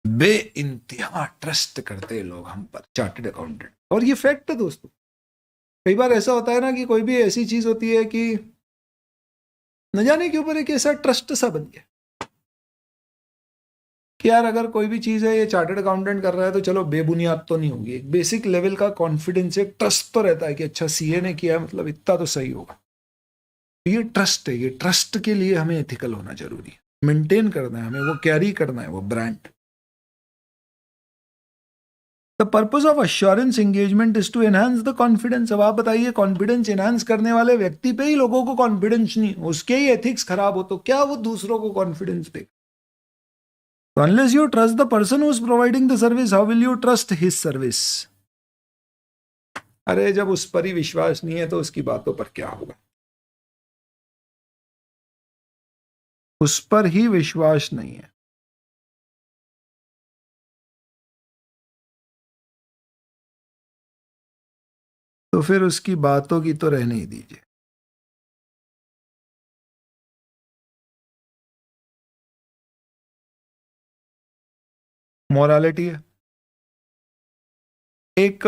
बेइंतहा ट्रस्ट करते हैं लोग हम पर, चार्टर्ड अकाउंटेंट। और ये फैक्ट है दोस्तों, कई बार ऐसा होता है ना कि कोई भी ऐसी चीज होती है कि न जाने के ऊपर एक ऐसा ट्रस्ट सा बन गया कि यार अगर कोई भी चीज है, ये चार्टर्ड अकाउंटेंट कर रहा है तो चलो बेबुनियाद तो नहीं होगी, एक बेसिक लेवल का कॉन्फिडेंस, एक ट्रस्ट तो रहता है कि अच्छा सीए ने किया है मतलब इतना तो सही होगा। ये ट्रस्ट है, ये ट्रस्ट के लिए हमें एथिकल होना जरूरी है, मेंटेन करना है हमें, वो कैरी करना है वो brand. The purpose of assurance engagement is to enhance the confidence. अब आप बताइए, कॉन्फिडेंस एनहांस करने वाले व्यक्ति पे ही लोगों को कॉन्फिडेंस नहीं, उसके ही एथिक्स खराब हो तो क्या वो दूसरों को confidence they? Unless you trust the person who is providing the service, how will you trust his service? अरे जब उस पर ही विश्वास नहीं है तो उसकी बातों पर क्या होगा? उस पर ही विश्वास नहीं है तो फिर उसकी बातों की तो रहने ही दीजिए। मोरालिटी है, एक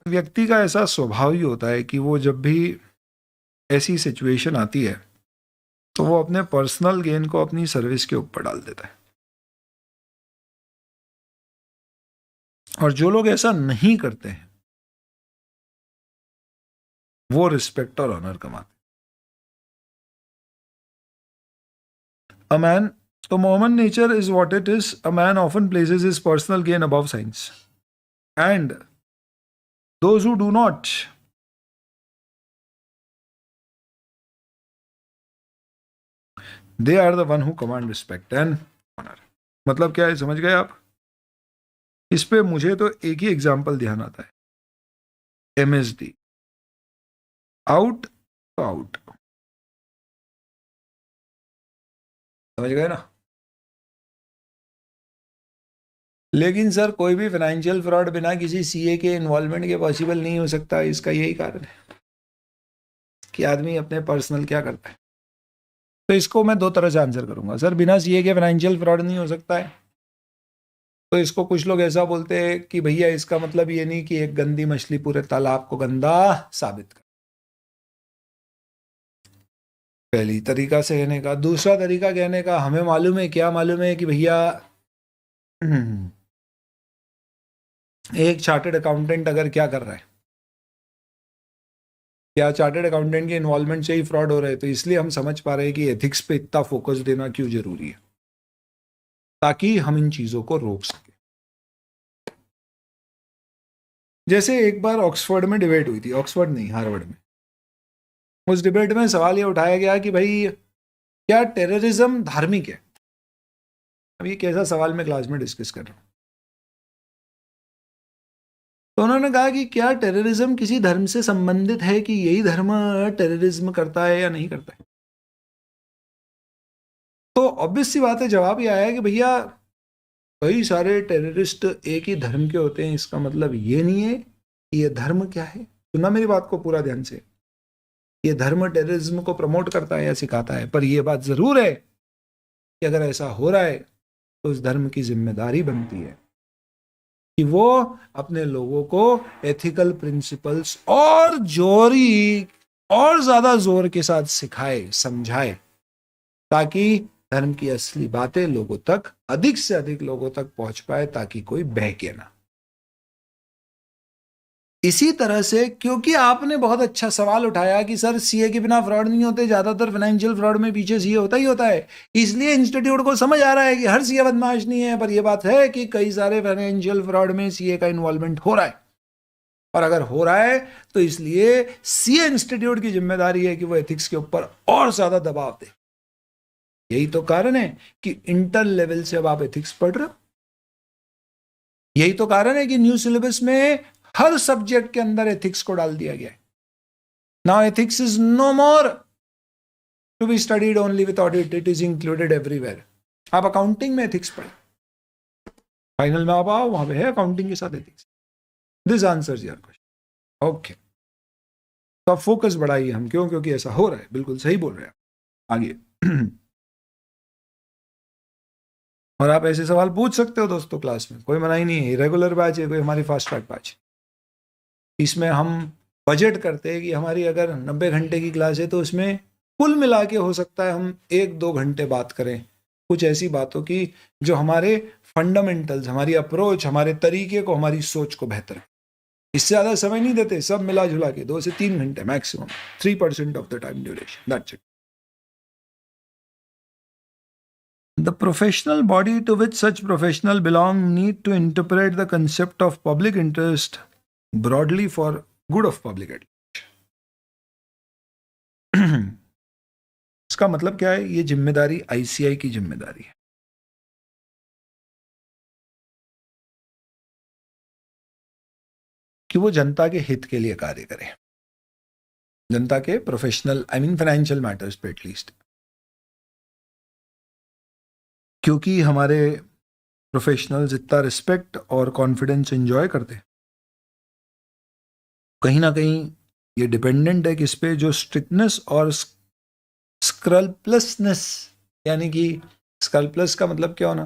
व्यक्ति का ऐसा स्वभाव ही होता है कि वो जब भी ऐसी सिचुएशन आती है तो वो अपने पर्सनल गेन को अपनी सर्विस के ऊपर डाल देता है। और जो लोग ऐसा नहीं करते हैं वो रिस्पेक्ट और ऑनर कमाते हैं। अ मैन, तो मोहम्मद nature is what it is, a man often places his personal gain above science and those who do not they are the one who command respect and honour. मतलब क्या है, समझ गए आप? इस पे मुझे तो एक ही एग्जांपल ध्यान आता है, एमएसडी, आउट तो आउट, समझ गए ना? लेकिन सर कोई भी फाइनेंशियल फ्रॉड बिना किसी सीए के इन्वॉल्वमेंट के पॉसिबल नहीं हो सकता। इसका यही कारण है कि आदमी अपने पर्सनल क्या करता है। तो इसको मैं दो तरह से आंसर करूंगा। सर बिना सीए के फाइनेंशियल फ्रॉड नहीं हो सकता है, तो इसको कुछ लोग ऐसा बोलते हैं कि भैया इसका मतलब ये नहीं कि एक गंदी मछली पूरे तालाब को गंदा साबित कर। पहली तरीका से कहने का। दूसरा तरीका कहने का, हमें मालूम है, क्या मालूम है कि भैया एक चार्टर्ड अकाउंटेंट अगर क्या कर रहा है, क्या चार्टर्ड अकाउंटेंट के इन्वॉल्वमेंट से ही फ्रॉड हो रहे हैं, तो इसलिए हम समझ पा रहे हैं कि एथिक्स पे इतना फोकस देना क्यों जरूरी है, ताकि हम इन चीजों को रोक सके। जैसे एक बार ऑक्सफोर्ड में डिबेट हुई थी, ऑक्सफोर्ड नहीं हार्वर्ड में। उस डिबेट में सवाल ये उठाया गया कि भाई क्या टेररिज्म धार्मिक है? अब ये कैसा सवाल मैं क्लास में डिस्कस कर रहा हूं। तो उन्होंने कहा कि क्या टेररिज्म किसी धर्म से संबंधित है, कि यही धर्म टेररिज्म करता है या नहीं करता है? तो ऑब्वियस सी बात है, जवाब ये आया कि भैया कई सारे टेररिस्ट एक ही धर्म के होते हैं, इसका मतलब ये नहीं है कि ये धर्म क्या है। सुना मेरी बात को पूरा ध्यान से? ये धर्म टेररिज्म को प्रमोट करता है या सिखाता है, पर यह बात जरूर है कि अगर ऐसा हो रहा है तो उस धर्म की जिम्मेदारी बनती है कि वो अपने लोगों को एथिकल प्रिंसिपल्स और और ज्यादा जोर के साथ सिखाए, समझाए, ताकि धर्म की असली बातें लोगों तक, अधिक से अधिक लोगों तक पहुंच पाए, ताकि कोई बहके ना। इसी तरह से, क्योंकि आपने बहुत अच्छा सवाल उठाया कि सर सीए के बिना फ्रॉड नहीं होते, ज्यादातर फाइनेंशियल फ्रॉड में पीछे सीए होता ही होता है, इसलिए इंस्टीट्यूट को समझ आ रहा है कि हर सीए बदमाश नहीं है, पर यह बात है कि कई सारे फाइनेंशियल फ्रॉड में सीए का इन्वॉल्वमेंट हो रहा है। और अगर हो रहा है तो इसलिए सीए इंस्टीट्यूट की जिम्मेदारी है कि वो एथिक्स के ऊपर और ज्यादा दबाव दे। यही तो कारण है कि इंटर लेवल से अब आप एथिक्स पढ़ रहे हो। यही तो कारण है कि न्यू सिलेबस में हर सब्जेक्ट के अंदर एथिक्स को डाल दिया गया है। Now ethics is no more to be studied only with audit, it is included everywhere. आप अकाउंटिंग में एथिक्स पढ़े, फाइनल में आप आओ, वहां पे है अकाउंटिंग के साथ ethics. This answers your question. Okay, तो अब फोकस बढ़ाइए हम, क्यों? क्योंकि ऐसा हो रहा है, बिल्कुल सही बोल रहे हैं आगे। और आप ऐसे सवाल पूछ सकते हो दोस्तों क्लास में, कोई मना ही नहीं है। रेगुलर बैच है, कोई हमारी फास्ट ट्रैक बैच, इसमें हम बजट करते हैं कि हमारी अगर 90 घंटे की क्लास है तो उसमें कुल मिला के हो सकता है हम 1-2 घंटे बात करें कुछ ऐसी बातों की जो हमारे फंडामेंटल्स, हमारी अप्रोच, हमारे तरीके को, हमारी सोच को बेहतर। इससे ज़्यादा समय नहीं देते, सब मिला जुला के 2 से 3 घंटे maximum, 3% of the time duration, that's it. The professional body to which such professional belong need to interpret the concept of public interest broadly for good of public at large. इसका मतलब क्या है? ये जिम्मेदारी आईसीआई की जिम्मेदारी है कि वो जनता के हित के लिए कार्य करे, जनता के प्रोफेशनल फाइनेंशियल मैटर्स पे एटलीस्ट, क्योंकि हमारे प्रोफेशनल्स इतना रिस्पेक्ट और कॉन्फिडेंस एंजॉय करते हैं, कहीं ना कहीं ये डिपेंडेंट है किस पे? जो स्ट्रिक्टनेस और स्क्रल्पलेसनेस, यानी कि स्क्रल्पलेस का मतलब क्या होना?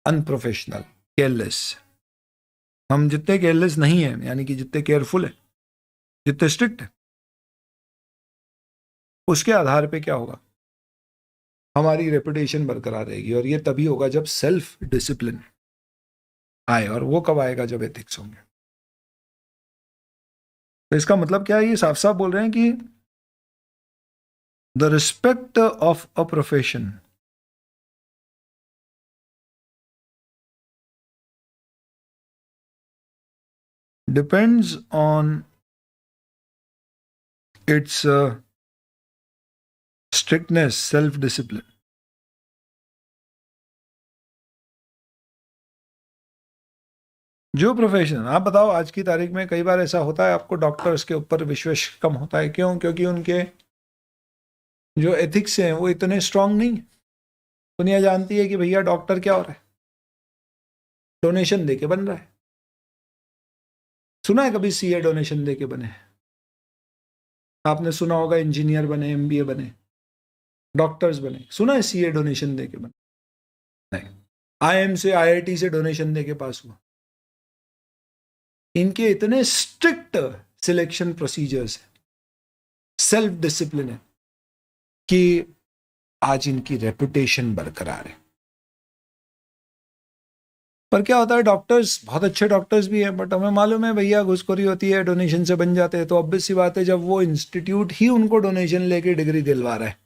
Unprofessional, careless. हम जितने केयरलेस नहीं है, यानी कि जितने केयरफुल है, जितने स्ट्रिक्ट है, उसके आधार पे क्या होगा? हमारी रेपुटेशन बरकरार रहेगी। और ये तभी होगा जब सेल्फ डिसिप्लिन आए, और वो कब आएगा? जब एथिक्स होंगे। तो इसका मतलब क्या है? ये साफ साफ बोल रहे हैं कि the respect of a profession depends on it's strictness, self discipline. जो प्रोफेशन, आप बताओ आज की तारीख में कई बार ऐसा होता है आपको डॉक्टर्स के ऊपर विश्वास कम होता है। क्यों? क्योंकि उनके जो एथिक्स हैं वो इतने स्ट्रांग नहीं। दुनिया जानती है कि भैया डॉक्टर क्या हो रहा है? डोनेशन देके बन रहा है। सुना है कभी सीए डोनेशन देके बने? आपने सुना होगा इंजीनियर बने, एमबीए बने, डॉक्टर्स बने। सुना है सीए डोनेशन देके बने? नहीं। आईएम से, आईआईटी से डोनेशन देके पास हुआ। इनके इतने स्ट्रिक्ट सिलेक्शन प्रोसीजर्स है, सेल्फ डिसिप्लिन है, कि आज इनकी रेपुटेशन बरकरार है। पर क्या होता है, डॉक्टर्स बहुत अच्छे डॉक्टर्स भी हैं, बट हमें मालूम है भैया घुसखोरी होती है, डोनेशन से बन जाते हैं। तो ऑब्वियस सी बात है, जब वो इंस्टीट्यूट ही उनको डोनेशन लेके डिग्री दिलवा रहा है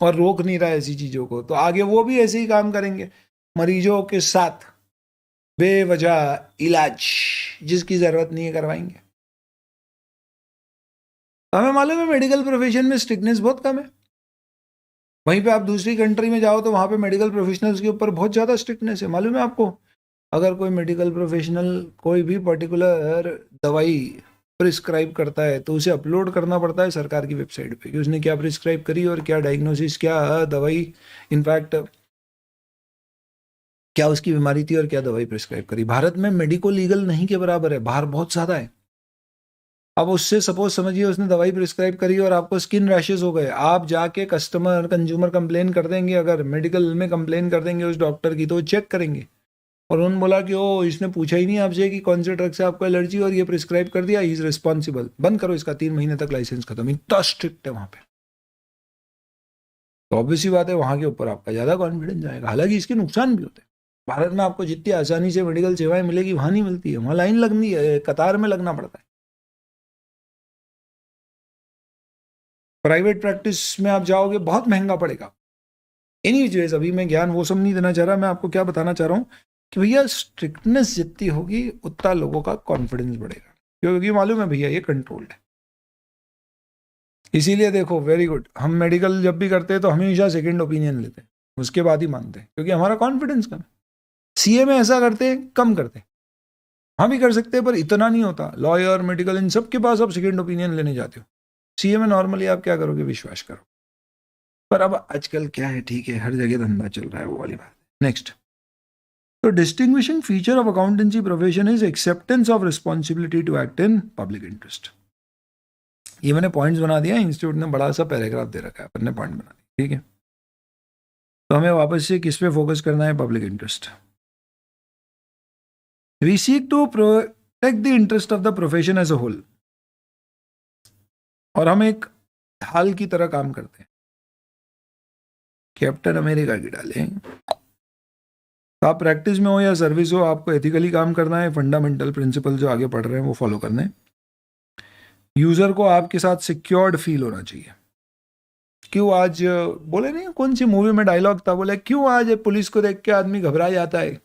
और रोक नहीं रहा है ऐसी चीजों को, तो आगे वो भी ऐसे ही काम करेंगे मरीजों के साथ, बेवजह इलाज जिसकी जरूरत नहीं है करवाएंगे। हमें मालूम है मेडिकल प्रोफेशन में स्ट्रिक्टनेस बहुत कम है। वहीं पे आप दूसरी कंट्री में जाओ तो वहां पे मेडिकल प्रोफेशनल्स के ऊपर बहुत ज्यादा स्ट्रिक्टनेस है। मालूम है आपको, अगर कोई मेडिकल प्रोफेशनल कोई भी पर्टिकुलर दवाई प्रिस्क्राइब करता है तो उसे अपलोड करना पड़ता है सरकार की वेबसाइट पे कि उसने क्या प्रिस्क्राइब करी और क्या डायग्नोसिस, क्या दवाई, इनफैक्ट क्या उसकी बीमारी थी और क्या दवाई प्रिस्क्राइब करी। भारत में मेडिको लीगल नहीं के बराबर है, बाहर बहुत ज्यादा है। अब उससे सपोज समझिए उसने दवाई प्रिस्क्राइब करी और आपको स्किन रैशेस हो गए, आप जाके कंज्यूमर कंप्लेन कर देंगे, अगर मेडिकल में कंप्लेन कर देंगे उस डॉक्टर की, तो वो चेक करेंगे और उन्होंने बोला कि ओ इसने पूछा ही नहीं आपसे कि कौन से ड्रग से आपको एलर्जी और ये प्रिस्क्राइब कर दिया, इज रिस्पॉन्सिबल, बंद करो इसका, 3 महीने तक लाइसेंस खत्म। इतना स्ट्रिक्ट है वहां पे। तो ऑब्वियस सी बात है वहां के ऊपर आपका ज्यादा कॉन्फिडेंस आएगा। हालांकि इसके नुकसान भी होते हैं। भारत में आपको जितनी आसानी से मेडिकल सेवाएं मिलेगी वहां नहीं मिलती है, वहां लाइन लगनी है, कतार में लगना पड़ता है। प्राइवेट प्रैक्टिस में आप जाओगे बहुत महंगा पड़ेगा। एनीवेज, अभी मैं ज्ञान वो सब नहीं देना चाह रहा, मैं आपको क्या बताना चाह रहा हूँ कि भैया स्ट्रिक्टनेस जितनी होगी उतना लोगों का कॉन्फिडेंस बढ़ेगा, क्योंकि मालूम है भैया ये कंट्रोल्ड है। इसीलिए देखो, वेरी गुड, हम मेडिकल जब भी करते हैं तो हमेशा सेकंड ओपिनियन लेते हैं, उसके बाद ही मानते हैं, क्योंकि हमारा कॉन्फिडेंस कम है। सीए में ऐसा करते हैं, कम करते हैं। हम भी कर सकते हैं पर इतना नहीं होता। लॉयर, मेडिकल, इन सब के पास आप सेकंड ओपिनियन लेने जाते हो। सीए में नॉर्मली आप क्या करोगे? विश्वास करो। पर अब आजकल क्या है, ठीक है, हर जगह धंधा चल रहा है, वो वाली बात। नेक्स्ट, तो distinguishing feature of accountancy profession is acceptance of responsibility to act in public interest. ये मैंने पॉइंट्स बना दिया, इंस्टीट्यूट ने बड़ा सा पैराग्राफ दे रखा है, अपन ने पॉइंट बना दिया, ठीक है। तो हमें वापस से किस पे फोकस करना है? Public interest. We seek to protect the interest of the profession as a whole. और हम एक ढाल की तरह काम करते हैं, कैप्टन अमेरिका की डालें। तो आप प्रैक्टिस में हो या सर्विस हो, आपको एथिकली काम करना है, फंडामेंटल प्रिंसिपल जो आगे पढ़ रहे हैं वो फॉलो करने हैं। यूजर को आपके साथ सिक्योर्ड फील होना चाहिए। क्यों आज बोले नहीं, कौन सी मूवी में डायलॉग था, बोले क्यों आज पुलिस को देख के आदमी घबरा जाता है,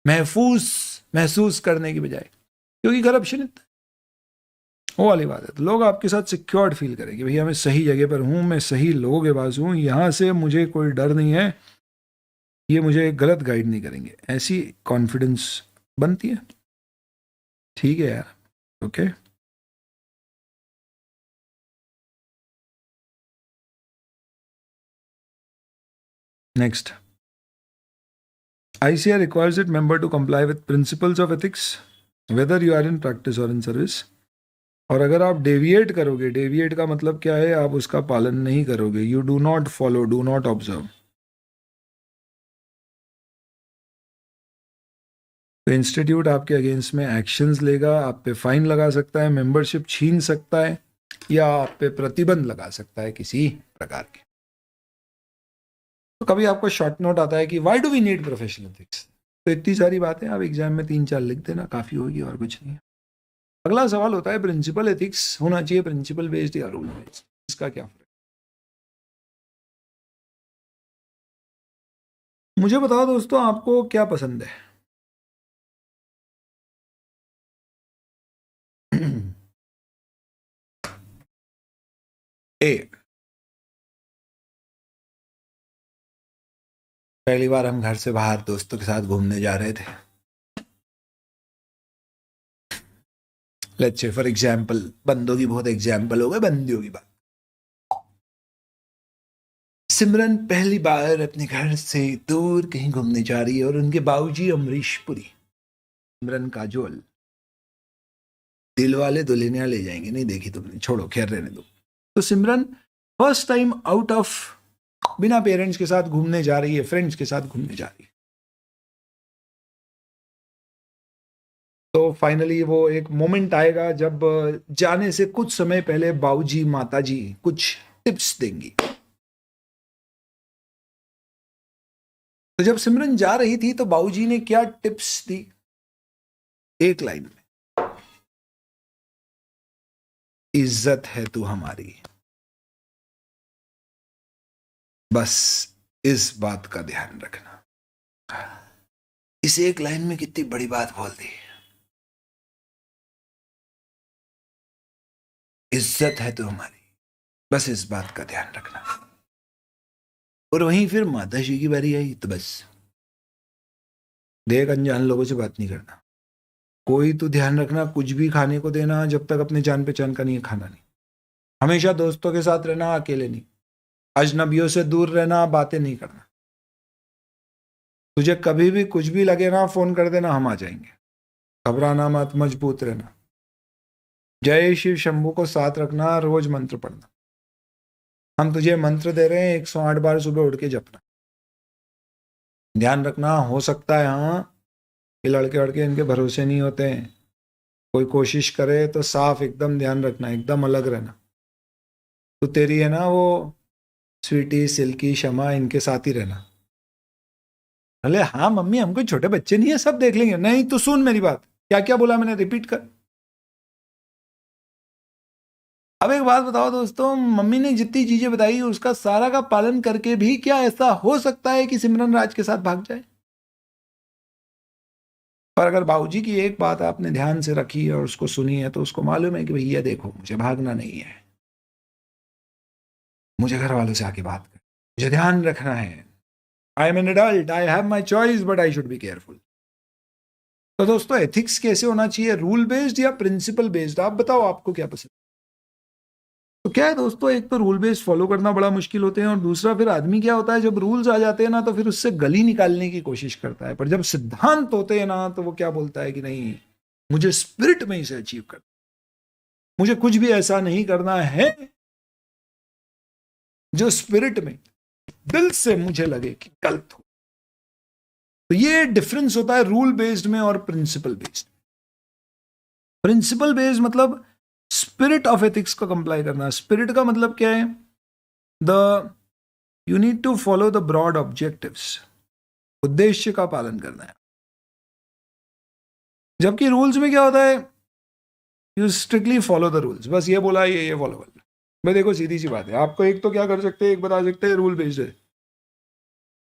महसूस करने की बजाय, क्योंकि करप्शन इतना, वो वाली बात है। तो लोग आपके साथ सिक्योर्ड फील करेंगे, भैया मैं सही जगह पर हूँ, मैं सही लोगों के पास हूँ, यहाँ से मुझे कोई डर नहीं है, ये मुझे गलत गाइड नहीं करेंगे, ऐसी कॉन्फिडेंस बनती है। ठीक है यार, okay. Next, ICAI requires its member to comply with principles of ethics whether you are in practice or in service। और अगर आप डेविएट करोगे, डेविएट का मतलब क्या है, आप उसका पालन नहीं करोगे, you do not follow, do not observe, तो इंस्टीट्यूट आपके अगेंस्ट में एक्शंस लेगा, आप पे फाइन लगा सकता है, मेंबरशिप छीन सकता है, या आप पे प्रतिबंध लगा सकता है किसी प्रकार के। तो कभी आपको शॉर्ट नोट आता है कि why do we need professional ethics, तो इतनी सारी बातें आप एग्जाम में 3-4 लिख देना, काफी होगी और कुछ नहीं। अगला सवाल होता है प्रिंसिपल एथिक्स होना चाहिए प्रिंसिपल बेस्ड या रूल बेस्ड, इसका क्या फर्क? मुझे बताओ दोस्तों, आपको क्या पसंद है? ए, पहली बार हम घर से बाहर दोस्तों के साथ घूमने जा रहे थे, लेट्स से फॉर एग्जांपल, बंदों की बहुत एग्जांपल हो गए, बंदियों की बात। सिमरन पहली बार अपने घर से दूर कहीं घूमने जा रही है और उनके बाबूजी अमरीश पुरी, सिमरन काजोल, दिलवाले दुल्हनिया ले जाएंगे, नहीं देखी तुमने, छोड़ो खैर रहने दो। तो सिमरन फर्स्ट टाइम आउट ऑफ, बिना पेरेंट्स के साथ घूमने जा रही है, फ्रेंड्स के साथ घूमने जा रही है। तो फाइनली वो एक मोमेंट आएगा जब जाने से कुछ समय पहले बाबूजी माताजी कुछ टिप्स देंगी। तो जब सिमरन जा रही थी तो बाबूजी ने क्या टिप्स दी? एक लाइन में, इज्जत है तू हमारी, बस इस बात का ध्यान रखना। इस एक लाइन में कितनी बड़ी बात बोल दी, इज्जत है तू हमारी, बस इस बात का ध्यान रखना। और वहीं फिर माता जी की बारी आई, तो बस देख अनजान लोगों से बात नहीं करना, कोई तो ध्यान रखना, कुछ भी खाने को देना जब तक अपने जान पहचान का नहीं है, खाना नहीं, हमेशा दोस्तों के साथ रहना, अकेले नहीं, अजनबियों से दूर रहना, बातें नहीं करना, तुझे कभी भी कुछ भी लगे ना फोन कर देना, हम आ जाएंगे, घबराना मत, मजबूत रहना, जय शिव शंभू को साथ रखना, रोज मंत्र पढ़ना, हम तुझे मंत्र दे रहे हैं, 108 बार सुबह उठ के जपना। ध्यान रखना, हो सकता है हाँ ये लड़के लड़के इनके भरोसे नहीं होते हैं, कोई कोशिश करे तो साफ एकदम ध्यान रखना, एकदम अलग रहना। तो तेरी है ना वो स्वीटी, सिल्की, शमा, इनके साथ ही रहना। अरे हाँ मम्मी, हम कोई छोटे बच्चे नहीं है, सब देख लेंगे। नहीं तो सुन मेरी बात, क्या क्या बोला मैंने, रिपीट कर। अब एक बात बताओ दोस्तों, मम्मी ने जितनी चीजें बताई उसका सारा का पालन करके भी क्या ऐसा हो सकता है कि सिमरन राज के साथ भाग जाए? पर अगर बाबूजी की एक बात आपने ध्यान से रखी है और उसको सुनी है, तो उसको मालूम है कि भैया देखो, मुझे भागना नहीं है, मुझे घर वालों से आके बात कर, मुझे ध्यान रखना है, I am an adult, I have my choice, but I should be careful. तो दोस्तों एथिक्स कैसे होना चाहिए, रूल बेस्ड या प्रिंसिपल बेस्ड? आप बताओ आपको क्या पसंद। तो क्या है दोस्तों, एक तो रूल बेस्ड फॉलो करना बड़ा मुश्किल होते हैं, और दूसरा फिर आदमी क्या होता है, जब रूल्स आ जाते हैं ना तो फिर उससे गली निकालने की कोशिश करता है, पर जब सिद्धांत होते हैं ना तो वो क्या बोलता है कि नहीं, मुझे स्पिरिट में इसे अचीव करना, मुझे कुछ भी ऐसा नहीं करना है जो स्पिरिट में, दिल से मुझे लगे कि गलत हो। तो ये डिफरेंस होता है रूल बेस्ड में और प्रिंसिपल बेस्ड। प्रिंसिपल बेस्ड मतलब स्पिरिट ऑफ एथिक्स का कंप्लाई करना। स्पिरिट का मतलब क्या है? You need to follow the broad objectives, उद्देश्य का पालन करना है। जबकि रूल्स में क्या होता है? You strictly follow the rules, बस ये बोला ये फॉलो कर। भाई देखो सीधी सी बात है, आपको एक तो क्या कर सकते हैं, एक बता सकते हैं रूल बेस्ड है,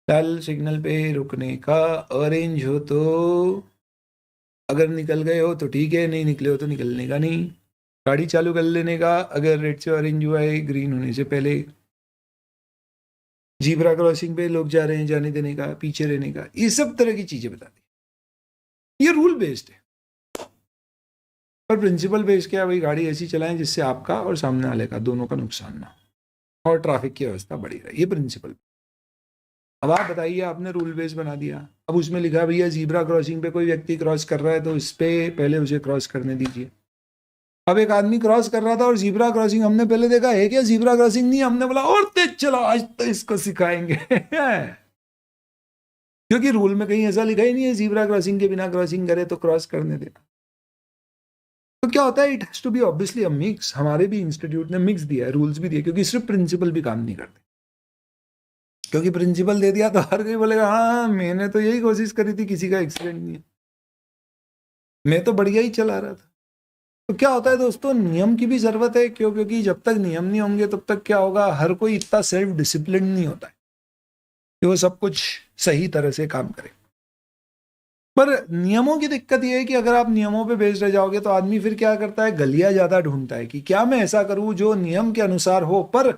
लाल सिग्नल पे रुकने का, ऑरेंज हो तो अगर निकल गए हो तो ठीक है, नहीं निकले हो तो निकलने का नहीं, गाड़ी चालू कर लेने का अगर रेड से ऑरेंज हुआ है, ग्रीन होने से पहले, जीब्रा क्रॉसिंग पे लोग जा रहे हैं जाने देने का, पीछे रहने का, ये सब तरह की चीजें बता दी। ये रूल बेस्ड है। पर प्रिंसिपल बेस्ड क्या है? भाई गाड़ी ऐसी चलाएं जिससे आपका और सामने वाले का दोनों का नुकसान ना हो और ट्रैफिक की व्यवस्था बढ़ी रहे, ये प्रिंसिपल। अब आप बताइए, आपने रूल बेस बना दिया, अब उसमें लिखा भैया जीब्रा क्रॉसिंग पे कोई व्यक्ति क्रॉस कर रहा है तो इस पे पहले उसे क्रॉस करने दीजिए। अब एक आदमी क्रॉस कर रहा था और जीब्रा क्रॉसिंग हमने पहले देखा है क्या? जीब्रा क्रॉसिंग नहीं, हमने बोला और तेज चला, आज तो इसको सिखाएंगे क्योंकि रूल में कहीं ऐसा लिखा ही नहीं है जीब्रा क्रॉसिंग के बिना क्रॉसिंग करे तो क्रॉस करने देना। तो क्या होता है, it has to be obviously a mix. हमारे भी इंस्टीट्यूट ने मिक्स दिया है, रूल्स भी दिए, क्योंकि सिर्फ प्रिंसिपल भी काम नहीं करते। क्योंकि प्रिंसिपल दे दिया तो हर कोई बोलेगा हाँ मैंने तो यही कोशिश करी थी, किसी का एक्सीडेंट नहीं है, मैं तो बढ़िया ही चला रहा था। तो क्या होता है दोस्तों, नियम की भी जरूरत है। क्यों? क्योंकि जब तक नियम नहीं होंगे तब तक क्या होगा, हर कोई इतना सेल्फ डिसिप्लिन नहीं होता है कि वो सब कुछ सही तरह से काम करे। पर नियमों की दिक्कत यह है कि अगर आप नियमों पे बेस्ड रह जाओगे तो आदमी फिर क्या करता है, गलियां ज्यादा ढूंढता है कि क्या मैं ऐसा करूं जो नियम के अनुसार हो पर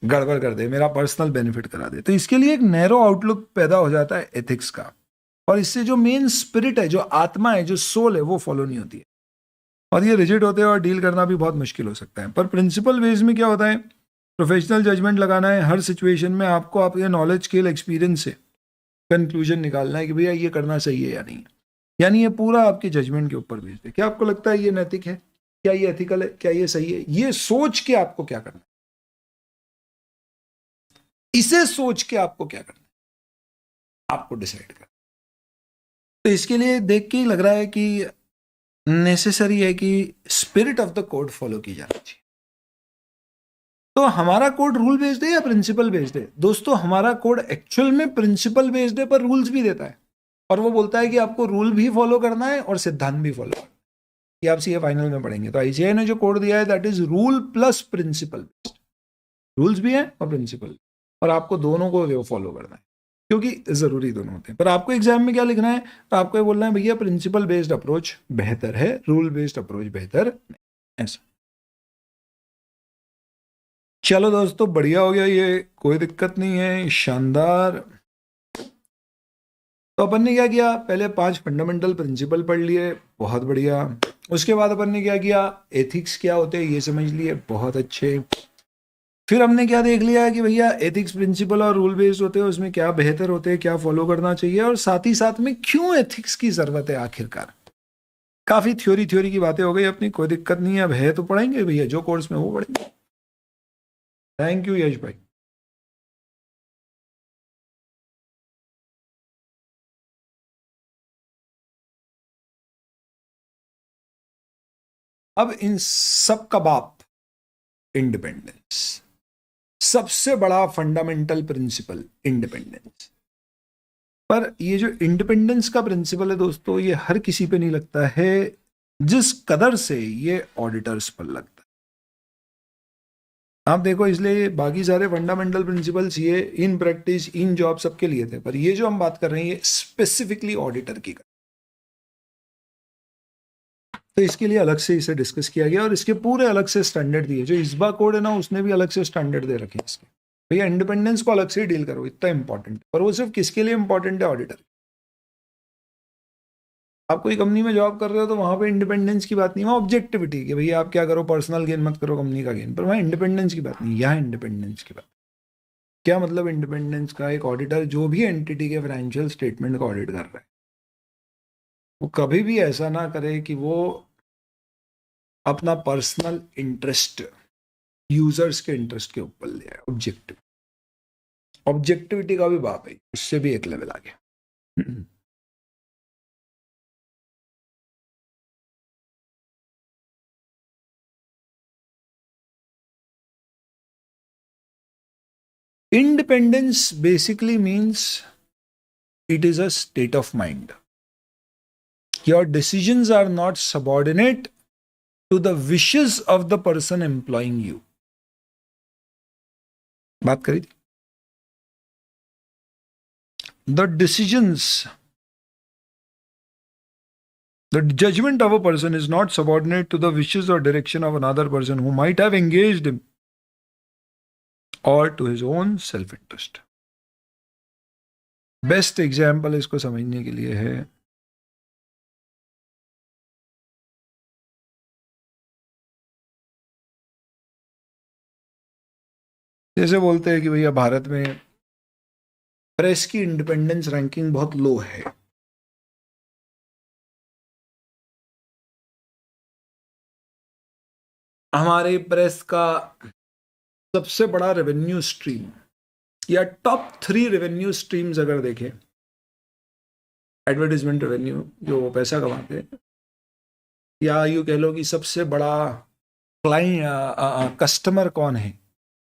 गड़बड़ कर दे, मेरा पर्सनल बेनिफिट करा दे। तो इसके लिए एक नैरो आउटलुक पैदा हो जाता है एथिक्स का, और इससे जो मेन स्पिरिट है, जो आत्मा है, जो सोल है, वो फॉलो नहीं होती है और ये रिजिड होते हैं और डील करना भी बहुत मुश्किल हो सकता है। पर प्रिंसिपल बेस में क्या होता है, प्रोफेशनल जजमेंट लगाना है हर सिचुएशन में। आपको आपके नॉलेज स्किल एक्सपीरियंस से कंक्लूजन निकालना है कि भैया ये करना सही है या नहीं, यानी ये पूरा आपके जजमेंट के ऊपर बेस्ड है। क्या आपको लगता है ये नैतिक है, क्या ये एथिकल है, क्या ये सही है, ये सोच के आपको क्या करना है, इसे सोच के आपको क्या करना है, आपको डिसाइड करना। तो इसके लिए देख के ही लग रहा है कि नेसेसरी है कि spirit of the code follow की जानी चाहिए। तो हमारा कोड रूल बेस्ड है या प्रिंसिपल बेस्ड है? दोस्तों हमारा कोड एक्चुअल में प्रिंसिपल बेस्ड है, पर रूल्स भी देता है, और वो बोलता है कि आपको रूल भी फॉलो करना है और सिद्धांत भी फॉलो करना है। ये आप सीए फाइनल में पढ़ेंगे। तो आईसीएआई ने जो कोड दिया है that is rule plus principle based, rules भी है और प्रिंसिपल, और आपको दोनों को फॉलो करना है क्योंकि जरूरी दोनों होते हैं। पर आपको एग्जाम में क्या लिखना है, तो आपको ये बोलना है भैया प्रिंसिपल बेस्ड अप्रोच बेहतर है, रूल बेस्ड अप्रोच बेहतर नहीं, ऐसा। चलो दोस्तों बढ़िया हो गया, ये कोई दिक्कत नहीं है, शानदार। तो अपन ने क्या किया, पहले 5 फंडामेंटल प्रिंसिपल पढ़ लिए, बहुत बढ़िया। उसके बाद अपन ने क्या किया, एथिक्स क्या होते हैं ये समझ लिए, बहुत अच्छे। फिर हमने क्या देख लिया कि भैया एथिक्स प्रिंसिपल और रूल बेस्ड होते हैं, उसमें क्या बेहतर होते हैं, क्या फॉलो करना चाहिए, और साथ ही साथ में क्यों एथिक्स की जरूरत है आखिरकार। काफी थ्योरी की बातें हो गई अपनी, कोई दिक्कत नहीं है, अब है तो पढ़ेंगे भैया, जो कोर्स में वो पढ़ेंगे। थैंक यू यश भाई। अब इन सब का बाप इंडिपेंडेंस, सबसे बड़ा फंडामेंटल प्रिंसिपल इंडिपेंडेंस। पर ये जो इंडिपेंडेंस का प्रिंसिपल है दोस्तों, ये हर किसी पे नहीं लगता है जिस कदर से ये ऑडिटर्स पर लगता है। आप देखो, इसलिए बाकी सारे फंडामेंटल प्रिंसिपल्स ये इन प्रैक्टिस इन जॉब सबके लिए थे, पर ये जो हम बात कर रहे हैं ये स्पेसिफिकली ऑडिटर की। तो इसके लिए अलग से इसे डिस्कस किया गया और इसके पूरे अलग से स्टैंडर्ड दिए। जो इस्बा कोड है ना, उसने भी अलग से स्टैंडर्ड दे रखे हैं इसके। भैया इंडिपेंडेंस को अलग से ही डील करो, इतना इंपॉर्टेंट। और वो सिर्फ किसके लिए इंपॉर्टेंट है, ऑडिटर। आप कोई कंपनी में जॉब कर रहे हो तो वहां पे इंडिपेंडेंस की बात नहीं, वहां ऑब्जेक्टिविटी कि भैया आप क्या करो, पर्सनल गेन मत करो, कंपनी का गेन। पर वहां इंडिपेंडेंस की बात नहीं, यहाँ इंडिपेंडेंस की बात। क्या मतलब इंडिपेंडेंस का, एक ऑडिटर जो भी एंटिटी के फाइनेंशियल स्टेटमेंट का ऑडिट कर रहा है, वो कभी भी ऐसा ना करे कि वो अपना पर्सनल इंटरेस्ट यूजर्स के इंटरेस्ट के ऊपर ले आए। ऑब्जेक्टिविटी का भी बाप है, उससे भी एक लेवल आ गया। Independence basically means it is a state of mind. Your decisions are not subordinate to the wishes of the person employing you. बात करी थी. The decisions, the judgment of a person is not subordinate to the wishes or direction of another person who might have engaged him or to his own self-interest. Best example इसको समझने के लिए है जैसे बोलते हैं कि भैया भारत में प्रेस की इंडिपेंडेंस रैंकिंग बहुत लो है. हमारे प्रेस का सबसे बड़ा रेवेन्यू स्ट्रीम या टॉप 3 रेवेन्यू स्ट्रीम्स अगर देखें, एडवर्टाइजमेंट रेवेन्यू जो वो पैसा कमाते हैं, या यूँ कह लो कि सबसे बड़ा क्लाइंट कस्टमर कौन है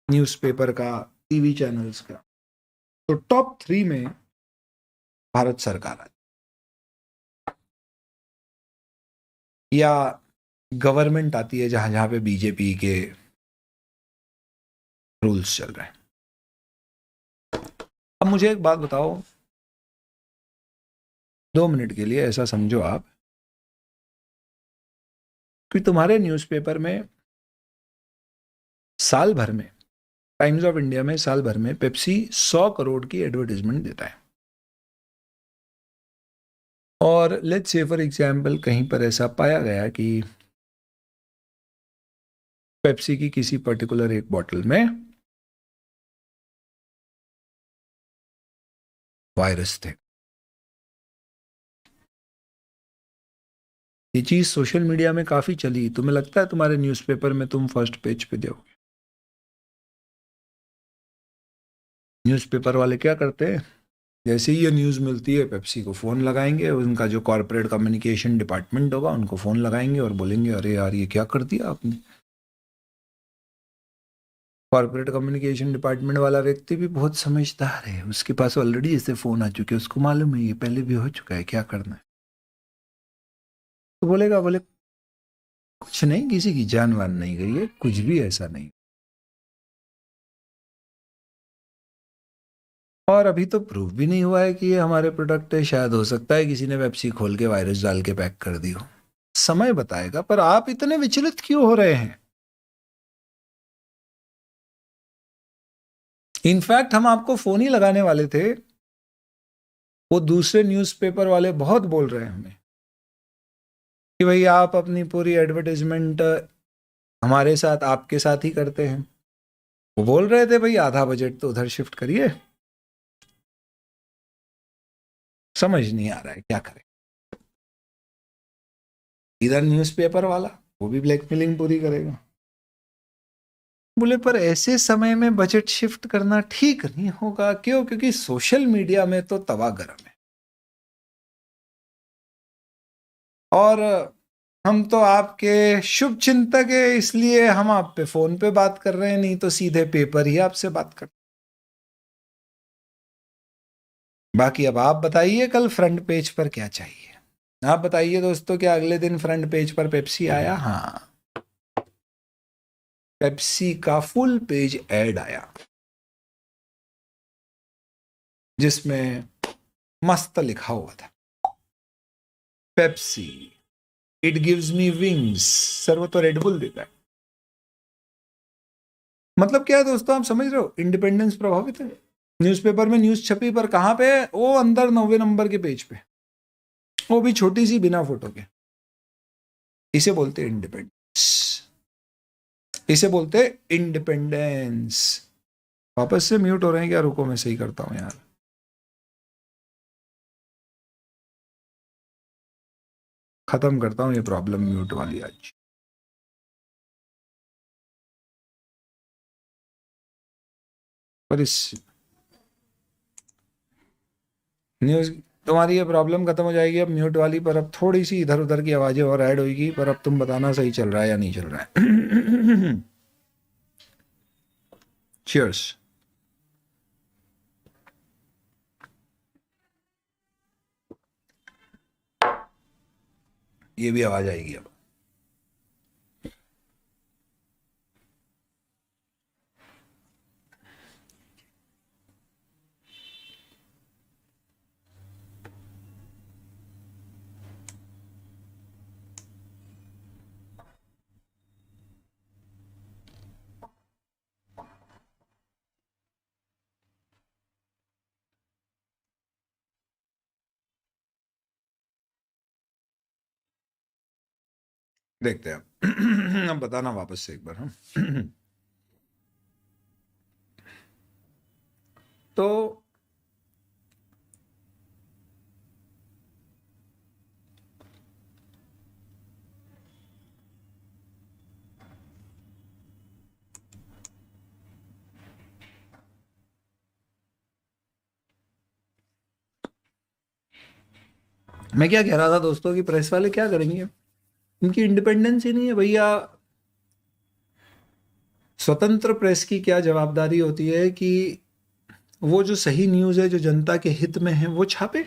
न्यूज़पेपर का, टीवी चैनल्स का, तो टॉप 3 में भारत सरकार है. या गवर्नमेंट आती है जहां जहां पे बीजेपी के रूल्स चल रहे हैं. अब मुझे एक बात बताओ, 2 मिनट के लिए ऐसा समझो आप कि तुम्हारे न्यूज़पेपर में साल भर में, टाइम्स ऑफ इंडिया में साल भर में पेप्सी 100 करोड़ की एडवर्टाइजमेंट देता है. और लेट्स से फॉर एग्जाम्पल कहीं पर ऐसा पाया गया कि पेप्सी की किसी पर्टिकुलर एक बॉटल में वायरस थे. ये चीज सोशल मीडिया में काफी चली. तुम्हें लगता है तुम्हारे न्यूज़पेपर में तुम फर्स्ट पेज पे दोगे? न्यूज़पेपर वाले क्या करते हैं, जैसे ही ये न्यूज़ मिलती है पेप्सी को फ़ोन लगाएंगे, उनका जो कॉर्पोरेट कम्युनिकेशन डिपार्टमेंट होगा उनको फ़ोन लगाएंगे और बोलेंगे अरे यार ये क्या कर दिया आपने. कॉर्पोरेट कम्युनिकेशन डिपार्टमेंट वाला व्यक्ति भी बहुत समझदार है, उसके पास ऑलरेडी ऐसे फ़ोन आ चुके हैं, उसको मालूम है ये पहले भी हो चुका है, क्या करना है. तो बोलेगा, बोले कुछ नहीं, किसी की जान वान नहीं गई है, कुछ भी ऐसा नहीं. और अभी तो प्रूफ भी नहीं हुआ है कि ये हमारे प्रोडक्ट है. शायद हो सकता है किसी ने पेप्सी खोल के वायरस डाल के पैक कर दी हो. समय बताएगा. पर आप इतने विचलित क्यों हो रहे हैं? इनफैक्ट हम आपको फोन ही लगाने वाले थे, वो दूसरे न्यूज़पेपर वाले बहुत बोल रहे हैं हमें कि भाई आप अपनी पूरी एडवर्टाइजमेंट हमारे साथ, आपके साथ ही करते हैं. वो बोल रहे थे भाई आधा बजट तो उधर शिफ्ट करिए. समझ नहीं आ रहा है क्या करें. इधर न्यूज़पेपर वाला वो भी ब्लैकमेलिंग पूरी करेगा. बोले पर ऐसे समय में बजट शिफ्ट करना ठीक नहीं होगा. क्यों? क्योंकि सोशल मीडिया में तो तवा गरम है. और हम तो आपके शुभ चिंतक है, इसलिए हम आप पे फोन पे बात कर रहे हैं, नहीं तो सीधे पेपर ही आपसे बात कर. बाकी अब आप बताइए कल फ्रंट पेज पर क्या चाहिए. आप बताइए दोस्तों, क्या अगले दिन फ्रंट पेज पर पेप्सी आया? हाँ, पेप्सी का फुल पेज ऐड आया जिसमें मस्त लिखा हुआ था Pepsi it gives me wings. Sir वो तो रेडबुल देता है. मतलब क्या है दोस्तों, आप समझ रहे हो? इंडिपेंडेंस प्रभावित है. न्यूज़पेपर में न्यूज़ छपी पर कहां पे? वो अंदर 90 नंबर के पेज पे, वो भी छोटी सी बिना फोटो के. इसे बोलते हैं इंडिपेंडेंस. इसे बोलते हैं इंडिपेंडेंस. वापस से म्यूट हो रहे हैं क्या? रुको मैं सही करता हूं यार. खत्म करता हूं ये प्रॉब्लम म्यूट वाली आज. पर इस न्यूज़ तुम्हारी ये प्रॉब्लम खत्म हो जाएगी अब म्यूट वाली. पर अब थोड़ी सी इधर उधर की आवाजें और ऐड होगी. पर अब तुम बताना सही चल रहा है या नहीं चल रहा है. चीयर्स. ये भी आवाज आएगी अब। देखते हैं अब बताना वापस से एक बार। हम तो मैं क्या कह रहा था दोस्तों कि प्रेस वाले क्या करेंगे, इनकी इंडिपेंडेंस ही नहीं है भैया। स्वतंत्र प्रेस की क्या जवाबदारी होती है कि वो जो सही न्यूज़ है जो जनता के हित में है वो छापे।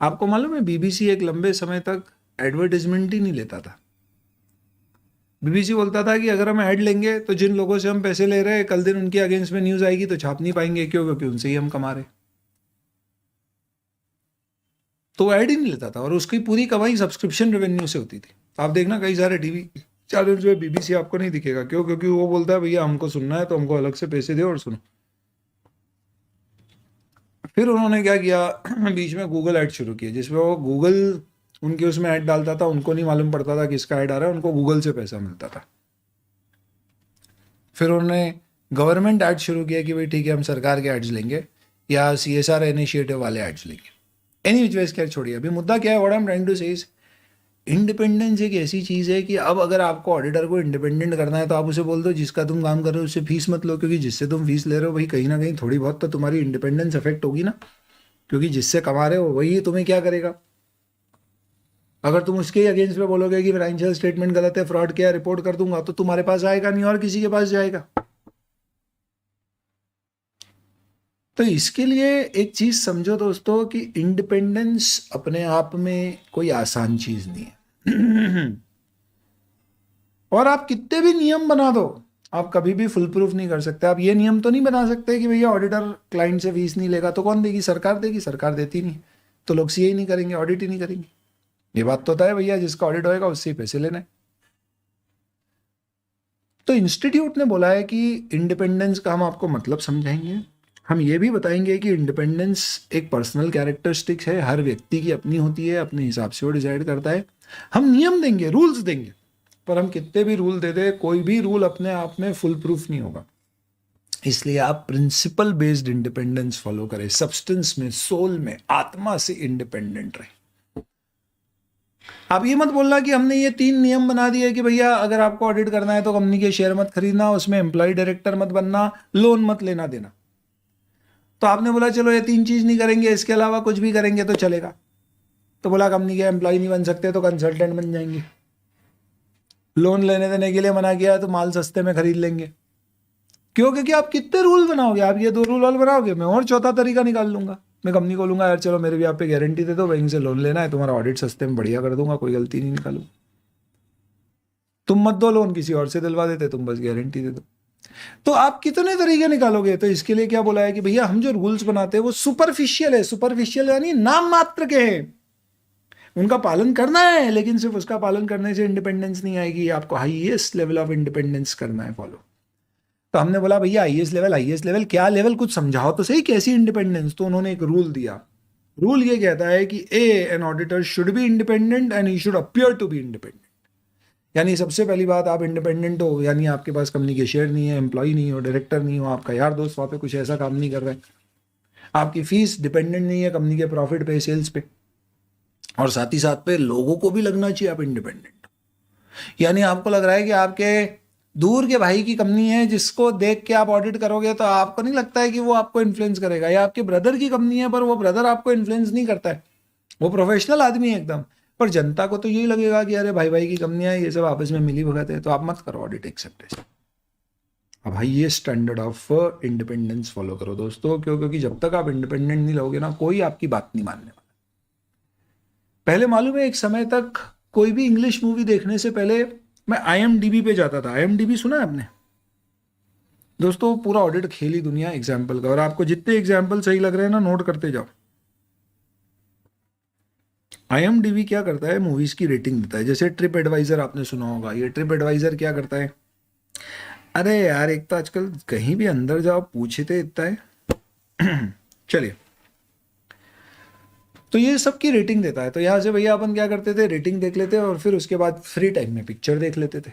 आपको मालूम है बीबीसी एक लंबे समय तक एडवर्टाइजमेंट ही नहीं लेता था। बीबीसी बोलता था कि अगर हम ऐड लेंगे तो जिन लोगों से हम पैसे ले रहे हैं कल दिन उनके अगेंस्ट में न्यूज़ आएगी तो छाप नहीं पाएंगे, क्यों? क्योंकि उनसे ही हम कमा रहे। तो ऐड ही नहीं लेता था और उसकी पूरी कमाई सब्सक्रिप्शन रेवेन्यू से होती थी। आप देखना कई सारे टीवी चैनल जो है बीबीसी आपको नहीं दिखेगा, क्यों? क्योंकि वो बोलता है भैया हमको सुनना है तो हमको अलग से पैसे दो और सुनो। फिर उन्होंने क्या किया, बीच में गूगल ऐड शुरू किए जिसमें वो गूगल उनके उसमें ऐड डालता था, उनको नहीं मालूम पड़ता था किसका ऐड आ रहा है, उनको गूगल से पैसा मिलता था। फिर उन्होंने गवर्नमेंट ऐड शुरू किया कि भाई ठीक है हम सरकार के एड्स लेंगे या CSR इनिशिएटिव वाले एड्स लेंगे। एनी विच वेज, खैर छोड़िए। अभी मुद्दा क्या है, what I am trying to say is independence एक ऐसी चीज़ है कि अब अगर आपको ऑडिटर को इंडिपेंडेंट करना है तो आप उसे बोल दो जिसका तुम काम कर रहे हो उससे फीस मत लो, क्योंकि जिससे तुम फीस ले रहे हो भाई कहीं ना कहीं थोड़ी बहुत तो तुम्हारी इंडिपेंडेंस अफेक्ट होगी ना, क्योंकि जिससे कमा रहे हो वही तुम्हें क्या करेगा। अगर तुम उसके अगेंस्ट में बोलोगे कि फाइनेंशियल स्टेटमेंट गलत है, फ्रॉड किया, रिपोर्ट कर दूंगा, तो तुम्हारे पास आएगा नहीं और किसी के पास जाएगा। तो इसके लिए एक चीज समझो दोस्तों कि इंडिपेंडेंस अपने आप में कोई आसान चीज नहीं है। और आप कितने भी नियम बना दो आप कभी भी फुल प्रूफ नहीं कर सकते। आप ये नियम तो नहीं बना सकते कि भैया ऑडिटर क्लाइंट से फीस नहीं लेगा, तो कौन देगी? सरकार देगी। सरकार देती नहीं तो लोग सीए ही नहीं करेंगे, ऑडिट ही नहीं करेंगे। ये बात तो है भैया, जिसका ऑडिट होएगा उससे ही पैसे लेने। तो इंस्टीट्यूट ने बोला है कि इंडिपेंडेंस का हम आपको मतलब समझाएंगे। हम ये भी बताएंगे कि इंडिपेंडेंस एक पर्सनल कैरेक्टरिस्टिक्स है, हर व्यक्ति की अपनी होती है, अपने हिसाब से वो डिसाइड करता है। हम नियम देंगे, रूल्स देंगे, पर हम कितने भी रूल दे दे कोई भी रूल अपने आप में फुल प्रूफ नहीं होगा। इसलिए आप प्रिंसिपल बेस्ड इंडिपेंडेंस फॉलो करें, सब्सटेंस में, सोल में, आत्मा से इंडिपेंडेंट रहे। आप ये मत बोलना कि हमने ये 3 नियम बना दिए कि भैया अगर आपको ऑडिट करना है तो कंपनी के शेयर मत खरीदना, उसमें एम्प्लॉय डायरेक्टर मत बनना, लोन मत लेना देना। तो आपने बोला चलो ये 3 चीज नहीं करेंगे, इसके अलावा कुछ भी करेंगे तो चलेगा। तो बोला कंपनी के एम्प्लॉय नहीं बन सकते तो कंसल्टेंट बन जाएंगे। लोन लेने देने के लिए मना किया तो माल सस्ते में खरीद लेंगे। क्यों? क्योंकि आप कितने रूल बनाओगे? आप ये 2 रूल और बनाओगे, मैं और चौथा तरीका निकाल लूंगा। मैं कंपनी को लूंगा यार चलो मेरे भी आप पे गारंटी दे दो, बैंक से लोन लेना है, तुम्हारा ऑडिट सस्ते में बढ़िया कर दूंगा, कोई गलती नहीं निकालू। तुम मत दो लोन, किसी और से दिलवा देते, तुम बस गारंटी दे दो। तो आप कितने तरीके निकालोगे? तो इसके लिए क्या बोला है कि भैया हम जो रूल्स बनाते हैं वो सुपरफिशियल है। सुपरफिशियल यानी नाम मात्र के हैं, उनका पालन करना है, लेकिन सिर्फ उसका पालन करने से इंडिपेंडेंस नहीं आएगी। आपको हाईएस्ट लेवल ऑफ इंडिपेंडेंस करना है फॉलो। तो हमने बोला भैया हाईएस्ट लेवल क्या लेवल, कुछ समझाओ तो सही कैसी इंडिपेंडेंस। तो उन्होंने एक रूल दिया। रूल ये कहता है कि an auditor should be independent and he should appear to be independent. यानी सबसे पहली बात, आप इंडिपेंडेंट हो यानी आपके पास कंपनी के शेयर नहीं है, एम्प्लॉय नहीं हो, डायरेक्टर नहीं हो, आपका यार दोस्त वहाँ पे कुछ ऐसा काम नहीं कर रहा है, आपकी फीस डिपेंडेंट नहीं है कंपनी के प्रॉफिट पे, सेल्स पे, और साथ ही साथ पे लोगों को भी लगना चाहिए आप इंडिपेंडेंट। यानी आपको लग रहा है कि आपके दूर के भाई की कंपनी है जिसको देख के आप ऑडिट करोगे तो आपको नहीं लगता है कि वो आपको इन्फ्लुएंस करेगा, या आपके ब्रदर की कंपनी है पर वो ब्रदर आपको इन्फ्लुएंस नहीं करता है, वो प्रोफेशनल आदमी है एकदम, पर जनता को तो यही लगेगा कि अरे भाई भाई की कंपनियां ये सब आपस में मिली भगत है, तो आप मत करो ऑडिट एक्सेप्टेंस। अब भाई ये स्टैंडर्ड ऑफ इंडिपेंडेंस फॉलो करो दोस्तों। क्यों? क्योंकि जब तक आप इंडिपेंडेंट नहीं रहोगे ना कोई आपकी बात नहीं मानने वाला। पहले मालूम है एक समय तक कोई भी इंग्लिश मूवी देखने से पहले मैं IMDb पे जाता था। IMDb सुना है आपने दोस्तों? पूरा ऑडिट खेल ही दुनिया एग्जाम्पल का, और आपको जितने एग्जाम्पल सही लग रहे हैं ना, नोट करते जाओ। IMDb क्या करता है, मूवीज की रेटिंग देता है। जैसे ट्रिप एडवाइजर आपने सुना होगा, ये ट्रिप एडवाइजर क्या करता है, अरे यार एक तो आजकल कहीं भी अंदर जाओ पूछते इतना है चलिए, तो ये सबकी रेटिंग देता है। तो यहाँ से भैया अपन क्या करते थे, रेटिंग देख लेते और फिर उसके बाद फ्री टाइम में पिक्चर देख लेते थे।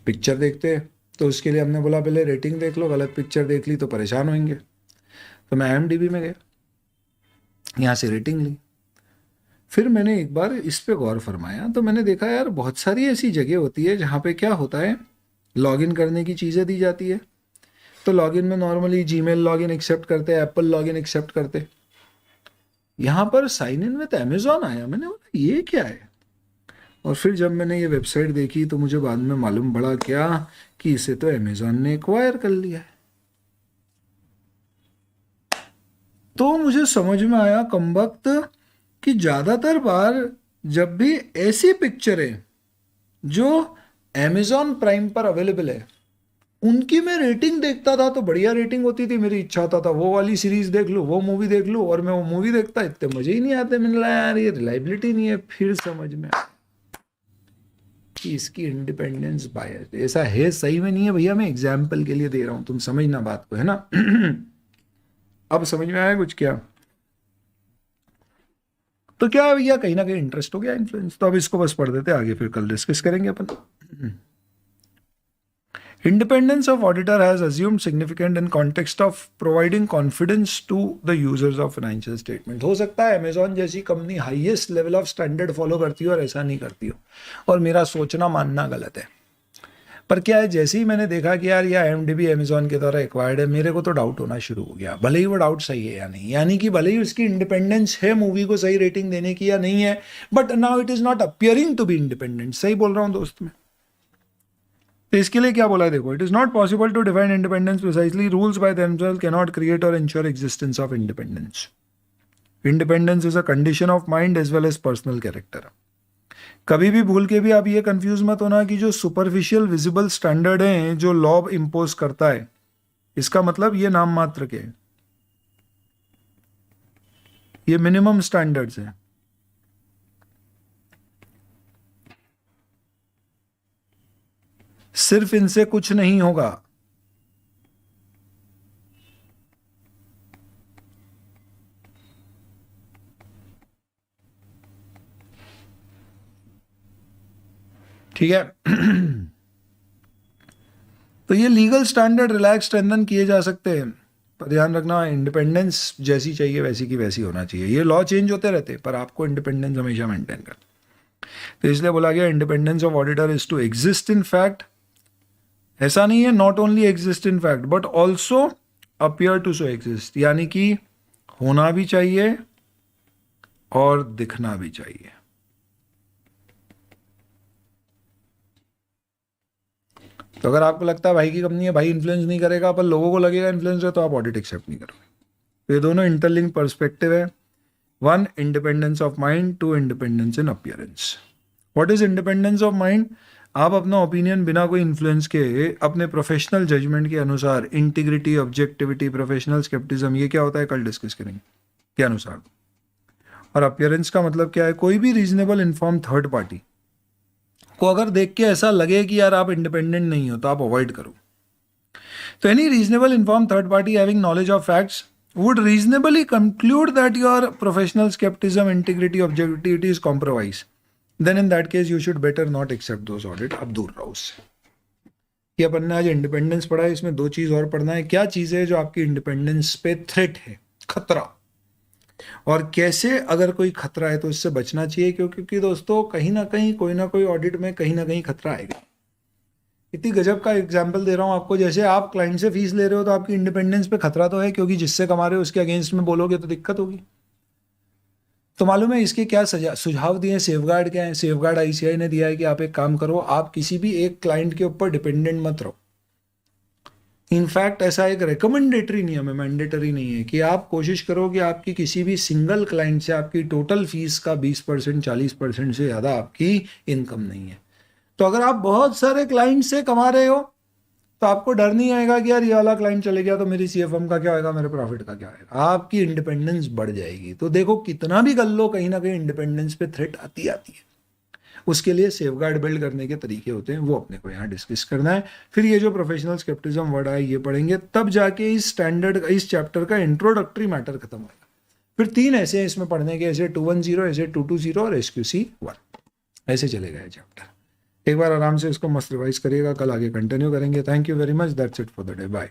पिक्चर देखते तो उसके लिए हमने बोला पहले रेटिंग देख लो, गलत पिक्चर देख ली तो परेशान होंगे। तो मैं IMDb में गया, यहाँ से रेटिंग ली। फिर मैंने एक बार इस पे गौर फरमाया, तो मैंने देखा यार बहुत सारी ऐसी जगह होती है जहाँ पे क्या होता है, लॉगिन करने की चीज़ें दी जाती है। तो लॉगिन में नॉर्मली जीमेल लॉगिन एक्सेप्ट करते हैं, एप्पल लॉगिन एक्सेप्ट करते। यहाँ पर साइन इन विद अमेजॉन आया, मैंने बोला ये क्या है। और फिर जब मैंने ये वेबसाइट देखी तो मुझे बाद में मालूम पड़ा क्या, कि इसे तो अमेजॉन ने एक्वायर कर लिया है। तो मुझे समझ में आया कमबख्त कि ज़्यादातर बार जब भी ऐसी पिक्चरें जो अमेजॉन प्राइम पर अवेलेबल है उनकी मैं रेटिंग देखता था तो बढ़िया रेटिंग होती थी, मेरी इच्छा होता था वो वाली सीरीज देख लूँ, वो मूवी देख लूँ, और मैं वो मूवी देखता, इतने मजे ही नहीं आते। मैंने लगा यार ये रिलायबिलिटी नहीं है। फिर समझ में आया कि इसकी इंडिपेंडेंस बायस, ऐसा है सही में नहीं है भैया, मैं एग्जाम्पल के लिए दे रहा हूँ, तुम समझना बात को, है ना अब समझ में आया कुछ क्या? तो क्या है भैया, कहीं ना कहीं इंटरेस्ट हो गया इन्फ्लुएंस। तो अब इसको बस पढ़ देते, आगे फिर कल डिस्कस करेंगे अपन। Independence of auditor has assumed significant in context of providing confidence to the users of financial statement. हो सकता है अमेजॉन जैसी company highest level of standard follow करती हो और ऐसा नहीं करती हो, और मेरा सोचना मानना गलत है। पर क्या है, जैसे ही मैंने देखा कि यार ये IMDb अमेजॉन के द्वारा एक्वायर्ड है, मेरे को तो डाउट होना शुरू हो गया, भले ही वो डाउट सही है या नहीं, यानी कि भले ही उसकी इंडिपेंडेंस है मूवी को सही रेटिंग देने की या नहीं है, but now it is not appearing to be independent. सही बोल रहा हूँ दोस्त में? तो इसके लिए क्या बोला है देखो, it is not possible to define independence precisely, rules by themselves can not create और ensure existence of independence. Independence is a condition of mind as well as personal character. कभी भी भूल के भी आप ये कंफ्यूज मत होना कि जो सुपरफिशियल विजिबल स्टैंडर्ड हैं जो लॉ इंपोज करता है, इसका मतलब ये नाम मात्र के हैं, ये मिनिमम स्टैंडर्ड्स हैं। सिर्फ इनसे कुछ नहीं होगा। ठीक है तो ये लीगल स्टैंडर्ड रिलैक्स स्ट्रेंथन किए जा सकते हैं, पर ध्यान रखना इंडिपेंडेंस जैसी चाहिए वैसी की वैसी होना चाहिए। ये लॉ चेंज होते रहते हैं पर आपको इंडिपेंडेंस हमेशा मेंटेन करना। तो इसलिए बोला गया independence of auditor is to exist in fact. ऐसा नहीं है not only exist in fact but also appear to so exist, यानी कि होना भी चाहिए और दिखना भी चाहिए। तो अगर आपको लगता है भाई की कंपनी है, भाई इन्फ्लुएंस नहीं करेगा, पर लोगों को लगेगा इन्फ्लुएंस है, तो आप ऑडिट एक्सेप्ट नहीं करोगे। तो ये दोनों इंटरलिंक पर्सपेक्टिव है। One, independence of mind, two, independence in appearance. What is independence of mind? आप अपना ओपिनियन बिना कोई इन्फ्लुएंस के अपने प्रोफेशनल जजमेंट के अनुसार, इंटीग्रिटी, ऑब्जेक्टिविटी, प्रोफेशनल स्केप्टिज्म, ये क्या होता है कल डिस्कस करेंगे, के अनुसार। और अपीयरेंस का मतलब क्या है? कोई भी रीजनेबल इन्फॉर्म थर्ड पार्टी को अगर देख के ऐसा लगे कि यार आप इंडिपेंडेंट नहीं हो तो आप अवॉइड करो। तो any reasonable inform third party having knowledge of facts would reasonably conclude that your professional skepticism, integrity, objectivity is compromised. Then in that case you should better not accept those audit. अब दूर रहो उससे। कि अपन ने आज इंडिपेंडेंस पढ़ा है, इसमें दो चीज और पढ़ना है। क्या चीज है जो आपकी इंडिपेंडेंस पे थ्रेट है, खतरा, और कैसे अगर कोई खतरा है तो इससे बचना चाहिए, क्योंकि दोस्तों कहीं ना कहीं कोई ना कोई ऑडिट में कहीं ना कहीं खतरा आएगा। इतनी गजब का एग्जाम्पल दे रहा हूँ आपको, जैसे आप क्लाइंट से फीस ले रहे हो तो आपकी इंडिपेंडेंस पे खतरा तो है, क्योंकि जिससे कमा रहे हो उसके अगेंस्ट में बोलोगे तो दिक्कत होगी। तो मालूम है इसके क्या सुझाव दिए, सेफगार्ड क्या है? सेफगार्ड ICAI ने दिया है कि आप एक काम करो, आप किसी भी एक क्लाइंट के ऊपर डिपेंडेंट मत रहो। इनफैक्ट ऐसा एक रिकमेंडेटरी नियम है, मैंडेटरी नहीं है, कि आप कोशिश करो कि आपकी किसी भी सिंगल क्लाइंट से आपकी टोटल फीस का 20% 40% से ज़्यादा आपकी इनकम नहीं है। तो अगर आप बहुत सारे क्लाइंट से कमा रहे हो तो आपको डर नहीं आएगा कि यार ये वाला क्लाइंट चले गया तो मेरी CFM का क्या होगा, मेरे प्रॉफिट का क्या होगा। आपकी इंडिपेंडेंस बढ़ जाएगी। तो देखो कितना भी कर लो, कहीं ना कहीं इंडिपेंडेंस पे थ्रेट आती है। उसके लिए सेफगार्ड बिल्ड करने के तरीके होते हैं, वो अपने को यहाँ डिस्कस करना है। फिर ये जो प्रोफेशनल स्केप्टिज्म वर्ड है ये पढ़ेंगे, तब जाके इस चैप्टर का इंट्रोडक्टरी मैटर खत्म होगा। फिर 3 ऐसे हैं इसमें पढ़ने के, ऐसे 210, ऐसे 220 और SQC1, ऐसे चलेगा ये चैप्टर। एक बार आराम से इसको मस्त रिवाइज करिएगा, कल आगे कंटिन्यू करेंगे। Thank you very much, that's it for the day, bye.